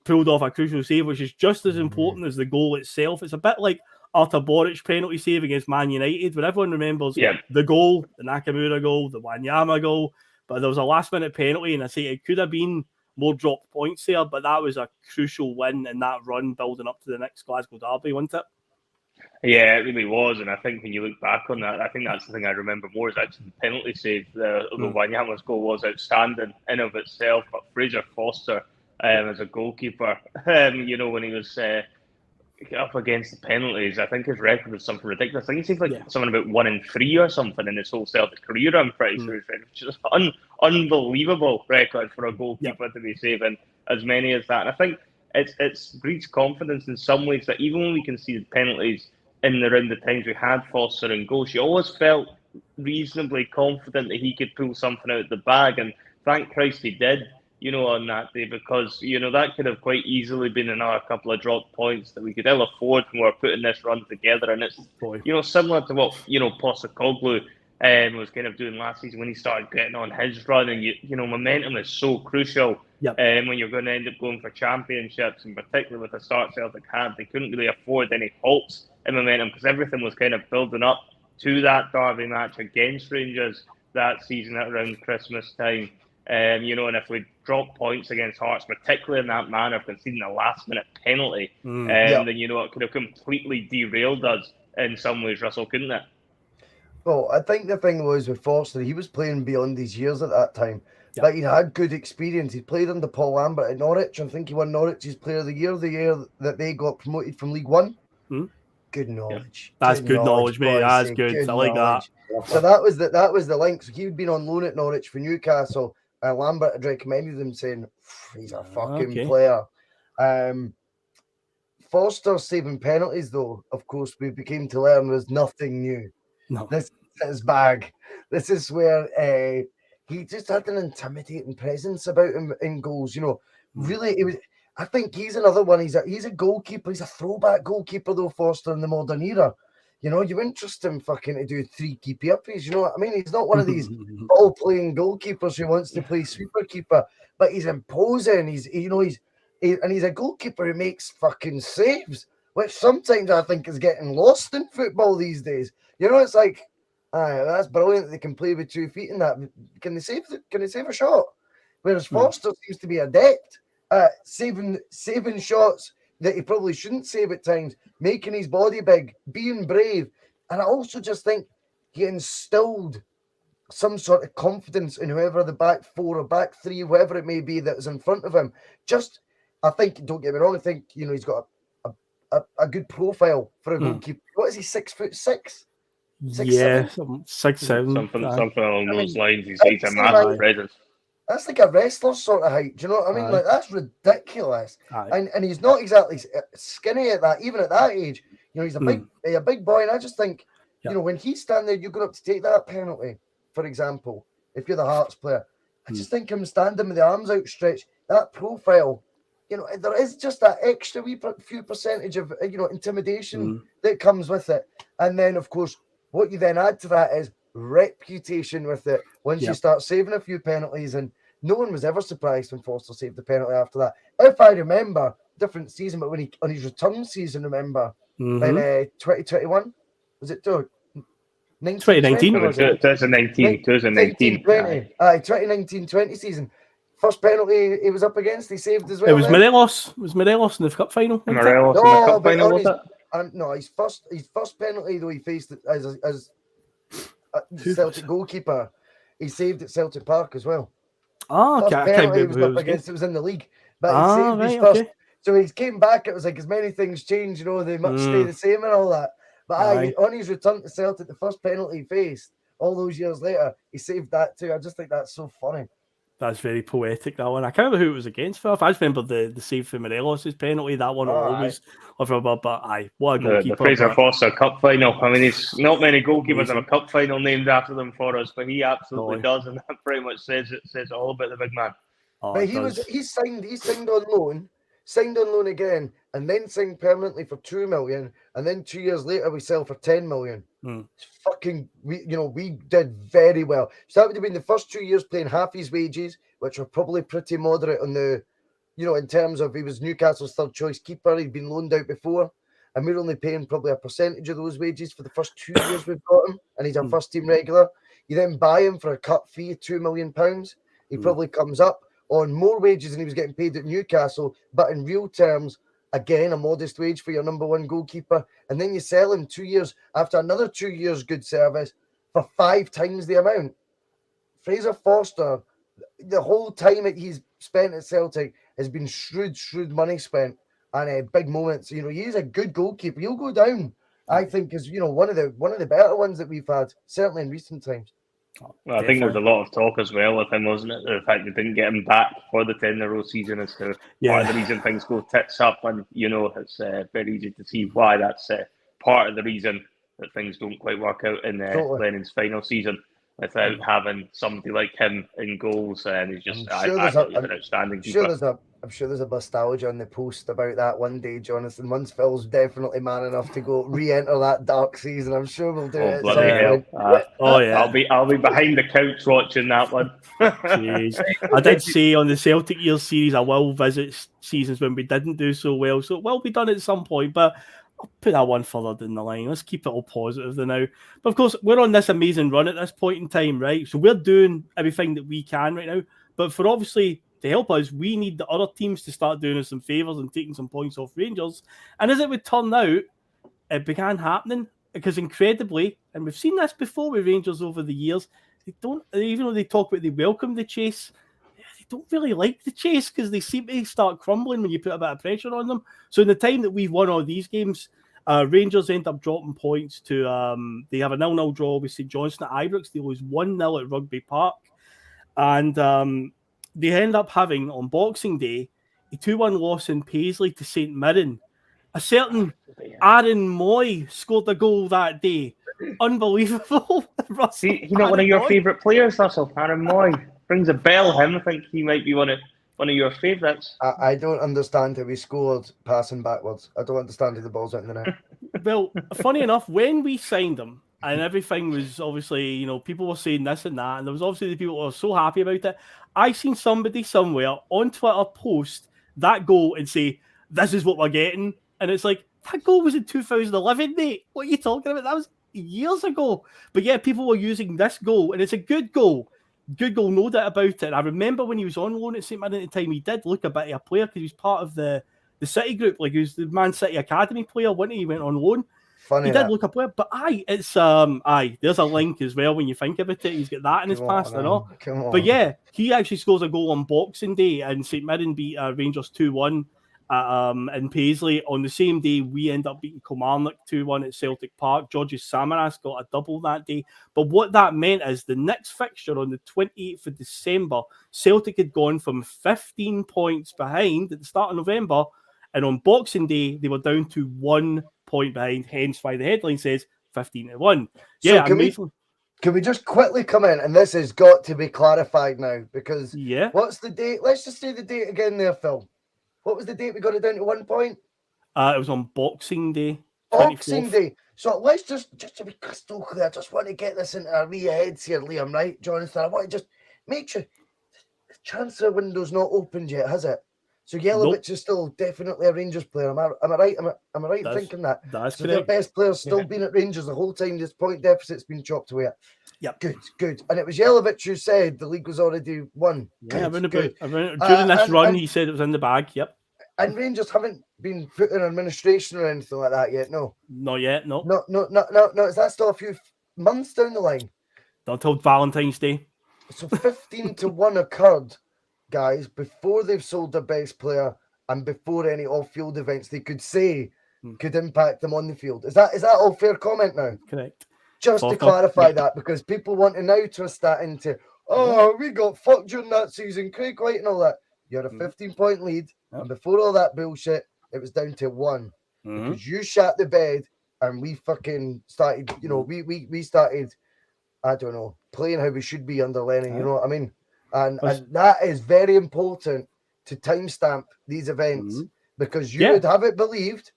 pulled off a crucial save, which is just as important as the goal itself. It's a bit like Artur Boric's penalty save against Man United, when everyone remembers the goal, the Nakamura goal, the Wanyama goal, but there was a last-minute penalty, and I say it could have been more dropped points there, but that was a crucial win in that run building up to the next Glasgow derby, wasn't it? Yeah, it really was, and I think when you look back on that, I think that's the thing I remember more is actually the penalty save. The Wanyama's goal was outstanding in of itself, but Fraser Foster as a goalkeeper, you know, when he was up against the penalties, I think his record was something ridiculous. I think he saved like something about 1 in 3 or something in his whole Celtic career, I'm pretty sure. Which is an unbelievable record for a goalkeeper to be saving as many as that. And I think it's breeds confidence in some ways that even when we can see the penalties in the round of times we had Foster and goals, you always felt reasonably confident that he could pull something out of the bag, and thank Christ he did, you know, on that day, because, you know, that could have quite easily been another couple of dropped points that we could ill afford when we're putting this run together. And it's, you know, similar to what, you know, Postecoglou was kind of doing last season when he started getting on his run, and you know, momentum is so crucial when you're going to end up going for championships, and particularly with the start Celtic had, they couldn't really afford any halts in momentum because everything was kind of building up to that derby match against Rangers that season at around Christmas time. You know, and if we drop points against Hearts, particularly in that manner, conceding a last-minute penalty, then, you know, it could have completely derailed us in some ways, Russell, couldn't it? Well, I think the thing was with Foster, he was playing beyond his years at that time. But he had good experience. He played under Paul Lambert at Norwich. I think he won Norwich's Player of the Year the year that they got promoted from League One. Good knowledge. That's good knowledge, mate. That's good. I like that. So that was the link. So he'd been on loan at Norwich for Newcastle. Lambert had recommended him, saying he's a fucking player. Foster saving penalties, though, of course, we became to learn was nothing new. No, this is his bag. This is where he just had an intimidating presence about him in goals. You know, really, it was. I think he's another one. He's a goalkeeper. He's a throwback goalkeeper, though, Foster, in the modern era. You know, you wouldn't trust him fucking to do 3 keepy-uppies. You know what I mean? He's not one of these ball-playing goalkeepers who wants to play sweeper keeper, but he's imposing. He's a goalkeeper who makes fucking saves, which sometimes I think is getting lost in football these days. You know, it's like, that's brilliant that they can play with 2 feet in that. Can they save a shot? Whereas Foster seems to be adept at saving shots that he probably shouldn't save at times, making his body big, being brave. And I also just think he instilled some sort of confidence in whoever the back 4 or back 3, whoever it may be that is in front of him. I think, don't get me wrong, I think, you know, he's got a good profile for a goalkeeper. What is he, 6'6"? 6'7"? 6'7". Something along those lines. He's a massive presence. That's like a wrestler sort of height. Do you know what I mean? Like, that's ridiculous. And he's not exactly skinny at that, even at that age. You know, he's a big boy. And I just think, you know, when he's standing there, you're going up to take that penalty, for example, if you're the Hearts player. I just think him standing with the arms outstretched, that profile, you know, there is just that extra few percentage of, you know, intimidation that comes with it. And then, of course, what you then add to that is reputation with it. Once you start saving a few penalties, and no one was ever surprised when Foster saved the penalty after that. If I remember, different season, but when he on his return season, remember in 2021, was it 2019? 2019. 2019-20 season. First penalty he was up against, he saved as well. It was Morelos. It was Morelos in the cup final. Morelos in the cup final, was it? No, his first penalty though he faced as a Celtic goalkeeper, he saved at Celtic Park as well. Oh, okay. First penalty he was up against, it was in the league, but he saved his first. So he came back. It was like as many things change, they must stay the same and all that. But on his return to Celtic, the first penalty he faced all those years later, he saved that too. I just think that's so funny. That's very poetic, that one. I can't remember who it was against, Phil. I just remember the save for Morelos' penalty. That one will always remember. But what a goalkeeper. The Fraser Foster Cup final. I mean, it's not many goalkeepers have a cup final named after them for us, but he absolutely does, and that pretty much says it all about the big man. But he signed on loan again, and then signed permanently for 2 million, and then 2 years later we sell for 10 million. It's fucking, we did very well. So that would have been the first 2 years playing half his wages, which were probably pretty moderate on the, in terms of he was Newcastle's third choice keeper. He'd been loaned out before, and we're only paying probably a percentage of those wages for the first 2 years we've got him, and he's our first team regular. You then buy him for a cut fee of £2 million. He probably comes up on more wages than he was getting paid at Newcastle, but in real terms, again, a modest wage for your number one goalkeeper. And then you sell him 2 years after another 2 years good service for 5 times the amount. Fraser Foster, the whole time that he's spent at Celtic has been shrewd money spent and big moments. He's a good goalkeeper. He'll go down, I think, as one of the better ones that we've had, certainly in recent times. Well, I think there was a lot of talk as well with him, wasn't it? The fact they didn't get him back for the 10-in-a-row season as to part of the reason things go tits up, and it's very easy to see why that's part of the reason that things don't quite work out in Lennon's final season without having somebody like him in goals, and he's just an outstanding keeper. I'm sure there's a Bustalgia on the post about that one day, Jonathan. Once Phil's definitely man enough to go re-enter that dark season, I'm sure we'll do it. Bloody hell! Yeah, I'll be behind the couch watching that one. Jeez. I did say on the Celtic Years series I will visit seasons when we didn't do so well, so it will be done at some point. But I'll put that one further down the line. Let's keep it all positive now. But of course, we're on this amazing run at this point in time, right? So we're doing everything that we can right now. But for obviously to help us, we need the other teams to start doing us some favours and taking some points off Rangers. And as it would turn out, it began happening because incredibly, and we've seen this before with Rangers over the years, they don't, even though they talk about they welcome the chase, they don't really like the chase because they seem to start crumbling when you put a bit of pressure on them. So in the time that we've won all these games, Rangers end up dropping points to, they have a 0-0 draw with St Johnstone at Ibrox. They lose 1-0 at Rugby Park. And they end up having, on Boxing Day, a 2-1 loss in Paisley to St Mirren. A certain Aaron Moy scored a goal that day. Unbelievable. He's not one of your favourite players, Russell. Aaron Moy. Rings a bell, him. I think he might be one of your favourites. I don't understand how he scored passing backwards. I don't understand how the ball's out in the net. Well, funny enough, when we signed him, and everything was obviously, people were saying this and that, and there was obviously the people who were so happy about it. I seen somebody somewhere on Twitter post that goal and say, this is what we're getting. And it's like, that goal was in 2011, mate. What are you talking about? That was years ago. But yeah, people were using this goal, and it's a good goal. Good goal, no doubt about it. And I remember when he was on loan at St Mirren at the time, he did look a bit of a player because he was part of the City group. Like, he was the Man City Academy player, wasn't he? He went on loan. Funny he did look a player, but it's there's a link as well when you think about it. He's got that in his past, I know. But yeah, he actually scores a goal on Boxing Day, and St Mirren beat Rangers 2-1 in Paisley. On the same day, we end up beating Kilmarnock 2-1 at Celtic Park. Georges Samaras got a double that day. But what that meant is the next fixture on the 28th of December, Celtic had gone from 15 points behind at the start of November, and on Boxing Day, they were down to 1 point behind, hence why the headline says 15-1. Yeah, so can we just quickly come in, and this has got to be clarified now, because what's the date? Let's just say the date again there, Phil. What was the date we got it down to 1 point? It was on Boxing Day. Boxing Day. So let's just to be crystal clear, I just want to get this into our wee heads here, Liam, right? Jonathan, I want to just make sure the transfer window's not opened yet, has it? So Yelovich is still definitely a Rangers player. Am I right? Am I right in thinking that? That's so correct. Their best player's still been at Rangers the whole time this point deficit's been chopped away. Yep. Good. And it was Yelovich who said the league was already won. During this run, he said it was in the bag. Yep. And Rangers haven't been put in administration or anything like that yet. No. Not yet. No. No. Is that still a few months down the line? Not until Valentines Day. So 15-1 occurred, guys, before they've sold their best player and before any off-field events they could say could impact them on the field. Is that all fair comment now? Correct. Just to clarify that, because people want to now twist that into, we got fucked during that season, Craig White and all that. You had a 15-point lead, and before all that bullshit, it was down to 1. Because you shat the bed, and we fucking started, we started, I don't know, playing how we should be under Lennon, you know what I mean? And that is very important to timestamp these events, because you would have it believed,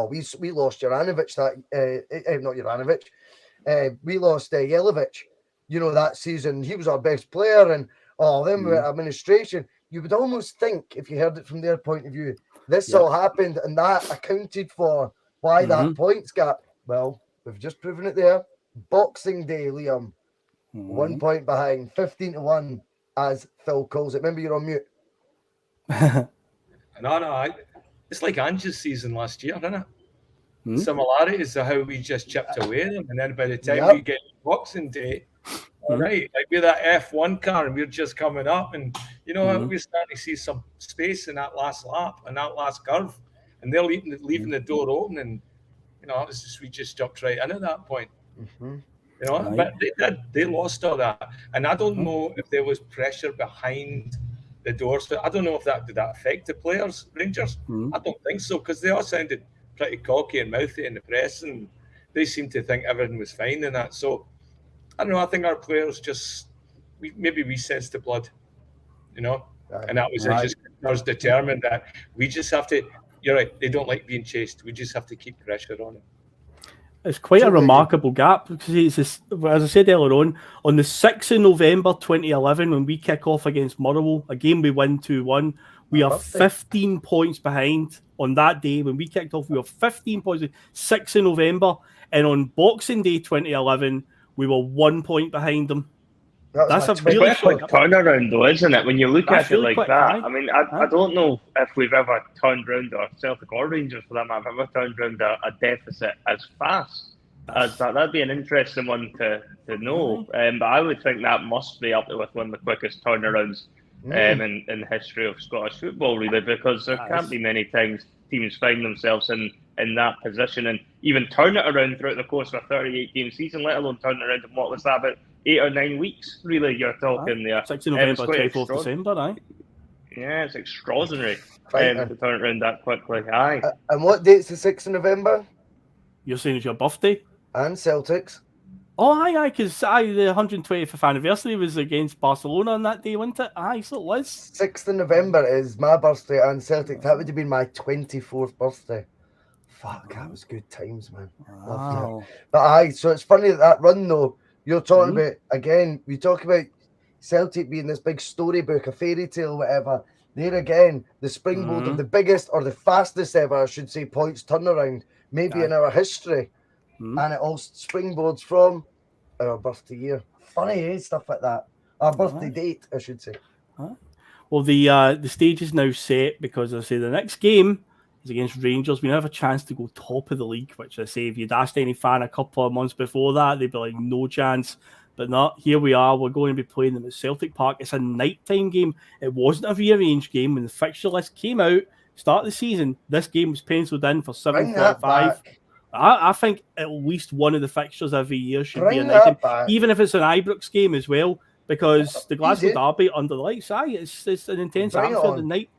we lost Juranovic, not Juranovic, we lost Jelic, that season. He was our best player, and then with administration, you would almost think, if you heard it from their point of view, this all happened, and that accounted for why that points gap. Well, we've just proven it there. Boxing Day, Liam, 1 point behind, 15-1, as Phil calls it. Remember, you're on mute. No, it's like Ange's season last year, isn't it? Similarities to how we just chipped away them, and then by the time we get Boxing Day, right, like we're that F1 car, and we're just coming up, and we're starting to see some space in that last lap and that last curve, and they're leaving the door open, and we just jumped right in at that point. But they lost all that, and I don't know if there was pressure behind the doors. I don't know if did that affect the players, Rangers. I don't think so, because they all sounded pretty cocky and mouthy in the press, and they seemed to think everything was fine in that. So I don't know. I think our players we sensed the blood, and that was just us determined that we just have to. You're right. They don't like being chased. We just have to keep pressure on them. It's quite a remarkable gap, because as I said earlier on the 6th of November 2011, when we kick off against Motherwell, a game we win 2-1, we are 15 points behind on that day. When we kicked off, we were 15 points, 6th of November, and on Boxing Day 2011, we were 1 point behind them. That's a really quick turnaround, though, isn't it? When you look at it like that, I mean, I don't know if we've ever turned around, or Celtic or Rangers for that matter, have ever turned around a deficit as fast as that. That'd be an interesting one to know. But I would think that must be up there with one of the quickest turnarounds in the history of Scottish football, really, because there can't be many times teams find themselves in that position and even turn it around throughout the course of a 38-game season, let alone turn it around in what was that, about 8 or 9 weeks, really, you're talking there. 6th of November, 24th of December, Yeah, it's extraordinary to turn it around that quickly. And what date's the 6th of November? You're saying it's your birthday? And Celtic's. Oh, because the 125th anniversary was against Barcelona on that day, wasn't it? So it was. 6th of November is my birthday, and Celtic, that would have been my 24th birthday. Fuck, that was good times, man. Wow. But so it's funny that run, though, you're talking about, again, we talk about Celtic being this big storybook, a fairy tale, whatever. There again, the springboard of the biggest, or the fastest ever, I should say, points turnaround, maybe in our history. And it all springboards from our birthday year. Funny, stuff like that. Our birthday date, I should say. Well, the stage is now set, because I say the next game is against Rangers. We now have a chance to go top of the league, which I say, if you'd asked any fan a couple of months before that, they'd be like, no chance. But not, here we are. We're going to be playing them at Celtic Park. It's a nighttime game. It wasn't a rearranged game. When the fixture list came out, start of the season, this game was penciled in for 7:45. I think at least one of the fixtures every year should be a night game, even if it's an Ibrox game as well, because the Glasgow Derby under the lights, it's an intense atmosphere the night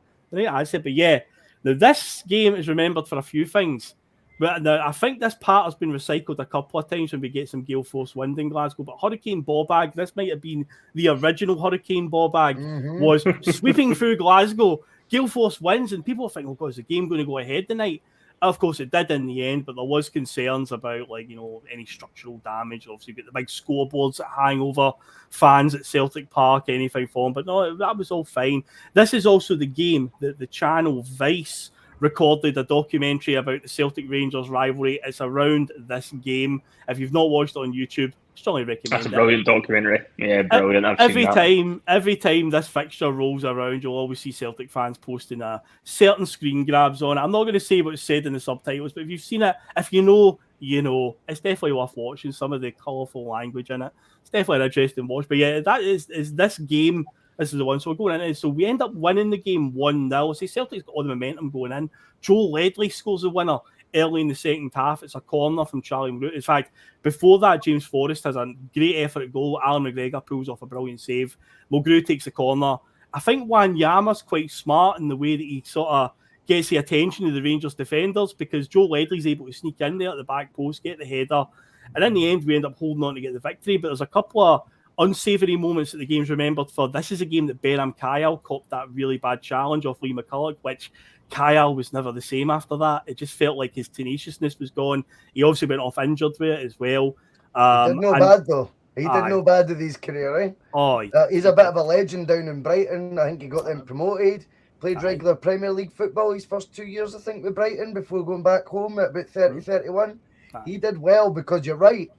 I said. But yeah, now this game is remembered for a few things. But now, I think this part has been recycled a couple of times when we get some gale force wind in Glasgow. But Hurricane Ball Bag, this might have been the original Hurricane Ball Bag, was sweeping through Glasgow, gale force winds, and people think, oh God, is the game going to go ahead tonight? Of course, it did in the end, but there was concerns about, any structural damage. Obviously, you've got the big scoreboards that hang over fans at Celtic Park, anything for them. But no, that was all fine. This is also the game that the channel Vice recorded a documentary about the Celtic Rangers rivalry. It's around this game. If you've not watched it on YouTube, strongly recommend it. That's a brilliant documentary. Yeah, brilliant. Every time this fixture rolls around, you'll always see Celtic fans posting a certain screen grabs on it. I'm not going to say what's said in the subtitles, but if you've seen it, if you know, you know. It's definitely worth watching. Some of the colourful language in it. It's definitely an interesting watch. But yeah, that is this game. This is the one. So we're going in. So we end up winning the game 1-0. See, Celtic's got all the momentum going in. Joe Ledley scores the winner early in the second half. It's a corner from Charlie McGrew. In fact, before that, James Forrest has a great effort at goal. Alan McGregor pulls off a brilliant save. McGrew takes the corner. I think Wanyama's quite smart in the way that he sort of gets the attention of the Rangers defenders, because Joe Ledley's able to sneak in there at the back post, get the header, and in the end we end up holding on to get the victory. But there's a couple of unsavoury moments that the game's remembered for. This is a game that Beram Kyle copped that really bad challenge off Lee McCulloch, which Kyle was never the same after that. It just felt like his tenaciousness was gone. He obviously went off injured with it as well. He did no bad though. He did no bad with his career, eh? Oh, he's a bit of a legend down in Brighton. I think he got them promoted. Played regular Premier League football his first 2 years, I think, with Brighton before going back home at about 31. He did well, because you're right.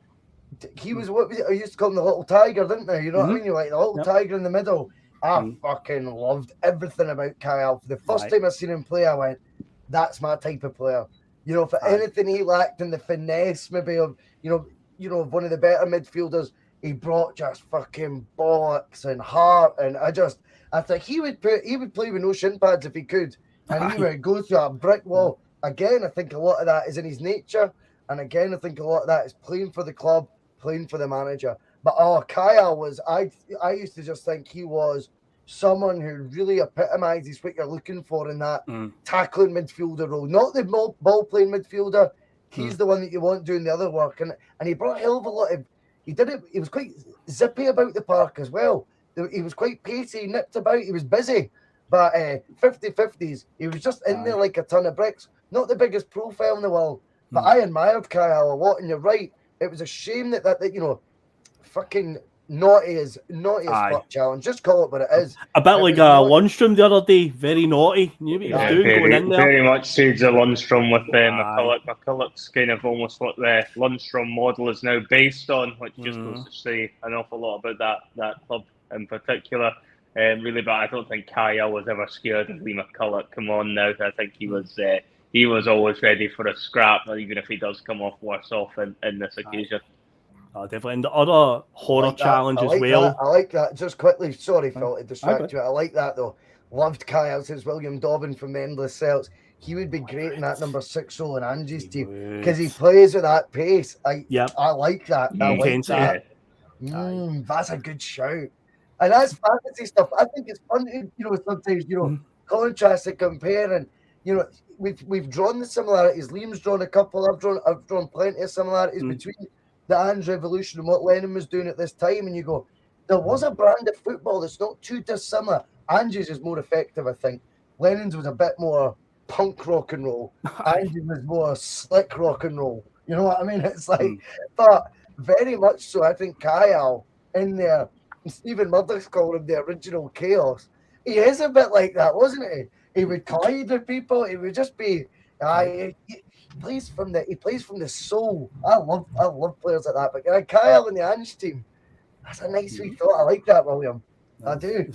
He was, what was it? I used to call him the little tiger, didn't I? You know what I mean? You're like the little tiger in the middle. I fucking loved everything about Kyle. For the first time I seen him play, I went, that's my type of player. You know, for anything he lacked in the finesse, maybe of, you know, one of the better midfielders, he brought just fucking bollocks and heart. And I thought he would play with no shin pads if he could. And he would go through a brick wall. Again, I think a lot of that is in his nature. And again, I think a lot of that is playing for the club, playing for the manager. But Kyle was, I used to just think he was someone who really epitomizes what you're looking for in that tackling midfielder role. Not the ball playing midfielder. He's the one that you want doing the other work. And he brought a hell of a lot of, he was quite zippy about the park as well. He was quite pacey, he nipped about, he was busy. But 50-50s, he was just in there like a ton of bricks. Not the biggest profile in the world. But I admired Kyle a lot, and you're right. It was a shame that you know, fucking naughty as fuck challenge. Just call it what it is. A bit like Lundstrom the other day, very naughty. You knew what he was doing going in there. Very much shades of Lundstrom with McCulloch. McCulloch's kind of almost what the Lundstrom model is now based on, which just goes to say an awful lot about that club in particular. Really, but I don't think Kyle was ever scared of Lee McCulloch. Come on now, I think he was always ready for a scrap, even if he does come off worse off in this occasion. Definitely. And the other horror challenge as well. I like that. Just quickly, sorry, Phil, to distract you. I like that though. Loved Kyle, says William Dobbin from the Endless Celts. He would be great in that number 6 role in Angie's team, because he plays with that pace. I like that. I like that. That's a good shout. And that's fantasy stuff. I think it's fun to, sometimes, contrast and compare. And, we've drawn the similarities. Liam's drawn a couple. I've drawn plenty of similarities between the Ange Revolution and what Lennon was doing at this time. And you go, there was a brand of football that's not too dissimilar. Ange's is more effective, I think. Lennon's was a bit more punk rock and roll. Ange's was more slick rock and roll. You know what I mean? It's like, but very much so. I think Kyle in there, Stephen Murdoch's called him the original chaos. He is a bit like that, wasn't he? He would collide with people. He would just be. He plays from the soul. I love players like that. But Kyle and the Ange team, that's a nice wee thought. I like that, William. I do.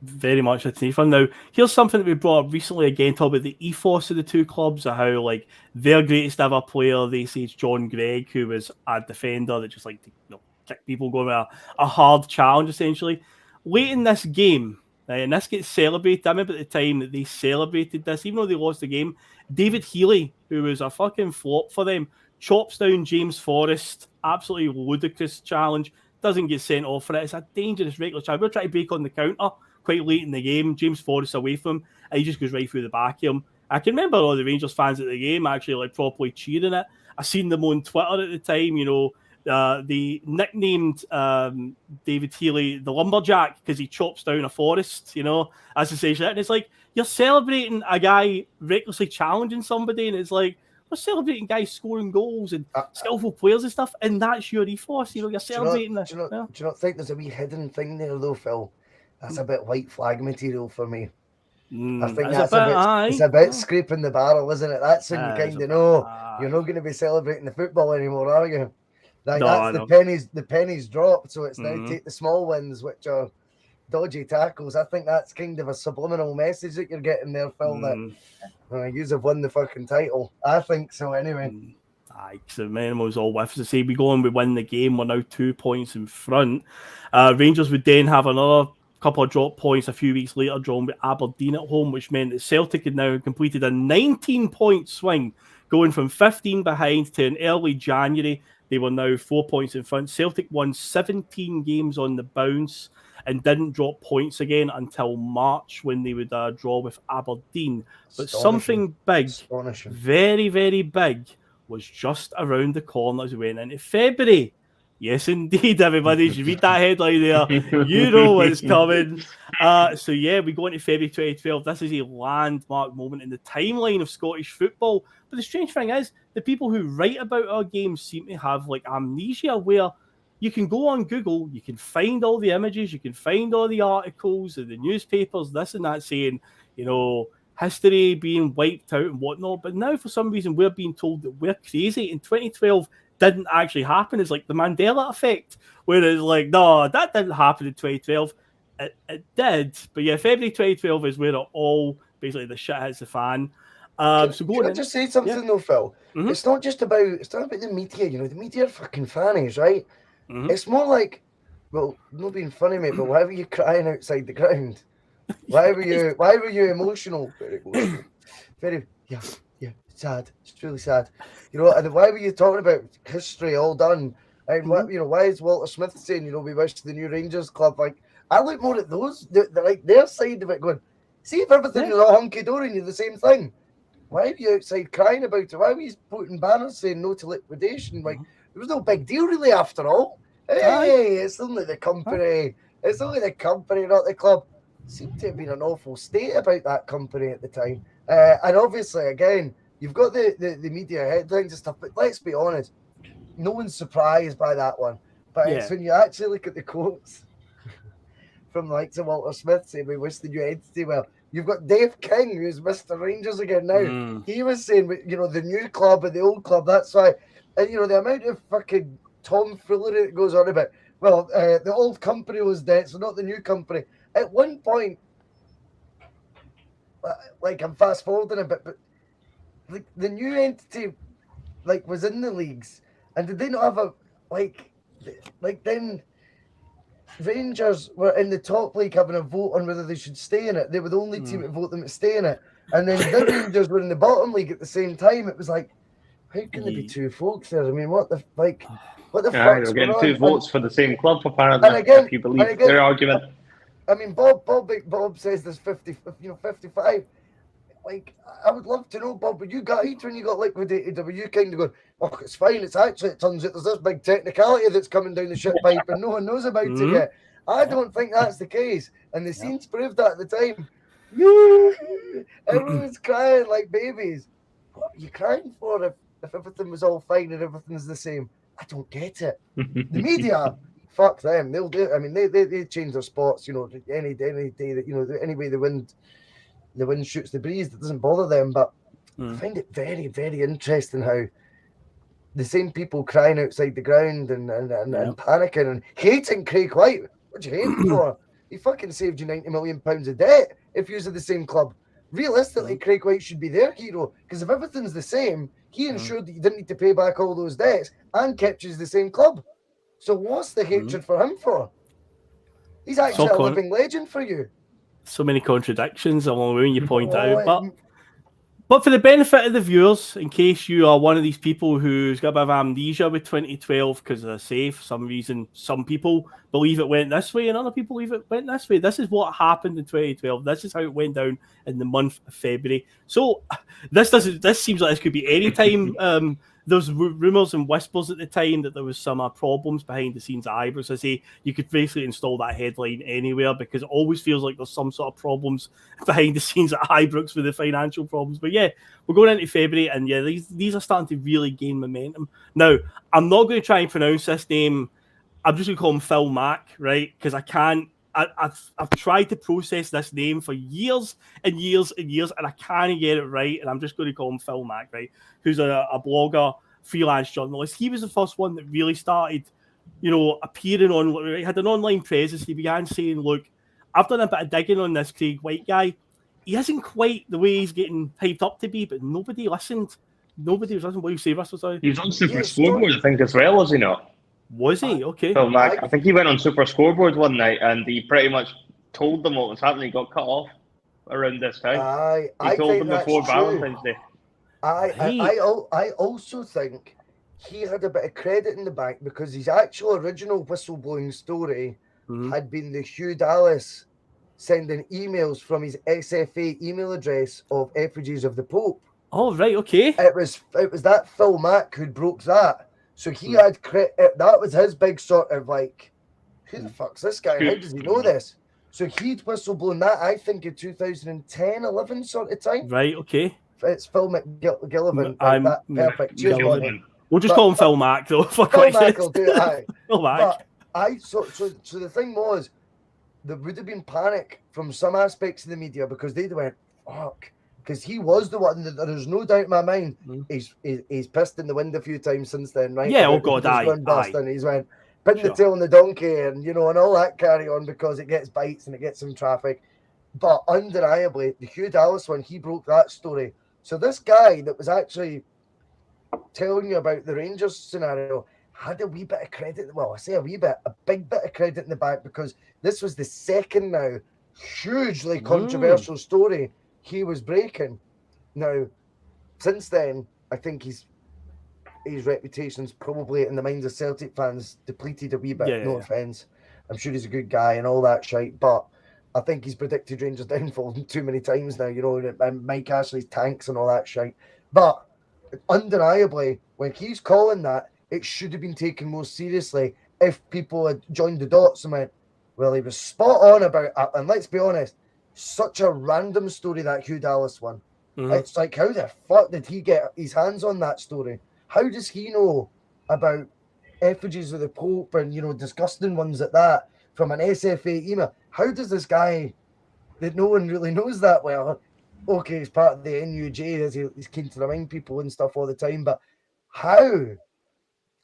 Very much a team fun. Now, here's something that we brought up recently again, talk about the ethos of the two clubs, of how like their greatest ever player, they say it's John Gregg, who was a defender that just like to kick people, going with a hard challenge essentially. Late in this game, and this gets celebrated. I remember at the time that they celebrated this, even though they lost the game. David Healy, who was a fucking flop for them, chops down James Forrest. Absolutely ludicrous challenge. Doesn't get sent off for it. It's a dangerous regular challenge. We're trying to break on the counter quite late in the game. James Forrest away from him, and he just goes right through the back of him. I can remember all the Rangers fans at the game actually like properly cheering it. I seen them on Twitter at the time. They nicknamed David Healy the Lumberjack because he chops down a Forest, as essentially it. And it's like, you're celebrating a guy recklessly challenging somebody, and it's like, we're celebrating guys scoring goals and skillful players and stuff, and that's your ethos. You're celebrating this. Do you not think there's a wee hidden thing there, though, Phil? That's a bit white flag material for me. I think it's a bit scraping the barrel, isn't it? That's when you kind of know you're not going to be celebrating the football anymore, are you? The pennies dropped, so it's now take the small wins, which are dodgy tackles. I think that's kind of a subliminal message that you're getting there, Phil, that you have won the fucking title. I think so, anyway. So Minimal's all with us to say we win the game. We're now 2 points in front. Rangers would then have another couple of drop points a few weeks later, drawn with Aberdeen at home, which meant that Celtic had now completed a 19-point swing, going from 15 behind to in early January. They were now 4 points in front. Celtic won 17 games on the bounce and didn't drop points again until March, when they would draw with Aberdeen. But something big, very, very big, was just around the corner as we went into February. Yes, indeed, everybody. You read that headline there, you know what's coming. So, yeah, we go into February 2012. This is a landmark moment in the timeline of Scottish football. But the strange thing is, the people who write about our games seem to have, like, amnesia, where you can go on Google, you can find all the images, you can find all the articles and the newspapers, this and that, saying, you know, history being wiped out and whatnot. But now, for some reason, we're being told that we're crazy. In 2012, didn't actually happen. It's like the Mandela effect, where it's like, no, that didn't happen in 2012. It did. But yeah, February 2012 is where it all, basically, the shit hits the fan. Can I just say something though, Phil? Mm-hmm. It's not about the media, you know, the media are fucking fannies, right? Mm-hmm. It's more like, well, not being funny, mate, but why were you crying outside the ground? Why were you emotional? Very emotional. Very, yeah, sad. It's really sad. You know, and why were you talking about history all done? And what, you know, why is Walter Smith saying, you know, we wish the new Rangers club? Like, I look more at those, like their side of it, going, see if everything is all hunky dory and you're the same thing. Why are you outside crying about it? Why were you putting banners saying no to liquidation? Like, it was no big deal, really, after all. Hey, it's only the company. It's only the company, not the club. It seemed to have been an awful state about that company at the time. And obviously, again, you've got the media headlines and stuff, but let's be honest, no one's surprised by that one. But it's when you actually look at the quotes from the likes of Walter Smith saying, we wish the new entity well. You've got Dave King, who's Mr. Rangers again now. He was saying, you know, the new club and the old club, that's why. And, you know, the amount of fucking tomfoolery that goes on about, well, the old company was dead, so not the new company. At one point, like, I'm fast forwarding a bit, but like the new entity, like, was in the leagues, and did they not have a, like then Rangers were in the top league having a vote on whether they should stay in it. They were the only team to vote them to stay in it. And then the Rangers were in the bottom league at the same time. It was like, how can there be two folks there? I mean, what the fuck? They're getting two votes for the same club, apparently, if you believe their argument. I mean, Bob says there's 55. Like, I would love to know, Bob, but you got it when you got liquidated, were you kind of going, oh, it's fine, it turns out there's this big technicality that's coming down the shit pipe and no one knows about it yet. I don't think that's the case. And the scenes proved that at the time. Everyone's crying like babies. What are you crying for if everything was all fine and everything's the same? I don't get it. The media, fuck them. They'll do it. I mean, they change their spots, you know, any day that, you know, any way the wind shoots the breeze, that doesn't bother them. But I find it very, very interesting how the same people crying outside the ground and panicking and hating Craig White. What do you hate him for? He fucking saved you £90 million of debt if you're the same club. Realistically, Craig White should be their hero, because if everything's the same, he ensured that you didn't need to pay back all those debts and kept you as the same club. So what's the hatred for him for? He's actually a living legend for you. So many contradictions along the way when you point out. But for the benefit of the viewers, in case you are one of these people who's got a bit of amnesia with 2012, because as I say, for some reason, some people believe it went this way and other people believe it went this way. This is what happened in 2012. This is how it went down in the month of February. So this seems like this could be any time. There's rumours and whispers at the time that there was some problems behind the scenes at Ibrox. I say you could basically install that headline anywhere, because it always feels like there's some sort of problems behind the scenes at Ibrox with the financial problems. But yeah, we're going into February, and yeah, these are starting to really gain momentum. Now, I'm not going to try and pronounce this name. I'm just going to call him Phil Mack, right? Because I can't. I've tried to process this name for years and years and years, and I can't get it right. And I'm just going to call him Phil Mack, right? Who's a blogger, freelance journalist. He was the first one that really started, you know, appearing on. He had an online presence. He began saying, "Look, I've done a bit of digging on this Craig White guy. He isn't quite the way he's getting hyped up to be, but nobody listened. Nobody was listening." What do you say, Russell? Sorry. He was on Super Scoreboard, I think, as well, was he not? Was he? Okay. Phil Mack, I think he went on Super Scoreboard one night and he pretty much told them what was happening. He got cut off around this time. I He told think them that's before true. Valentine's Day. I also think he had a bit of credit in the bank because his actual original whistleblowing story had been the Hugh Dallas sending emails from his SFA email address of effigies of the Pope. Oh, right, okay. It was that Phil Mack who broke that. So he had that was his big sort of like, who the fuck's this guy? How does he know this? So he'd whistleblown that, I think, in 2010, 11 sort of time. Right, okay. It's Phil McGillivan. I'm that perfect. Cheers, buddy. We'll just call him Phil Mack, though. Phil Mack will do it. Phil Mack. But so the thing was, there would have been panic from some aspects of the media because they went, fuck. Because he was the one that there's no doubt in my mind. He's pissed in the wind a few times since then, right? Yeah, oh God, aye. And he's went, pin the tail on the donkey and, and all that carry on because it gets bites and it gets some traffic. But undeniably, the Hugh Dallas one, he broke that story. So this guy that was actually telling you about the Rangers scenario had a wee bit of credit. Well, I say a wee bit, a big bit of credit in the bank because this was the second now hugely controversial story he was breaking. Now, since then, I think his reputation's probably in the minds of Celtic fans depleted a wee bit. No offence. I'm sure he's a good guy and all that shite, but I think he's predicted Rangers downfall too many times now, and Mike Ashley's tanks and all that shite. But undeniably, when he's calling that, it should have been taken more seriously if people had joined the dots and went, well, he was spot on about it. And let's be honest, such a random story, that Hugh Dallas one. It's like, how the fuck did he get his hands on that story? How does he know about effigies of the Pope and, disgusting ones at that from an SFA email? How does this guy that no one really knows that well, okay, he's part of the NUJ, he's keen to remind people and stuff all the time, but how?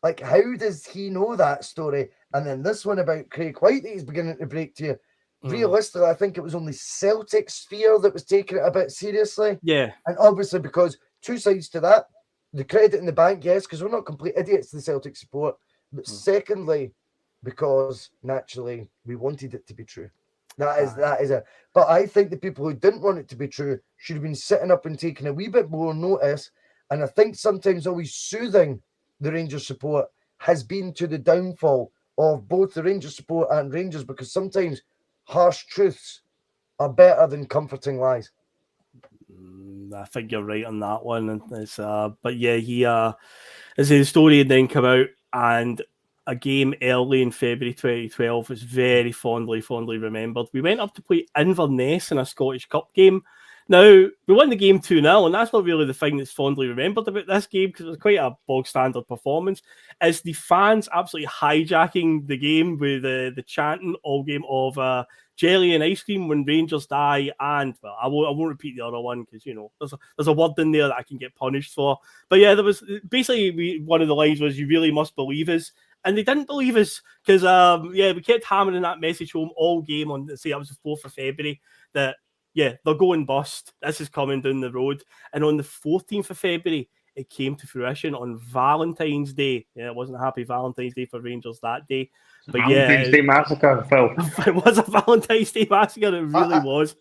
Like, how does he know that story? And then this one about Craig White that he's beginning to break to you. Realistically, I think it was only Celtic sphere that was taking it a bit seriously. Yeah. And obviously, because two sides to that, the credit in the bank, yes, because we're not complete idiots to the Celtic support. But secondly, because naturally we wanted it to be true. That is it. But I think the people who didn't want it to be true should have been sitting up and taking a wee bit more notice. And I think sometimes always soothing the Rangers support has been to the downfall of both the Rangers support and Rangers, because sometimes harsh truths are better than comforting lies. I think you're right on that one. And it's, but yeah, he as the story had then come out, and a game early in February 2012 was very fondly remembered. We went up to play Inverness in a Scottish Cup game. Now, we won the game 2-0, and that's not really the thing that's fondly remembered about this game, because it was quite a bog-standard performance, is the fans absolutely hijacking the game with the chanting all game of jelly and ice cream when Rangers die, and, well, I won't repeat the other one, because, there's a word in there that I can get punished for. But yeah, there was, basically, one of the lines was, you really must believe us. And they didn't believe us, because, we kept hammering that message home all game on, say, that was the 4th of February, that, yeah, they're going bust. This is coming down the road. And on the 14th of February, it came to fruition on Valentine's Day. Yeah, it wasn't a happy Valentine's Day for Rangers that day. But Valentine's Day massacre, Phil. It was a Valentine's Day massacre. It really was.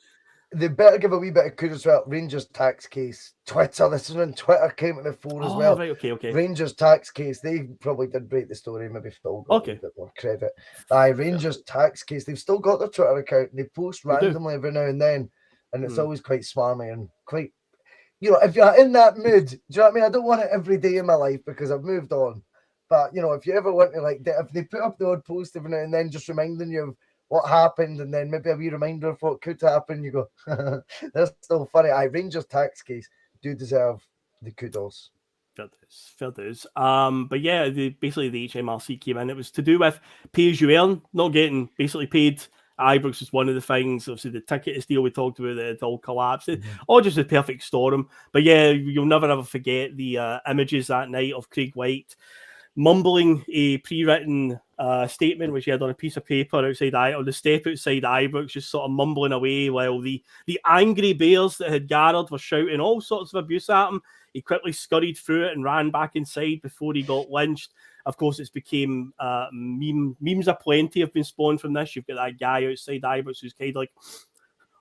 They better give a wee bit of kudos as well. Rangers tax case. Twitter, this is when Twitter came to the fore as well. Right, okay. Rangers tax case. They probably did break the story. Maybe Phil got a bit more credit. Rangers tax case. They've still got their Twitter account. They post randomly every now and then. And it's always quite smarmy and quite, if you're in that mood, do you know what I mean? I don't want it every day in my life because I've moved on. But, if you ever want to, if they put up the odd post every now and then just reminding you of what happened and then maybe a wee reminder of what could happen, you go, that's still funny. Rangers tax case do deserve the kudos. Fair dues. But yeah, basically the HMRC came in. It was to do with pay as you earn, not getting basically paid. Ibrox was one of the things. Obviously, the ticket deal we talked about, it all collapsed. All just a perfect storm. But yeah, you'll never ever forget the images that night of Craig White mumbling a pre-written statement which he had on a piece of paper outside on the step outside Ibrox, just sort of mumbling away while the angry bears that had gathered were shouting all sorts of abuse at him. He quickly scurried through it and ran back inside before he got lynched. Of course, it's became memes aplenty have been spawned from this. You've got that guy outside Ibrox who's kind of like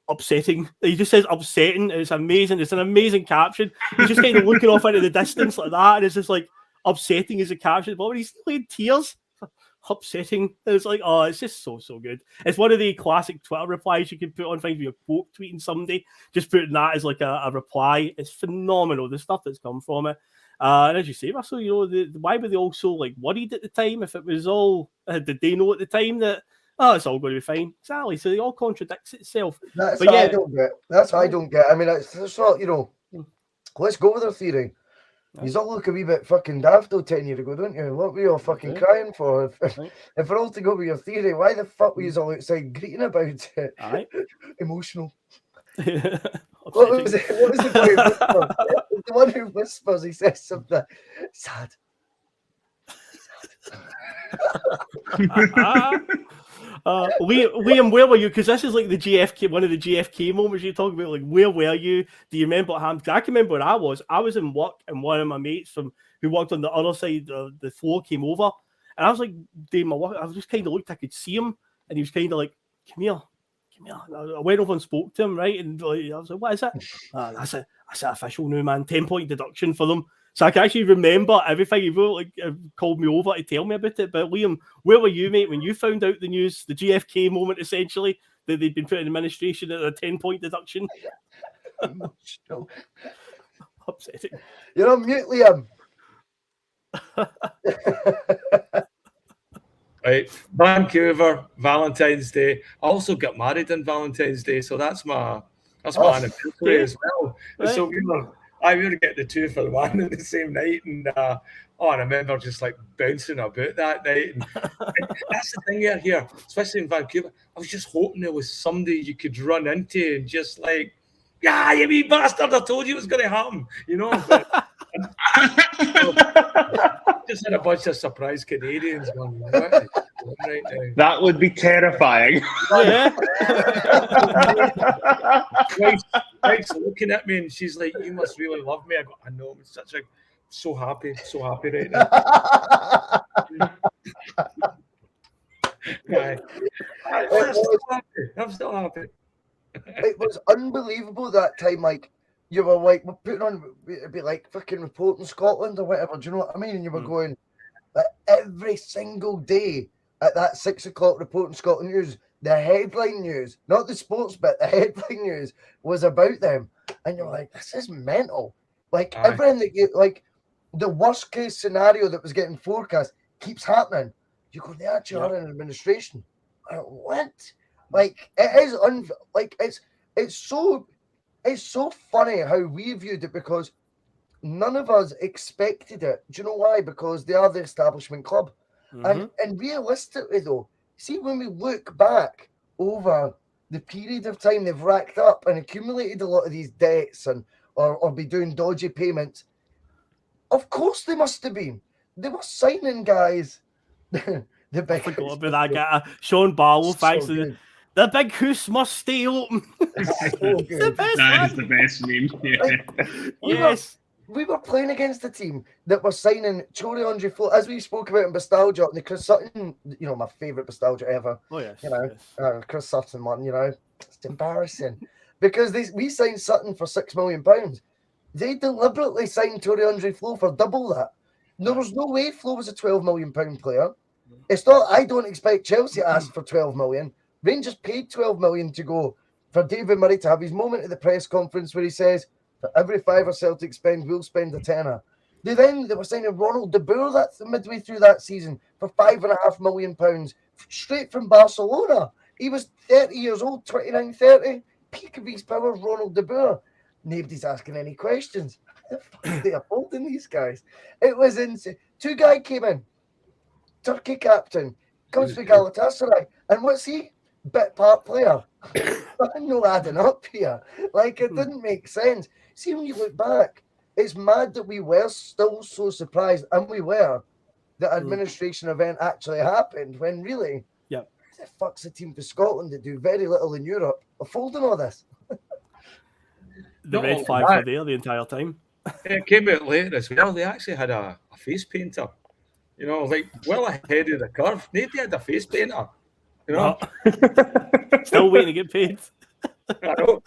upsetting. He just says upsetting. It's amazing. It's an amazing caption. He's just kind of looking off into the distance like that, and it's just like upsetting as a caption. But when he's still in tears, upsetting. It's like, oh, it's just so good. It's one of the classic Twitter replies you can put on things when you're quote tweeting somebody. Just putting that as like a reply. It's phenomenal, the stuff that's come from it. And as you say, Russell, you know, why were they all so like worried at the time? If it was all, did they know at the time that, oh, it's all going to be fine? Exactly. So it all contradicts itself. That's what I don't get. That's what I don't get. I mean, it's not, you know, let's go with their theory. You all look a wee bit fucking daft though 10 years ago, don't you? What were you all fucking crying for? If we're all to go with your theory, why the fuck were you all outside greeting about it? Aye. Emotional. What was it? What was the boy who whispers? The one who whispers, he says something sad. Liam, where were you? Because this is like the GFK, one of the GFK moments you're talking about. Like, where were you? Do you remember what happened? I can remember where I was. I was in work, and one of my mates who worked on the other side of the floor came over, and I was like doing my work. I was just kind of looked. I could see him, and he was kind of like, "Come here." I went over and spoke to him, right? And like, I was like, "What is it?" That's it official now, man. 10-point deduction for them. So I can actually remember everything. You like called me over to tell me about it. But Liam, where were you, mate, when you found out the news, the GFK moment, essentially, that they'd been put in administration at a 10-point deduction? Emotional. Upsetting. You're on mute, Liam. Right, Vancouver, Valentines Day. I also got married on Valentine's Day, so that's my anniversary as well. Right. So we were getting the two for one on the same night, and I remember just like bouncing about that night. And that's the thing here, especially in Vancouver. I was just hoping there was somebody you could run into and just like, yeah, you wee bastard! I told you it was going to happen, you know. But, just had a bunch of surprise Canadians going right now. That would be terrifying. Wife's looking at me and she's like, "You must really love me." I go, "I know." I'm so happy right now. I'm still happy. It was unbelievable that time. Like, you were like, we're putting on, it'd be like fucking reporting Scotland or whatever. Do you know what I mean? And you were going like, every single day at that 6 o'clock reporting Scotland news. The headline news, not the sports bit, the headline news was about them. And you're like, this is mental. Like, everything that you, like, the worst case scenario that was getting forecast keeps happening. You go, they actually are in administration. What? Like, it is, it's so funny how we viewed it because none of us expected it. Do you know why? Because they are the establishment club. And realistically, though, see, when we look back over the period of time they've racked up and accumulated a lot of these debts and or be doing dodgy payments, of course they must have been. They were signing guys. The big I forgot about that guy, Sean Barlow. Thanks to the big hoose must stay open. So good. That is the best meme. Yeah. We were playing against a team that was signing Chori Andre Flo, as we spoke about in Bustalgia, and the Chris Sutton, you know, my favourite Bustalgia ever. Oh, yes. You know, Chris Sutton one, you know, it's embarrassing. Because we signed Sutton for £6 million. They deliberately signed Chori Andre Flo for double that. There was no way Flo was a £12 million player. It's not, I don't expect Chelsea to ask for 12 million. Rangers paid 12 million to go for David Murray to have his moment at the press conference where he says, for every £5 Celtic spend, we'll spend a tenner. They were signing Ronald De Boer midway through that season for £5.5 million, straight from Barcelona. He was 30 years old, 29, 30. Peak of his powers, Ronald De Boer. Nobody's asking any questions. How the fuck are they upholding these guys? It was insane. Two guys came in. Turkey captain comes for Galatasaray, and what's he? Bit part player. No adding up here. Like, it didn't make sense. See, when you look back, it's mad that we were still so surprised, and we were, the administration event actually happened, when really, Yep. who the fuck's a team for Scotland that do very little in Europe are folding all this? The Not red only flags that, were there the entire time. it came out later as well. They actually had a face painter, you know, like well ahead of the curve. Nobody had a face painter, you know. Still waiting to get paid. I know.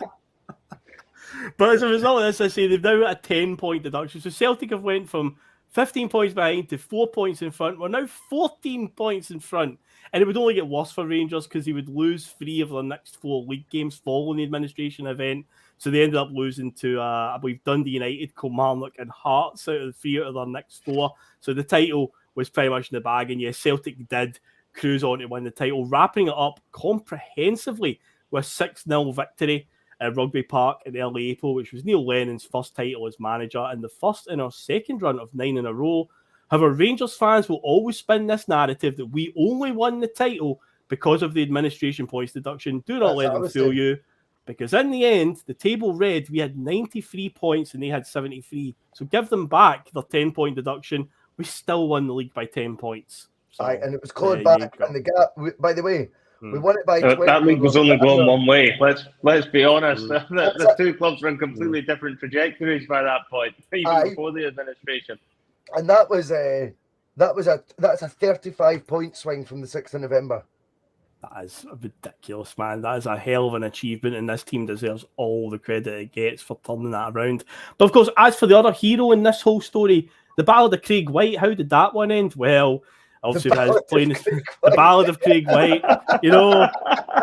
But as a result of this, I say they've now got a 10-point deduction. So Celtic have went from 15 points behind to 4 points in front. We're now 14 points in front. And it would only get worse for Rangers because they would lose 3 of their next 4 league games following the administration event. So they ended up losing to, I believe, Dundee United, Kilmarnock and Hearts out of the 3 out of their next 4. So the title was pretty much in the bag. And yes, Celtic did cruise on to win the title, wrapping it up comprehensively with 6-0 victory at Rugby Park in early April, which was Neil Lennon's first title as manager and the first in our second run of 9 in a row. However, Rangers fans will always spin this narrative that we only won the title because of the administration points deduction. Do not let them fool you, because in the end, the table read we had 93 points and they had 73. So give them back their 10-point deduction. We still won the league by 10 points. So, and it was clawed back, and the gap, by the way, we won it by 20. That league was only going one way. Let's be honest. The 2 clubs were in completely different trajectories by that point, even before the administration. And that's a 35-point swing from the 6th of November. That is ridiculous, man. That is a hell of an achievement, and this team deserves all the credit it gets for turning that around. But of course, as for the other hero in this whole story, the Ballad of Craig White, how did that one end? Well, obviously, the Ballad of Craig White. You know,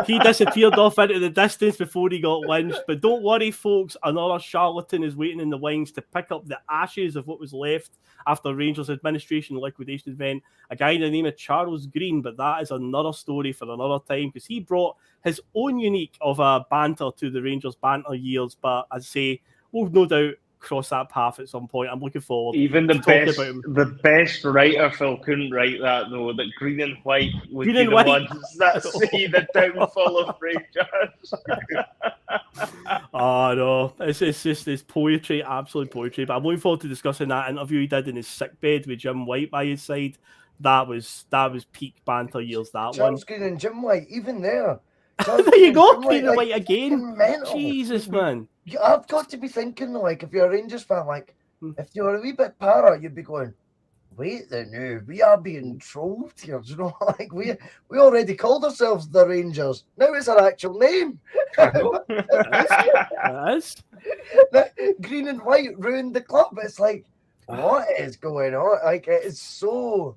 he disappeared off into the distance before he got lynched. But don't worry, folks. Another charlatan is waiting in the wings to pick up the ashes of what was left after Rangers administration liquidation event. A guy in the name of Charles Green. But that is another story for another time, because he brought his own unique of a banter to the Rangers banter years. But as I say, we'll no doubt cross that path at some point. I'm looking forward. Even the best writer, Phil, couldn't write that though. That Green and White would be the ones that see the downfall of Rangers. Oh no, it's poetry, absolute poetry. But I'm looking forward to discussing that interview he did in his sickbed with Jim White by his side. That was peak banter years. That Charles Green and Jim White, even there. There you go, Green and White again. Jesus, man. I've got to be thinking, like, if you're a Rangers fan, like, if you're a wee bit para, you'd be going, wait the new, we are being trolled here. You know, like, we already called ourselves the Rangers. Now it's our actual name. Green and White ruined the club. It's like, what is going on? Like, it's so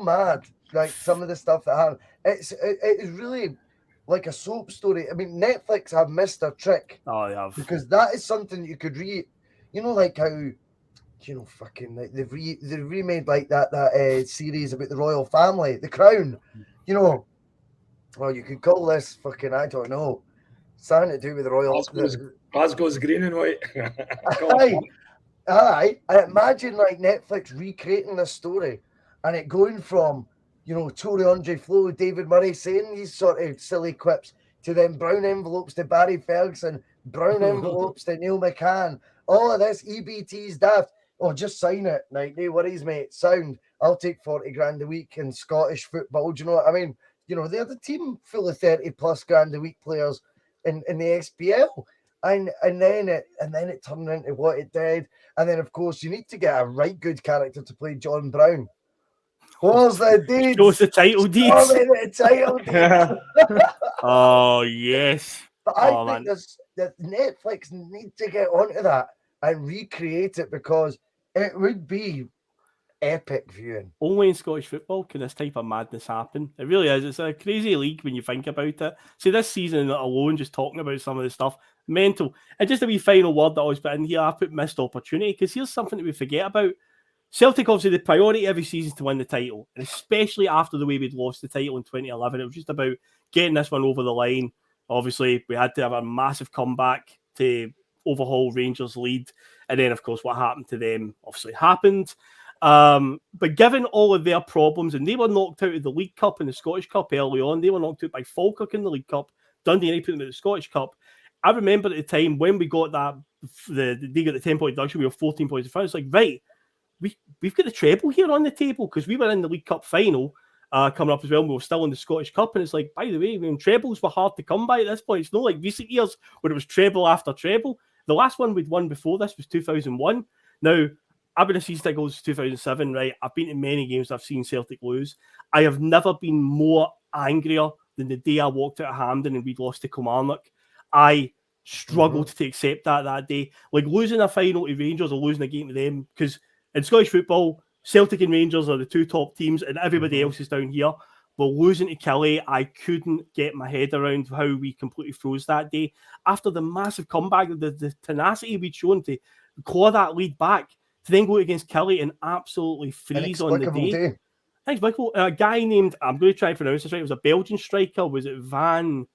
mad. Like, some of the stuff that happened. It is really like a soap story. I mean, Netflix have missed a trick. Oh, they have. Because that is something you could read. You know, like how, you know, fucking, like, they've remade like that series about the royal family, The Crown. You know, well, you could call this fucking, I don't know, something to do with the royal. Glasgow's Green and White. Aye. I imagine like Netflix recreating this story and it going from, you know, Tory Andre Flo, David Murray saying these sort of silly quips to then brown envelopes to Barry Ferguson, brown envelopes to Neil McCann. All of this, EBT's daft. Oh, just sign it. Like, no worries, mate. Sound. I'll take 40 grand a week in Scottish football. Do you know what I mean? You know, they're the team full of 30 plus grand a week players in the SPL. And then it turned into what it did. And then, of course, you need to get a right good character to play John Brown. What's the deeds? Shows the title deeds. Oh, yes. But I think that Netflix need to get onto that and recreate it, because it would be epic viewing. Only in Scottish football can this type of madness happen. It really is. It's a crazy league when you think about it. See, this season alone, just talking about some of the stuff, mental. And just a wee final word that I always put in here, I put missed opportunity, because here's something that we forget about. Celtic, obviously, the priority every season is to win the title, and especially after the way we'd lost the title in 2011. It was just about getting this one over the line. Obviously, we had to have a massive comeback to overhaul Rangers' lead, and then, of course, what happened to them obviously happened. But given all of their problems, and they were knocked out of the League Cup and the Scottish Cup early on, they were knocked out by Falkirk in the League Cup, Dundee United put them in the Scottish Cup. I remember at the time when we got that, they got the 10-point deduction, we were 14 points in front. It's like, right, we've got the treble here on the table because we were in the League Cup final coming up as well. And we were still in the Scottish Cup, and it's like, by the way, trebles were hard to come by at this point. It's not like recent years where it was treble after treble. The last one we'd won before this was 2001. Now, I've been a season ticket holder since 2007, right? I've been to many games. I've seen Celtic lose. I have never been more angrier than the day I walked out of Hampden and we'd lost to Kilmarnock. I struggled to accept that day. Like losing a final to Rangers or losing a game to them, because in Scottish football, Celtic and Rangers are the two top teams and everybody else is down here. But losing to Killie, I couldn't get my head around how we completely froze that day. After the massive comeback, the tenacity we'd shown to claw that lead back, to then go against Killie and absolutely freeze on the day. Inexplicable. A guy named, I'm going to try and pronounce this right, it was a Belgian striker. Was it Van,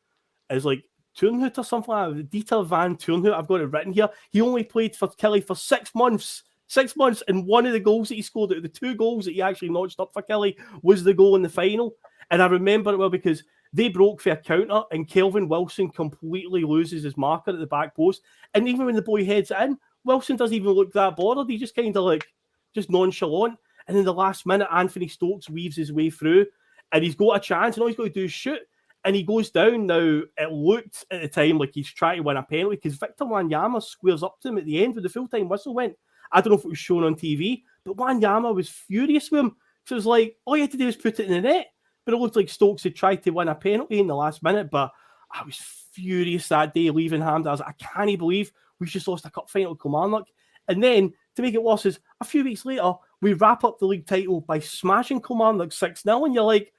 is like Turnhout or something like that? Dieter Van Turnhout, I've got it written here. He only played for Killie for 6 months. 6 months, and one of the goals that he scored, the 2 goals that he actually notched up for Killie, was the goal in the final. And I remember it well because they broke for a counter and Kelvin Wilson completely loses his marker at the back post. And even when the boy heads it in, Wilson doesn't even look that bothered. He just kind of like, just nonchalant. And in the last minute, Anthony Stokes weaves his way through and he's got a chance and all he's got to do is shoot. And he goes down. Now, it looked at the time like he's trying to win a penalty because Victor Wanyama squares up to him at the end when the full-time whistle went. I don't know if it was shown on TV, but Wanyama was furious with him. So it was like, all you had to do was put it in the net. But it looked like Stokes had tried to win a penalty in the last minute. But I was furious that day leaving Hampden. I can't believe we just lost a cup final to Kilmarnock. And then, to make it worse, is a few weeks later, we wrap up the league title by smashing Kilmarnock 6-0. And you're like,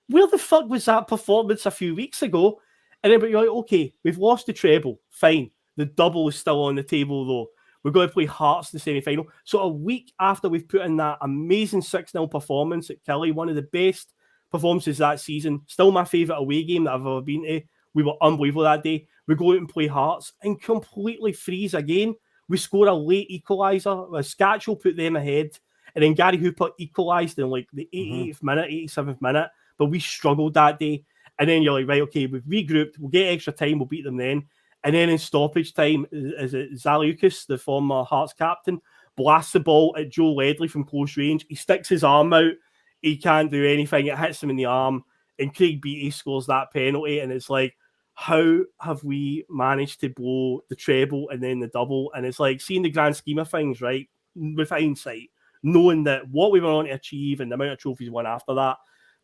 where the fuck was that performance a few weeks ago? And then but you're like, okay, we've lost the treble. Fine. The double is still on the table, though. We're going to play Hearts in the semi-final. So a week after we've put in that amazing 6-0 performance at Killie, one of the best performances that season, still my favourite away game that I've ever been to. We were unbelievable that day. We go out and play Hearts and completely freeze again. We score a late equaliser. Scatchell put them ahead. And then Gary Hooper equalised in like the 88th minute, 87th minute. But we struggled that day. And then you're like, right, okay, we've regrouped. We'll get extra time. We'll beat them then. And then in stoppage time, is it Zaliukas, the former Hearts captain, blasts the ball at Joe Ledley from close range. He sticks his arm out. He can't do anything. It hits him in the arm. And Craig Beattie scores that penalty. And it's like, how have we managed to blow the treble and then the double? And it's like, seeing the grand scheme of things, right, with hindsight, knowing that what we were on to achieve and the amount of trophies won after that.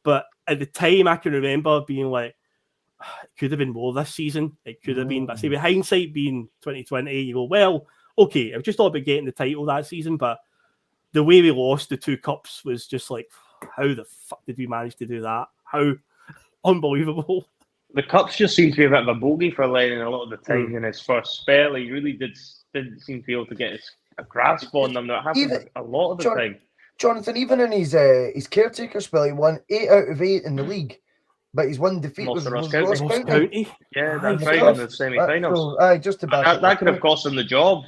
But at the time, I can remember being like, it could have been more this season. It could have been, but say with hindsight being 2020, you go, well, okay, it was just all about getting the title that season, but the way we lost the 2 cups was just like, how the fuck did we manage to do that? How unbelievable. The cups just seemed to be a bit of a bogey for Lennon a lot of the time in his first spell. He really didn't seem to be able to get a grasp on them. That happened a lot of the time. Jonathan, even in his caretaker spell, he won 8 out of 8 in the league. But his one defeat was Ross County. Yeah, that's right, in the semi-finals. Just about that could have cost him the job,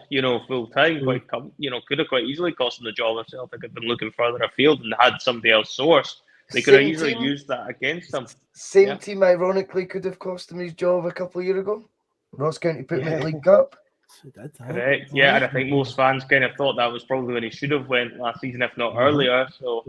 full time. Could have quite easily cost him the job if Celtic had been looking further afield and had somebody else sourced. They could have easily used that against him. Same team, ironically, could have cost him his job a couple of years ago. Ross County put him in the League Cup. Correct. Yeah, and I think most fans kind of thought that was probably when he should have went last season, if not earlier. So,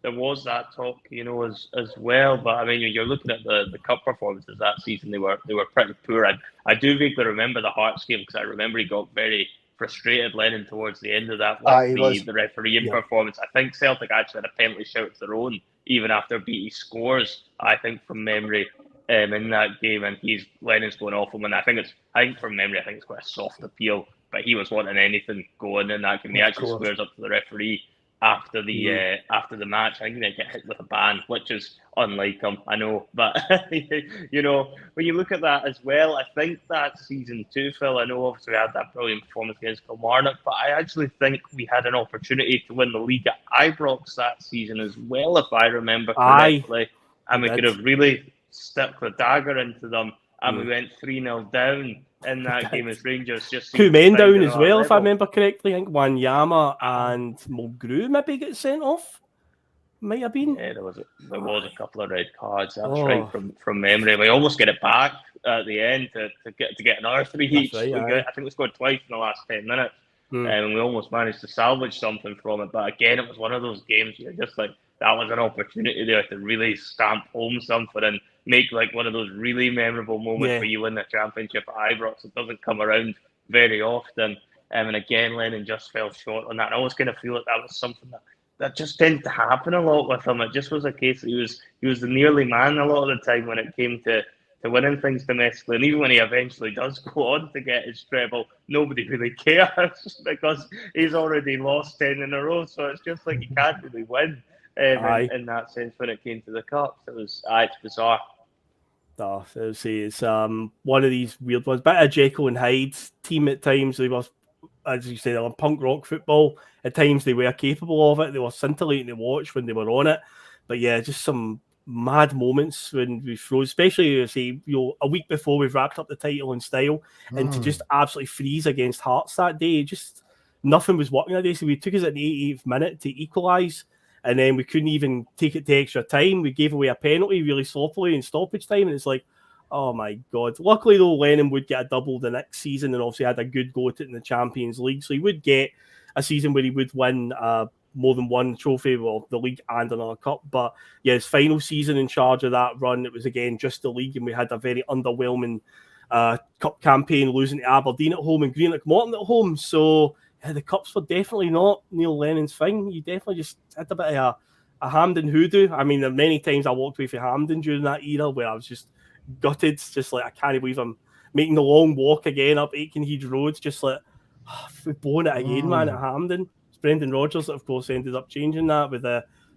there was that talk, as well. But I mean, you're looking at the cup performances that season; they were pretty poor. I do vaguely remember the Hearts game because I remember he got very frustrated, Lennon, towards the end of that. The refereeing performance. I think Celtic actually had a penalty shout of their own, even after Beattie scores. I think from memory, in that game, and Lennon's going off him. And I think from memory, I think it's quite a soft appeal, but he was wanting anything going in that game. He actually squares up to the referee after the match. I think they get hit with a ban, which is unlike him, I know. But when you look at that as well, I think that season too, Phil, I know obviously we had that brilliant performance against Kilmarnock, but I actually think we had an opportunity to win the league at Ibrox that season as well, if I remember correctly. And we could have really stuck the dagger into them, and we went 3-0 down in that game as Rangers just 2 men down as well, if I remember correctly. I think Wanyama and Mulgrew maybe get sent off. Might have been. Yeah, there was a couple of red cards. That's right from memory. We almost get it back at the end to get another 3 each. Right, I think we scored twice in the last 10 minutes. and we almost managed to salvage something from it. But again, it was one of those games where just like that was an opportunity there to really stamp home something and make like one of those really memorable moments where you win the championship at Ibrox. It doesn't come around very often. And again, Lennon just fell short on that. And I always kind of feel like that was something that just tended to happen a lot with him. It just was a case that he was the nearly man a lot of the time when it came to winning things domestically. And even when he eventually does go on to get his treble, nobody really cares because he's already lost 10 in a row. So it's just like he can't really win in that sense when it came to the Cups. It's bizarre. It's one of these weird ones. Bit of Jekyll and Hyde team at times. They were, as you say, on punk rock football. At times they were capable of it. They were scintillating to watch when they were on it. But yeah, just some mad moments when we froze, especially a week before we've wrapped up the title in style, and to just absolutely freeze against Hearts that day. Just nothing was working that day. So we took us at the 88th minute to equalise, and then we couldn't even take it to extra time. We gave away a penalty really sloppily in stoppage time, and it's like, oh my God. Luckily, though, Lennon would get a double the next season and obviously had a good go at it in the Champions League. So he would get a season where he would win more than one trophy, well, the league and another cup. But yeah, his final season in charge of that run, it was again just the league, and we had a very underwhelming cup campaign, losing to Aberdeen at home and Greenock Morton at home. So yeah, the cups were definitely not Neil Lennon's thing. You definitely just had a bit of a Hampden hoodoo. I mean, there are many times I walked away from Hampden during that era where I was just gutted, just like, I can't believe I'm making the long walk again up Aikenhead Road, just like, we've blown it again, man, at Hampden. It's Brendan Rodgers that, of course, ended up changing that with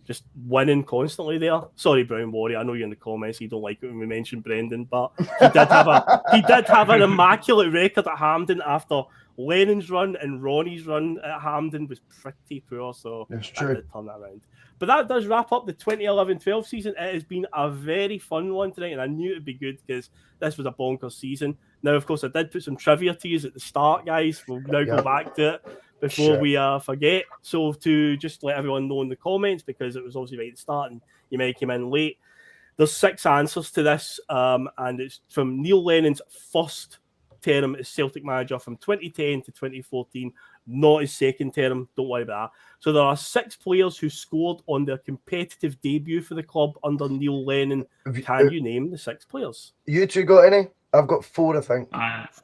just winning constantly there. Sorry, Brown Warrior, I know you're in the comments, you don't like it when we mention Brendan, but he did have an immaculate record at Hampden after Lennon's run, and Ronnie's run at Hampden was pretty poor, so that's that true. did turn that around. But that does wrap up the 2011-12 season. It has been a very fun one tonight, and I knew it would be good because this was a bonkers season. Now, of course, I did put some trivia to you at the start, guys. We'll now go back to it before we forget. So to just let everyone know in the comments, because it was obviously right at the start and you may have come in late, there's 6 answers to this, and it's from Neil Lennon's first term as Celtic manager from 2010 to 2014, not his second term, don't worry about that. So there are 6 players who scored on their competitive debut for the club under Neil Lennon. Can you name the 6 players? You two got any? I've got 4, I think. I've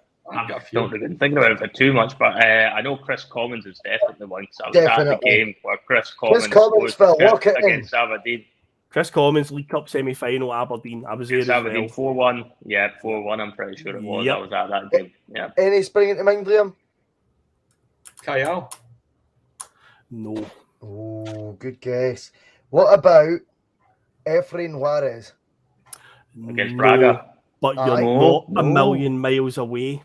not really been thinking about it for too much, but I know Chris Commons is definitely one, because I was at the game where Chris Commons lock it against Aberdeen. Chris Commons, League Cup semi-final, Aberdeen. I was there as Aberdeen, well. 4-1. Yeah, 4-1, I'm pretty sure it was. I was at that game. Yeah. Any springing to mind, Liam? Kyle? No. Oh, good guess. What about Efrain Juarez? Against Braga. But you're not a million miles away.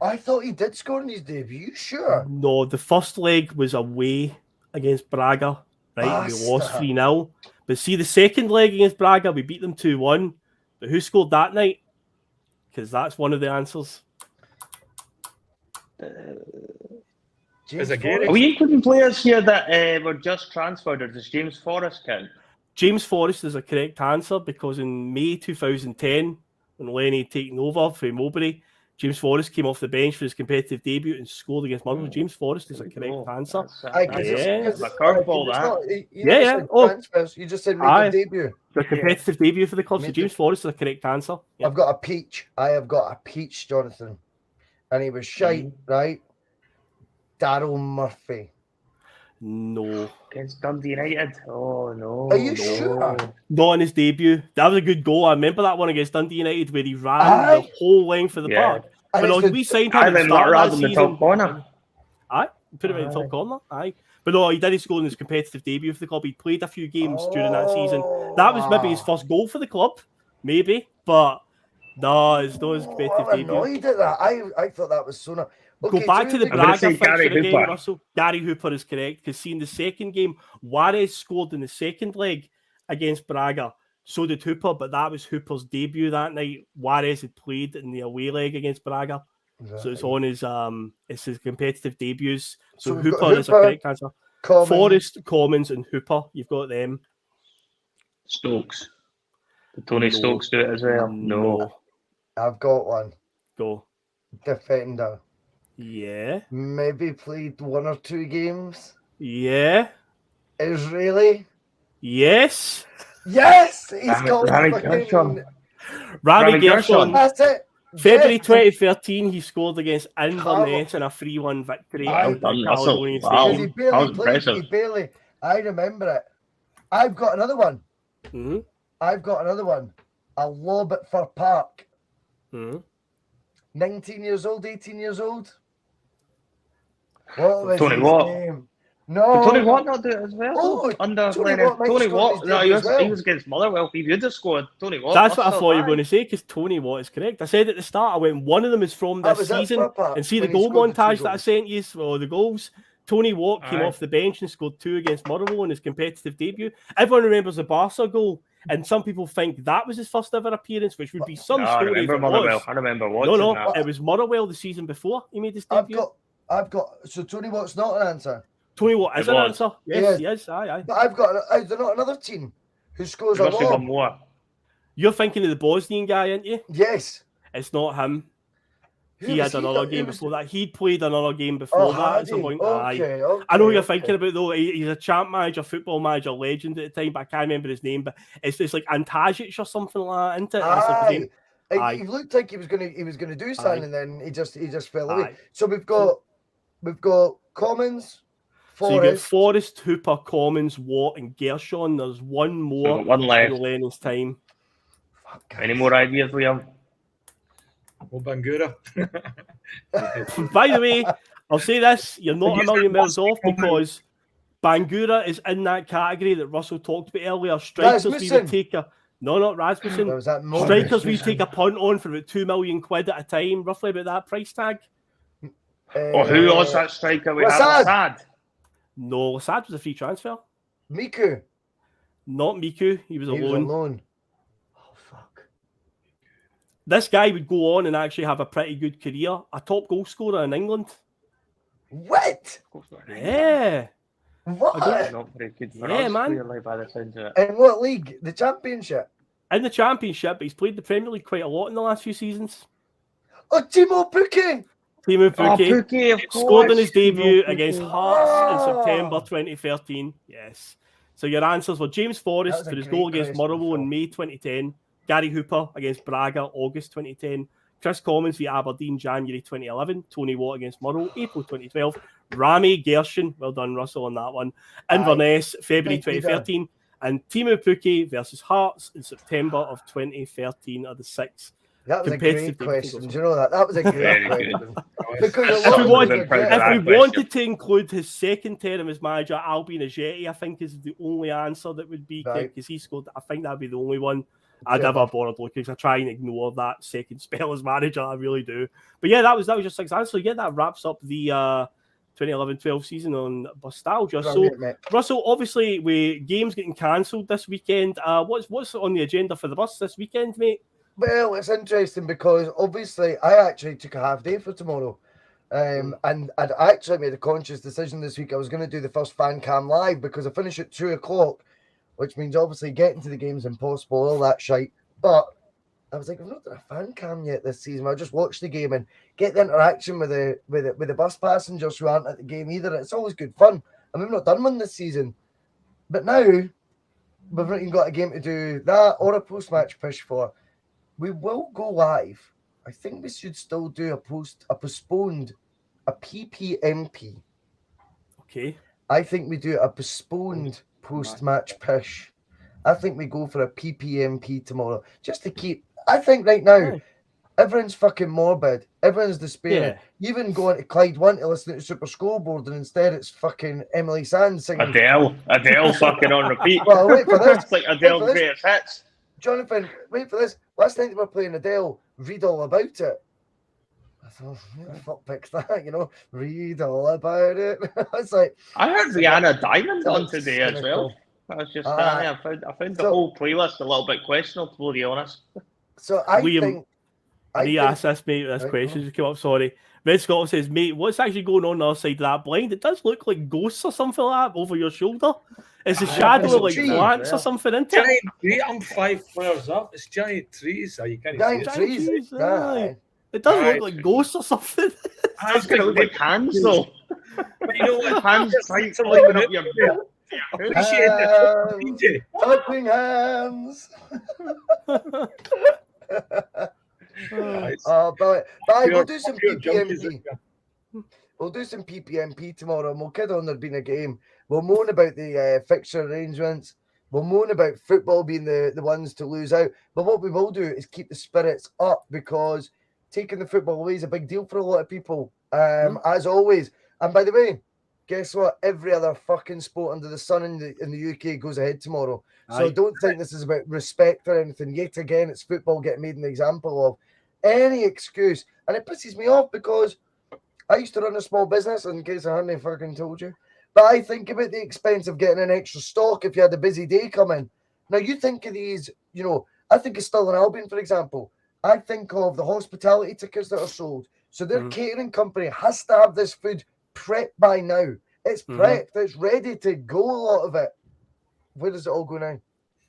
I thought he did score in his debut, sure. No, the first leg was away against Braga. Right, we lost 3-0. But see, the second leg against Braga, we beat them 2-1. But who scored that night? Because that's one of the answers. Are we including players here that were just transferred, or does James Forrest count? James Forrest is a correct answer, because in May 2010, when Lenny had taken over for Mowbray, James Forrest came off the bench for his competitive debut and scored against Motherwell. James Forrest is a correct answer. That's a curveball, that. You just said make a debut. The competitive debut for the club. So James Forrest is a correct answer. I've got a peach. I have got a peach, Jonathan. And he was shite, right? Daryl Murphy. No. Against Dundee United? Oh, no. Are you sure? Not on his debut. That was a good goal. I remember that one against Dundee United where he ran the whole length of the park. But we signed him at the start of that season. The top corner. Put him in the top corner. But no, he did score in his competitive debut for the club. He played a few games during that season. That was maybe his first goal for the club. Maybe. But no, it's not his competitive debut. I'm annoyed at that. I thought that was so nice. Okay, go back to the Braga fixture again, Russell. Gary Hooper is correct, because see, in the second game, Juarez scored in the second leg against Braga. So did Hooper, but that was Hooper's debut that night. Juarez had played in the away leg against Braga. Exactly. So it's on his competitive debuts. So Hooper is a correct answer. Forrest, Commons, and Hooper. You've got them. Stokes. Did Tony Stokes do it as well? No. I've got one. Go. Defender. Yeah. Maybe played 1 or 2 games. Yeah. Israeli. Yes. Yes, he's called Rami fucking. Gershon. Rami Rami Gershon. Gershon. That's it. February Yes. 2013, he scored against Inverness Come in a 3-1 victory. Well at done, the Russell. Caledonian Wow. Because Stadium. he That barely was played. impressive. He barely. I remember it. I've got another one. Mhm. I've got another one. A lob at Fir Park. Mhm. 19 years old, 18 years old. What was Tony his Watt. name? Did No. Tony Watt not do it as well? Oh, Under Tony Lennon. Watt might have Tony scored Watt. his No, debut as well. he was against Motherwell. He would have scored. Tony Watt. That's what I must thought you have were going to say, because Tony Watt is correct. I said at the start, I went, one of them is from That this was at season. Fir Park And see the when he goal scored the 2 montage that I goals. sent you, or the goals. Tony Watt came Aye. off the bench and scored 2 against Motherwell in his competitive debut. Everyone remembers the Barca goal, and some people think that was his first ever appearance, which would be some No, I story if remember it Motherwell. was. I remember watching No, that. it was Motherwell the season before he made his I've debut. got. So Tony Watt's not an answer. Tony Watt is It an was. answer. Yes, Yes. he is. Aye. But I've got. Is there not another team who scores There a must have lob? been more. You're thinking of the Bosnian guy, aren't you? Yes. It's not him. Who He was had another game before that. He'd played another game before Oh, that. had At some he? point. Okay, Aye. okay. I know what you're okay. thinking about, though. He's a champ manager, football manager, legend at the time, but I can't remember his name. But it's like Antajic or something like that, isn't it? It's like his name. Aye. He looked like he was gonna do something, and then he just fell away. Aye. So we've got Commons, So you get Forrest. Forrest, Hooper, Commons, Watt, and Gershon. There's one We've more got one in left. Lennon's time. Fuck, Any guys. more ideas, Liam? Well, Bangura. By the way, I'll say this: you're not a million miles off, because Bangura is in that category that Russell talked about earlier. Strikers we Rasmussen. would take not Rasmussen. There was that moment. Strikers we take a punt on for about £2 million at a time, roughly about that price tag. Or who was that striker we had? Lasad. Sad. No, Lasad was a free transfer. Miku. Not Miku. He was He was alone. alone. Oh fuck. This guy would go on and actually have a pretty good career. A top goal scorer in England. What? Yeah. What? Not very good for Yeah, us, man. clearly, by the sounds of it. In what league? The Championship. In the Championship, he's played the Premier League quite a lot in the last few seasons. Oh, Timo Pukki. Timo Pukki. Pukki, of course. Scored in his debut Timo against Pukki. Hearts in Oh. September 2013. Yes. So your answers were James That Forrest was a for his great goal against question, Motherwell in Phil. May 2010. Gary Hooper against Braga, August 2010. Chris Commons via Aberdeen, January 2011. Tony Watt against Motherwell, April 2012. Rami Gershon, well done, Russell, on that one. Inverness, February Thank you, 2013. And Timo Pukki versus Hearts in September of 2013 are the 6. That was a Competitive great game question. goals. Do you know that? That was a great Very good. question. Because a If lot we of wanted- them if we are If that we question. wanted to include his second term as manager, Albion Ajeti, I think is the only answer that would be Right. because he scored. I think that'd be the only one. I'd never bothered looking because I try and ignore that second spell as manager. I really do. But yeah, that was your 6 answers. So yeah, that wraps up the 2011-12 season on Bustalgia. So Brilliant, mate. Russell, obviously, with games getting cancelled this weekend, what's on the agenda for the bus this weekend, mate? Well, it's interesting because obviously I actually took a half day for tomorrow. And I'd actually made a conscious decision this week. I was going to do the first fan cam live because I finish at 2:00, which means obviously getting to the game's impossible, all that shite. But I was like, I've not done a fan cam yet this season. I'll just watch the game and get the interaction with the bus passengers who aren't at the game either. It's always good fun. And we've not done one this season. But now we've not even got a game to do that or a post-match push for. We will go live. I think we should still do a PPMP. Okay. I think we do a postponed post-match push. I think we go for a PPMP tomorrow. Just to keep, I think right now, everyone's fucking morbid. Everyone's despairing. Yeah. Even going to Clyde 1 to listen to Super Scoreboard and instead it's fucking Emily Sands singing. Adele fucking on repeat. Well, wait for this. It's like Wait Adele's for this. greatest hits. Jonathan, wait for this. Last night they were playing Adele, Read All About It. I thought, who the fuck picks that, you know? Read all about it. It's like, I heard Rihanna Diamond on It's today as well. cynical. I was just Ah. I found the So- whole playlist a little bit questionable, to be honest. so I Liam, think. He asked this, mate, this Right, question go on. just came up, sorry. Red Scott says, mate, what's actually going on the other side of that blind? It does look like ghosts or something like that over your shoulder. It's a shadow it's of a like tree. plants or something, isn't it? Giant tree. I'm 5 players up. It's giant trees. So you can't Giant see it. trees. trees, Aye. aye. It does Aye. look like ghosts or something. That's going to look like hands, though. But you know what? Hands Just tight something flipping with up your it. Appreciate it. DJ. Clapping hands. But we'll do some PPMP. We'll do some PPMP tomorrow, and we'll kid on there being a game. We'll moan about the fixture arrangements. We'll moan about football being the ones to lose out. But what we will do is keep the spirits up, because taking the football away is a big deal for a lot of people, as always. And by the way, guess what? Every other fucking sport under the sun in the UK goes ahead tomorrow. So I don't think this is about respect or anything. Yet again, it's football getting made an example of. Any excuse. And it pisses me off, because I used to run a small business, in case I hadn't fucking told you. But I think about the expense of getting an extra stock if you had a busy day coming. Now, you think of these, I think of Stirling Albion, for example. I think of the hospitality tickets that are sold. So their catering company has to have this food prepped by now. It's prepped. It's ready to go, a lot of it. Where does it all go now?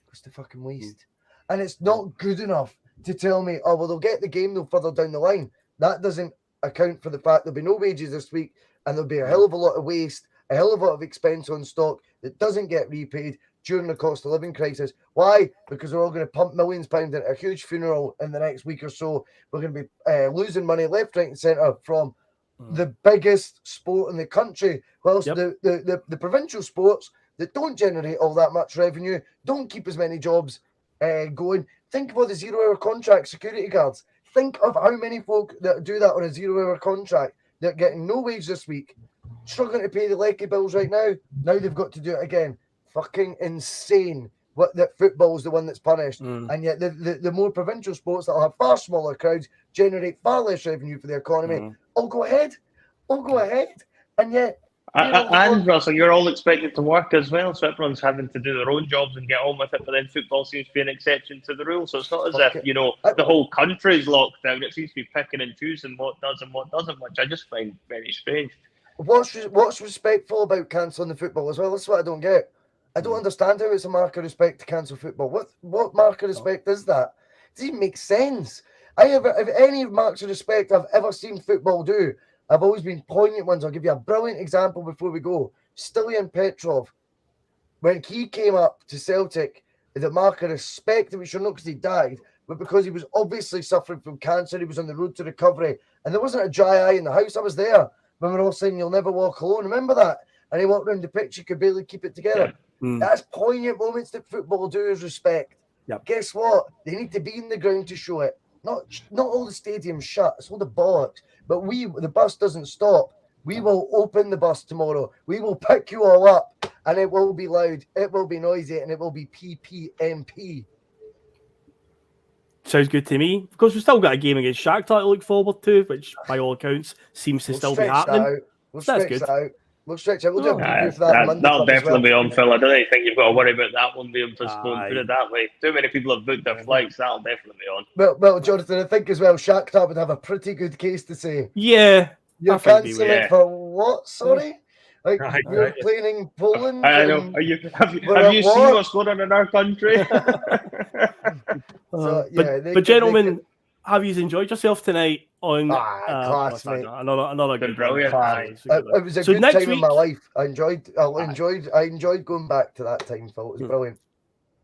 What's the fucking waste? And it's not good enough to tell me, oh, well, they'll get the game though further down the line. That doesn't account for the fact there'll be no wages this week, and there'll be a hell of a lot of waste, a hell of a lot of expense on stock that doesn't get repaid during the cost of living crisis. Why? Because we're all going to pump millions of pounds into a huge funeral in the next week or so. We're going to be losing money left, right, and centre from the biggest sport in the country, whilst the provincial sports that don't generate all that much revenue, don't keep as many jobs going. Think of all the 0-hour contract security guards. Think of how many folk that do that on a 0-hour contract. They're getting no wage this week, struggling to pay the lecky bills right now. Now they've got to do it again. Fucking insane. What that football's the one that's punished, and yet the more provincial sports that'll have far smaller crowds generate far less revenue for the economy. All go ahead, and yet. And Russell, you're all expected to work as well, so everyone's having to do their own jobs and get on with it, but then football seems to be an exception to the rule. So it's not as if, the whole country's locked down. It seems to be picking and choosing what does and what doesn't, which I just find very strange. What's respectful about cancelling the football as well? That's what I don't get. I don't understand how it's a mark of respect to cancel football. What mark of respect is that? It doesn't make sense. If any marks of respect I've ever seen football do, I've always been poignant ones. I'll give you a brilliant example before we go. Stilian Petrov, when he came up to Celtic, the mark of respect that we should know because he died, but because he was obviously suffering from cancer, he was on the road to recovery, and there wasn't a dry eye in the house. I was there when we were all saying, "You'll never walk alone." Remember that? And he walked around the pitch, he could barely keep it together. That's poignant moments that football do is respect. Guess what? They need to be in the ground to show it. Not all the stadiums shut. It's all the bollocks. But the bus doesn't stop. We will open the bus tomorrow. We will pick you all up, and it will be loud. It will be noisy, and it will be PPMP. Sounds good to me. Of course, we've still got a game against Shakhtar to look forward to, which by all accounts seems to still be happening. We'll stretch it out. We'll stretch it. We'll do a preview for that Monday. That'll definitely be on, Phil. I don't think you've got to worry about that one being postponed. Put it that way. Too many people have booked their flights. That'll definitely be on. Well, Jonathan, I think as well, Shakhtar would have a pretty good case to say. Yeah. You're cancelling it for what? Sorry? Like, you're playing in Poland? I know. Have you seen what's going on in our country? But gentlemen, have you enjoyed yourself tonight on class, mate. Another good brilliant. It was a good time in my life. I enjoyed going back to that time, Phil. It was brilliant.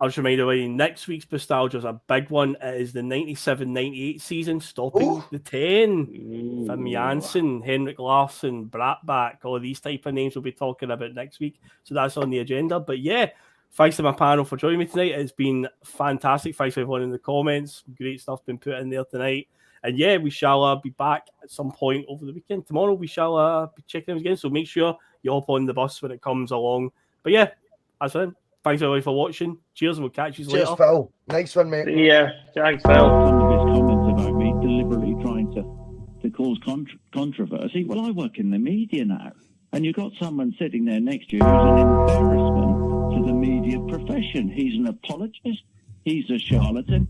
I'll just remind everybody, next week's Bustalgia is a big one. It is the 97-98 season, stopping the 10. Fim Janssen, Henrik Larsson, Bratback, all of these type of names we'll be talking about next week. So that's on the agenda. But yeah, thanks to my panel for joining me tonight. It's been fantastic. Thanks to everyone in the comments. Great stuff been put in there tonight. And yeah, we shall be back at some point over the weekend. Tomorrow we shall be checking them again. So make sure you hop on the bus when it comes along. But yeah, that's it. Thanks everybody for watching. Cheers, and we'll catch you later. Cheers, Phil. Nice one, mate. Yeah, thanks, Phil. Some of his comments about me deliberately trying to cause controversy. Well, I work in the media now, and you've got someone sitting there next to you who's an embarrassment to the media profession. He's an apologist. He's a charlatan.